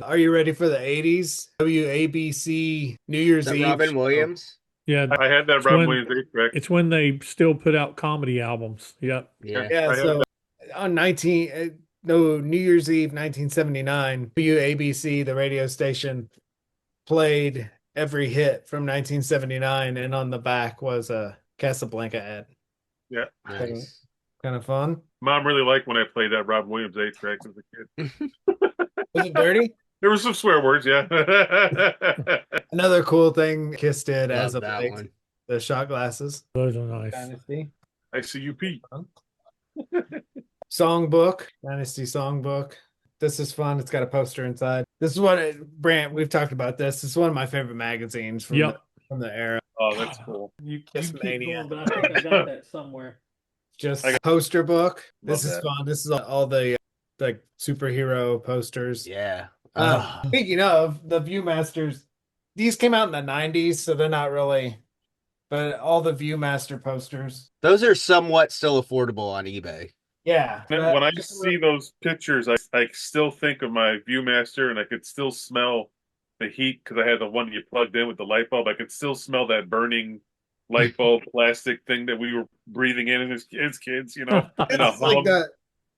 Are you ready for the 80s? WABC New Year's Is that Eve Robin show. Williams? Yeah, I had that It's Robin when- Williams 8-track. it's when they still put out comedy albums. Yep. Yeah. Yeah, I have so on New Year's Eve 1979, WABC, the radio station, played every hit from 1979, and on the back was a Casablanca ad. Yeah. Nice. Kind of fun. Mom really liked when I played that Robin Williams 8-track as a kid. Was it dirty? There were some swear words, yeah. Another cool thing Kiss did as Love of that late, one. the shot glasses. Those are nice. Dynasty. I see you, Pete. Songbook, Dynasty Songbook. This is fun. It's got a poster inside. This is Brant, we've talked about this. This is one of my favorite magazines from, Yep. from the era. Oh, that's cool. You Kiss keep Mania. going, but I think I got that somewhere. Just I got- poster book. This Love is that. fun. This is all the like superhero posters. Yeah. Speaking of the Viewmasters, these came out in the 90s, so they're not really, but all the Viewmaster posters. Those are somewhat still affordable on eBay. Yeah. When I see those pictures, I still think of my Viewmaster, and I could still smell the heat because I had the one you plugged in with the light bulb. I could still smell that burning light bulb plastic thing that we were breathing in as kids, you know. in a It's like hum.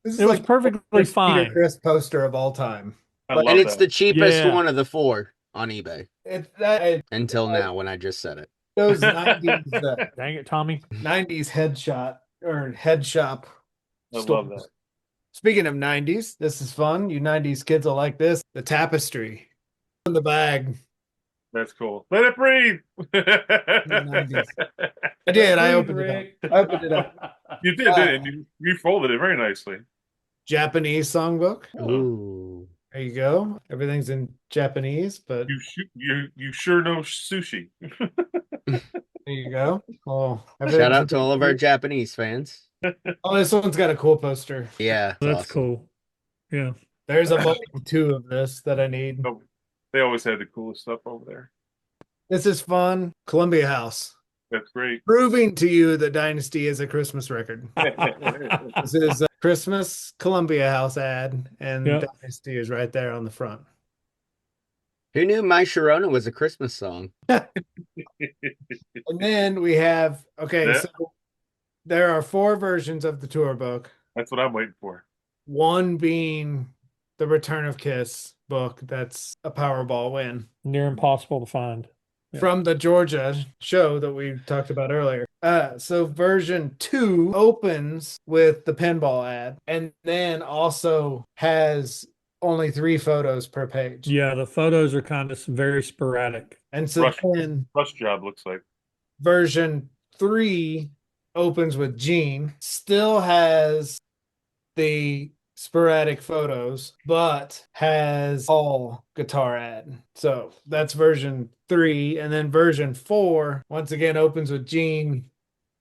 this is It was like perfectly the Peter fine. Chris poster of all time. I But- love And it's that. the cheapest Yeah. one of the four on eBay It's that until now when I just said it. those 90s, Dang it, Tommy. 90s headshot or head shop. I love stores. that. Speaking of 90s, this is fun. You 90s kids will like this. The tapestry in the bag. That's cool. Let it breathe. 90s. I did. I opened it up. I opened it up. You did, didn't you? You folded it very nicely. Japanese songbook. Ooh. There you go. Everything's in Japanese, but You sure know sushi. there you go. Oh, Shout out to all of our Japanese fans. Oh, this one's got a cool poster. Yeah. That's awesome. cool. Yeah. There's a volume 2 of this that I need. Oh, they always had the coolest stuff over there. This is fun. Columbia House. That's great. Proving to you that Dynasty is a Christmas record. This is a Christmas Columbia House ad, and Yep. Dynasty is right there on the front. Who knew My Sharona was a Christmas song? And then we have, okay, Yeah. so there are 4 versions of the tour book. That's what I'm waiting for. One being the Return of Kiss book. That's a Powerball win. Near impossible to find. Yeah. From the Georgia show that we talked about earlier. So version 2 opens with the pinball ad and then also has only 3 photos per page. Yeah, the photos are kind of very sporadic. And so Rush. then Rush job looks like. version 3 opens with Gene, still has the sporadic photos, but has all guitar ad. So that's version 3. And then version 4, once again, opens with Gene,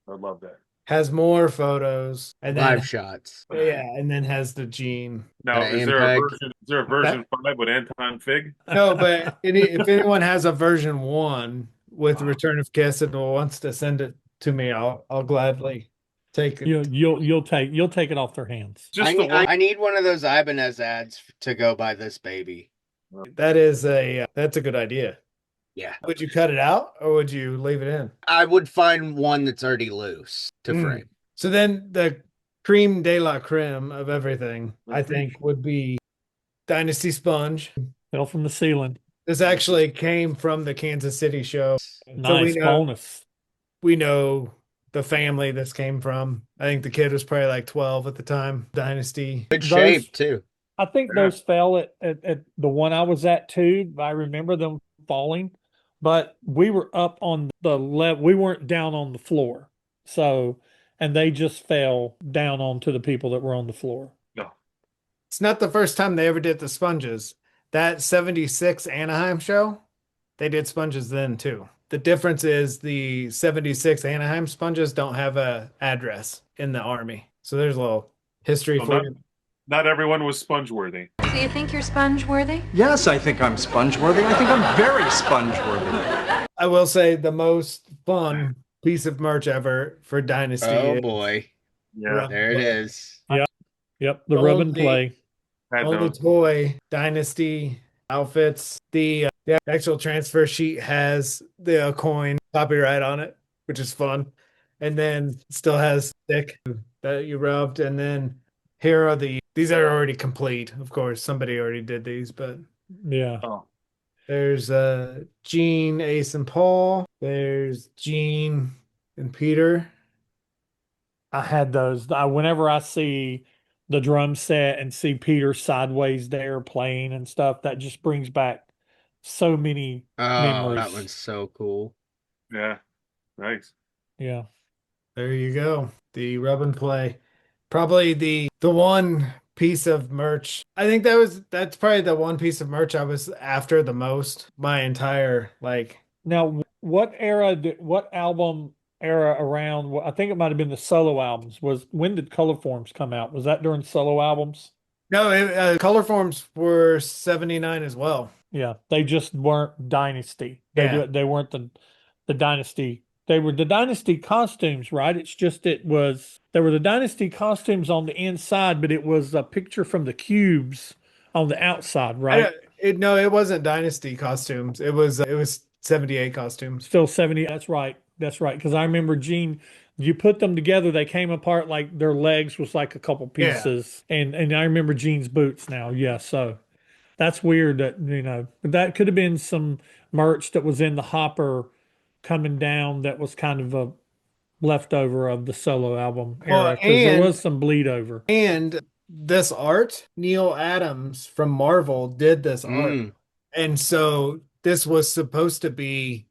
I love that. has more photos, and then Live shots. yeah, and then has the Gene. Now, The is there a Ampeg. version? Is there a version 5 with Anton Fig? No, but if anyone has a version 1 with Return of Kiss and wants to send it to me, I'll gladly take it. You'll take it off their hands. Just the one. I need one of those Ibanez ads to go by this baby. That's a good idea. Yeah. Would you cut it out or would you leave it in? I would find one that's already loose to frame. So then the creme de la creme of everything, I think, would be Dynasty Sponge. Fell from the ceiling. This actually came from the Kansas City show. Nice bonus. We know the family this came from. I think the kid was probably like 12 at the time. Dynasty. Good shape, too. I think those fell at the one I was at too. I remember them falling, but we were up on the level. We weren't down on the floor. So, and they just fell down onto the people that were on the floor. No. It's not the first time they ever did the sponges. That 76 Anaheim show, they did sponges then too. The difference is the 76 Anaheim sponges don't have a address in the Army. So there's a little history for you. Not everyone was sponge worthy. Do you think you're sponge worthy? Yes, I think I'm sponge-worthy. I think I'm very sponge-worthy. I will say the most fun piece of merch ever for Dynasty. Oh, boy. Yeah. There it is. Yep, the rub and play. All the toy Dynasty outfits. The actual transfer sheet has the coin copyright on it, which is fun. And then still has stick that you rubbed. And then here are these are already complete. Of course, somebody already did these, but Yeah. Oh. there's Gene, Ace, and Paul. There's Gene and Peter. I had those. Whenever I see the drum set and see Peter sideways there playing and stuff, that just brings back so many Oh, memories. that one's so cool. Yeah. Nice. Yeah. There you go. The rub and play. Probably the one piece of merch. I think that's probably the one piece of merch I was after the most my entire Now, what album era around? I think it might have been the solo albums. When did Color Forms come out? Was that during solo albums? No, Color Forms were 79 as well. Yeah, they just weren't Dynasty. Yeah. They weren't the Dynasty. They were the Dynasty costumes, right? There were the Dynasty costumes on the inside, but it was a picture from the cubes on the outside, right? It wasn't Dynasty costumes. It was 78 costumes. Still 70. That's right. Because I remember Gene, you put them together, they came apart like their legs was like a couple pieces. Yeah. And I remember Gene's boots now. Yeah. So that's weird that, that could have been some merch that was in the hopper coming down that was kind of a leftover of the solo album era. Because there was some bleed over. And this art, Neil Adams from Marvel did this art. And so this was supposed to be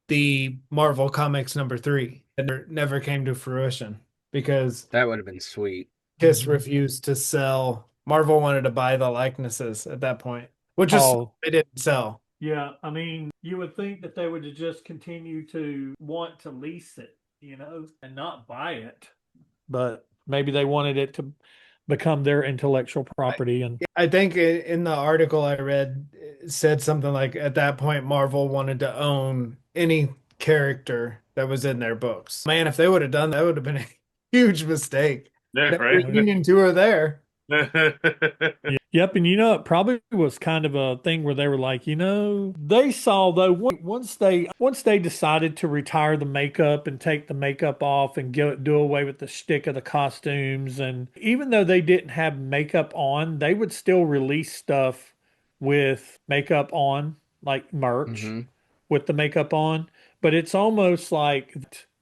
the Marvel Comics #3, and it never came to fruition because that would have been sweet. Kiss refused to sell. Marvel wanted to buy the likenesses at that point, which is they didn't sell. Yeah, I mean, you would think that they would just continue to want to lease it, and not buy it. But maybe they wanted it to become their intellectual property. And I think in the article I read, it said something like at that point, Marvel wanted to own any character that was in their books. Man, if they would have done that, would have been a huge mistake. Yeah, right. Reunion tour there. Yep, and it probably was kind of a thing where they were like, they saw though once they decided to retire the makeup and take the makeup off and do away with the shtick of the costumes, and even though they didn't have makeup on, they would still release stuff with makeup on, like merch with the makeup on. But it's almost like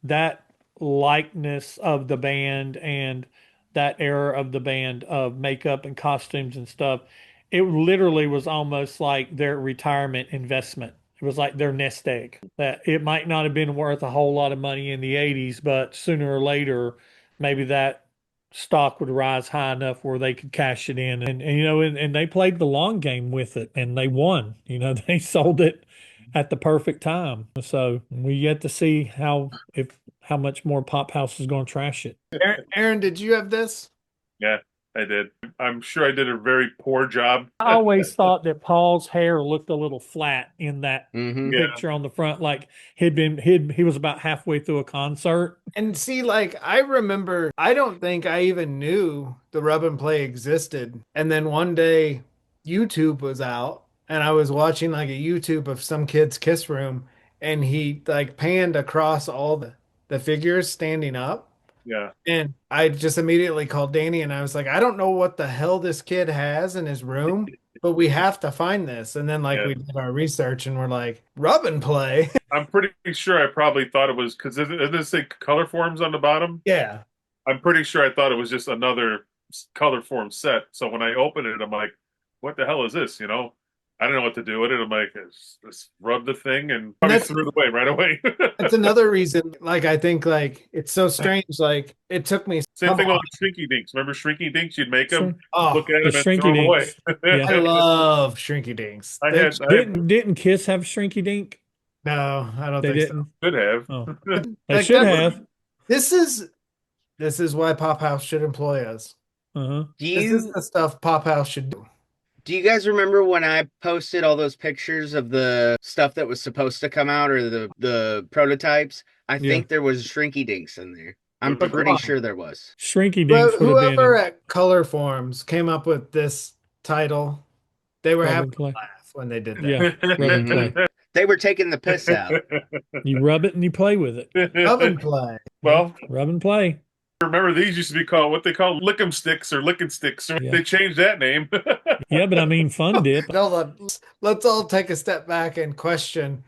that likeness of the band and that era of the band of makeup and costumes and stuff, it literally was almost like their retirement investment. It was like their nest egg. That it might not have been worth a whole lot of money in the 80s, but sooner or later, maybe that stock would rise high enough where they could cash it in. And they played the long game with it and they won. They sold it at the perfect time. So we yet to see how much more Pop House is going to trash it. Aaron, did you have this? Yeah, I did. I'm sure I did a very poor job. I always thought that Paul's hair looked a little flat in that Mm-hmm. Yeah. picture on the front, like he was about halfway through a concert. And see, like, I remember, I don't think I even knew the rub and play existed. And then one day, YouTube was out, and I was watching like a YouTube of some kid's kiss room, and he like panned across all the figures standing up. Yeah. And I just immediately called Danny and I was like, I don't know what the hell this kid has in his room, but we have to find this. And then Yeah. we did our research and we're like, rub and play. I'm pretty sure I probably thought it was because doesn't it say color forms on the bottom? Yeah. I'm pretty sure I thought it was just another color form set. So when I opened it, I'm like, what the hell is this? I don't know what to do with it. I'm like, just rub the thing and probably threw it away right away. That's another reason, like, I think, like, it's so strange. Like, it took me Same thing with Shrinky Dinks. Remember Shrinky Dinks? You'd make them, Oh, look at the them, and Shrinky throw them away. Dinks. Yeah. I love Shrinky Dinks. I had Didn't Kiss have Shrinky Dink? No, I don't They think didn't. should have. Oh, they Like, should that- have. This is why Pop House should employ us. Uh-huh. This is the stuff Pop House should do. Do you guys remember when I posted all those pictures of the stuff that was supposed to come out or the prototypes? I think there was Shrinky Dinks in there. I'm But pretty come on. sure there was. Shrinky Well, Dinks would have whoever been at Color Forms came up with this title, they were Rub having and play. a laugh when they did that. Yeah, rub and play. They were taking the piss out. You rub it and you play with it. Rub and play. Well, Rub and play. remember these used to be called what they call lick'em sticks or lickin' sticks. Yeah. They changed that name. Yeah, but I mean Fun Dip. No, let's all take a step back and question,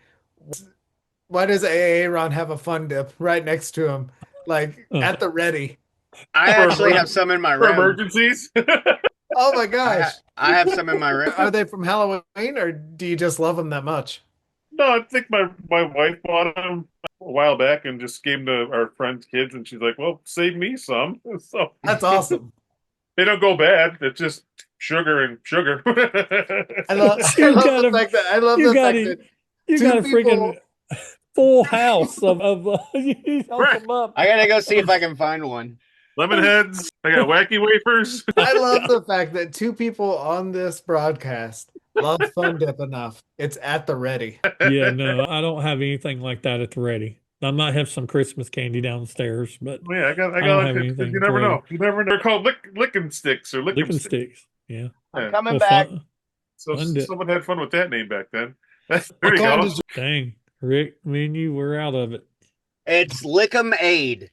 why does AA Ron have a Fun Dip right next to him, like at the ready? I actually have some in my For room. emergencies. Oh my gosh. I have some in my room. Are they from Halloween or do you just love them that much? No, I think my wife bought them a while back and just gave them to our friends' kids, and she's like, "Well, save me some." So That's awesome. they don't go bad. It's just sugar and sugar. I love You the got 'em. fact that I love You the got fact it. that You two got a freaking people- full house of you hook them up. I gotta go see if I can find one. Lemon heads. I got wacky wafers. I love the fact that two people on this broadcast love Fun Dip enough. It's at the ready. Yeah, no, I don't have anything like that at the ready. I might have some Christmas candy downstairs, but Yeah, I got. don't have Like, anything you never ready. know. You never know. They're called licking sticks or licking licking sticks. sticks. Yeah. I'm Yeah. coming Well, back. So Fun dip. someone had fun with that name back then. There What you kind go. is Dang, Rick, me and you, we're out of it. It's Lick'em Aid.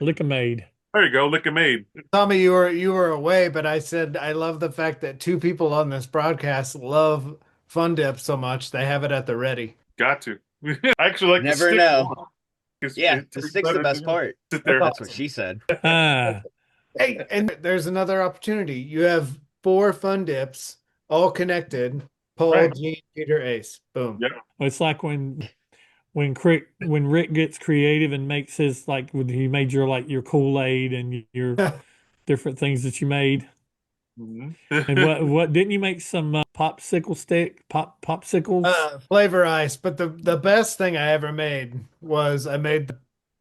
Lick-a-maid. There you go. Lick-a-maid. Tommy, you were away, but I said I love the fact that two people on this broadcast love Fun Dip so much they have it at the ready. Got to. I actually like Never the stick know. more, 'cause Yeah, it the tastes stick's the better best than- part. Sit there. That's what she said. Ah, Hey, and there's another opportunity. You have 4 Fun Dips all connected. Paul, Right. Gene, Peter, Ace. Boom. Yeah. it's like when Rick gets creative and makes his like when he made your Kool-Aid and your different things that you made. Mhm. And what didn't you make some popsicles? Flavor ice. But the best thing I ever made was I made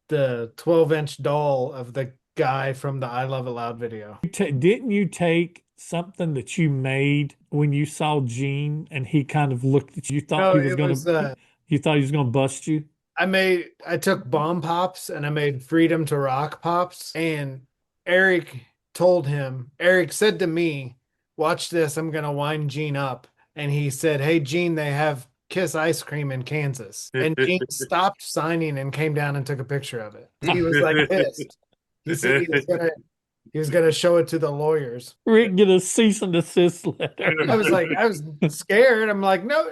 the 12-inch doll of the guy from the I Love It Loud video. Didn't you take something that you made when you saw Gene and he kind of looked at you? You thought No, he was it gonna was, you thought he was gonna bust you? I took bomb pops and I made Freedom to Rock pops. And Eric said to me, watch this, I'm gonna wind Gene up. And he said, hey Gene, they have Kiss ice cream in Kansas. And Gene stopped signing and came down and took a picture of it. He was like pissed. He said he was gonna show it to the lawyers. Rick get a cease and desist letter. I was scared. I'm like, no,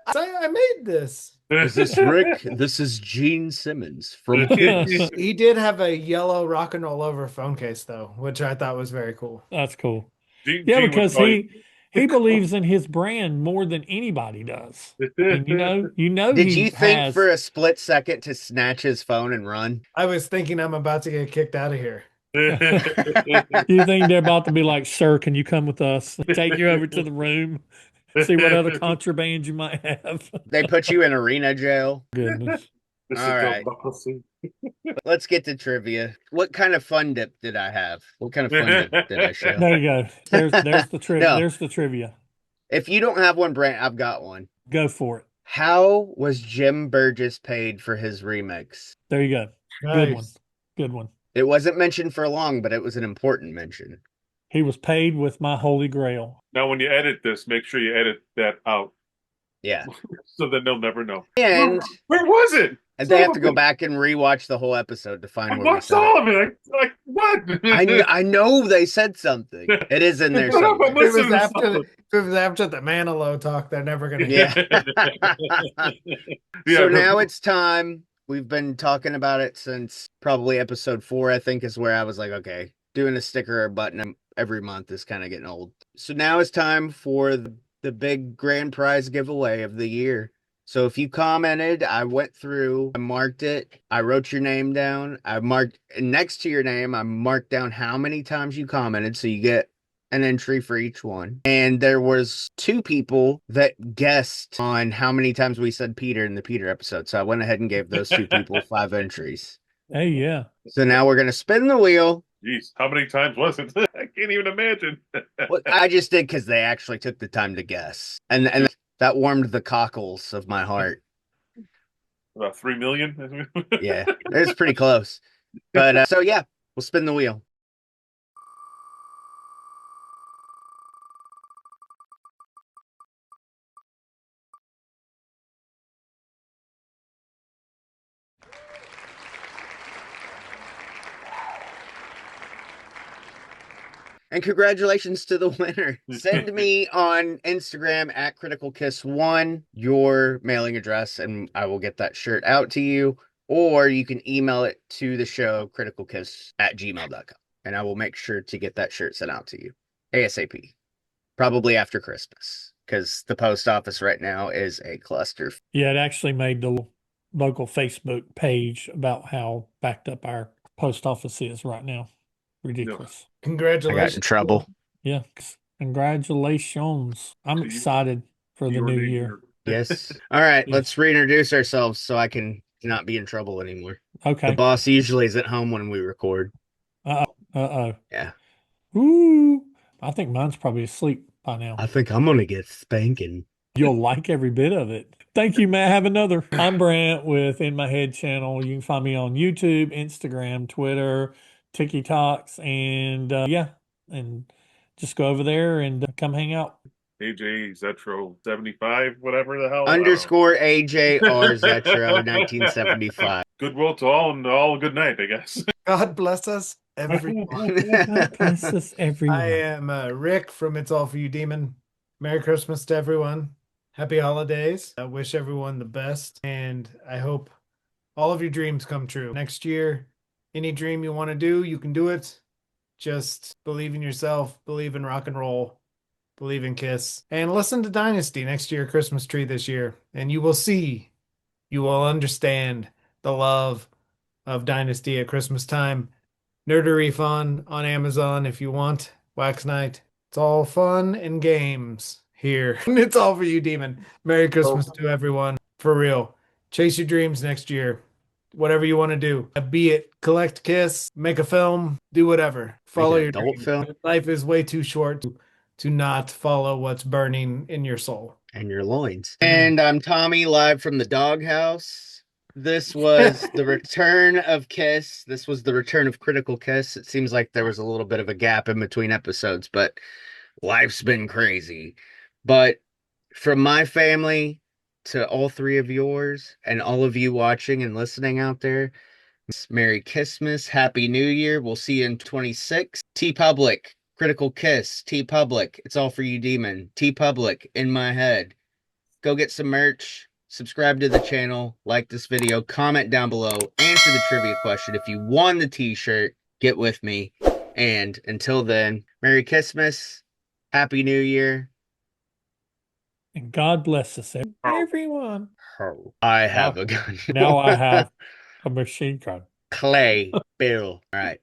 I made this. Is this Rick? This is Gene Simmons from Kiss. He did have a yellow rock and roll over phone case though, which I thought was very cool. That's cool. Gene Yeah, would because call you- He believes in his brand more than anybody does. And Did he you think has. for a split second to snatch his phone and run? I was thinking I'm about to get kicked out of here. You think they're about to be like, sir, can you come with us? Take you over to the room, see what other contraband you might have. They put you in arena jail. Goodness. This All is right. democracy. Let's get to trivia. What kind of fun dip did I have? What kind of fun dip did I show? There you go. There's the trivia. No. There's the trivia. If you don't have one, Brant, I've got one. Go for it. How was Jim Burgess paid for his remix? There you go. Good one. Good one. It wasn't mentioned for long, but it was an important mention. He was paid with my holy grail. Now, when you edit this, make sure you edit that out Yeah. so that they'll never know. And Where was it? and they have to go back and rewatch the whole episode to find I where we watched said all it. of it. Like what? I know they said something. It is in there Shut up, somewhere. I'm listening to If it was after the Manilow talk, they're never gonna Yeah. Yeah, So but- now it's time. We've been talking about it since probably episode 4, I think, is where I was like, okay, doing a sticker or button every month is kind of getting old. So now it's time for the big grand prize giveaway of the year. So if you commented, I went through, I marked it, I wrote your name down, I marked next to your name, I marked down how many times you commented, so you get an entry for each one. And there was 2 people that guessed on how many times we said Peter in the Peter episode. So I went ahead and gave those 2 people 5 entries. Hey, yeah. So now we're going to spin the wheel. Jeez, how many times was it? I can't even imagine. Well, I just did because they actually took the time to guess. And that warmed the cockles of my heart. About 3 million? Yeah, it was pretty close. But so yeah, we'll spin the wheel. And congratulations to the winner. Send me on Instagram at KriticalKiss1 your mailing address, and I will get that shirt out to you. Or you can email it to the show, criticalkiss@gmail.com. And I will make sure to get that shirt sent out to you ASAP. Probably after Christmas, because the post office right now is a cluster. Yeah, it actually made the local Facebook page about how backed up our post office is right now. Ridiculous. I got Congratulations. in trouble. Yeah. Congratulations. I'm So excited for the Your new name year. Yes. All right, Yes. let's reintroduce ourselves so I can not be in trouble anymore. The Okay. boss usually is at home when we record. Uh-oh. Yeah. Ooh. I think mine's probably asleep by now. I think I'm gonna get spanking. You'll like every bit of it. Thank you, Matt. Have another. I'm Brant with In My Head channel. You can find me on YouTube, Instagram, Twitter, TikToks, and and just go over there and come hang out. AJ Zetro 75, whatever the hell. Underscore AJR Zetro 1975. Goodwill to all and all good night, I guess. God bless us, everyone. God bless us, everyone. I am Rick from It's All For You Demon. Merry Christmas to everyone. Happy holidays. I wish everyone the best, and I hope all of your dreams come true. Next year, any dream you want to do, you can do it. Just believe in yourself, believe in rock and roll, believe in Kiss, and listen to Dynasty next year, Christmas tree this year, and you will see, you will understand the love of Dynasty at Christmas time. Nerdery fun on Amazon if you want. Wax Night. It's all fun and games here. It's all for you, Demon. Merry Christmas to everyone. For real. Chase your dreams next year. Whatever you want to do. Be it collect Kiss, make a film, do whatever. Follow your adult dreams. film? Life is way too short to not follow what's burning in your soul. And your loins. And I'm Tommy, live from the doghouse. This was the return of Kiss. This was the return of Critical Kiss. It seems like there was a little bit of a gap in between episodes, but life's been crazy. But from my family to all 3 of yours and all of you watching and listening out there, Merry Kissmas, Happy New Year. We'll see you in 26. T-Public, Critical Kiss, T-Public, It's All For You Demon, T-Public, In My Head. Go get some merch. Subscribe to the channel, like this video, comment down below, answer the trivia question. If you won the t-shirt, get with me. And until then, Merry Christmas, Happy New Year, And God bless us, Oh. everyone. I have a gun. Now I have a machine gun. Clay, Bill. All right.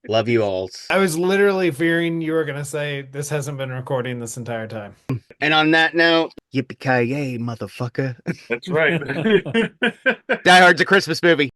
Love you all. I was literally fearing you were gonna say this hasn't been recording this entire time. And on that note, yippee-ki-yay, motherfucker. That's right. Die Hard's a Christmas movie.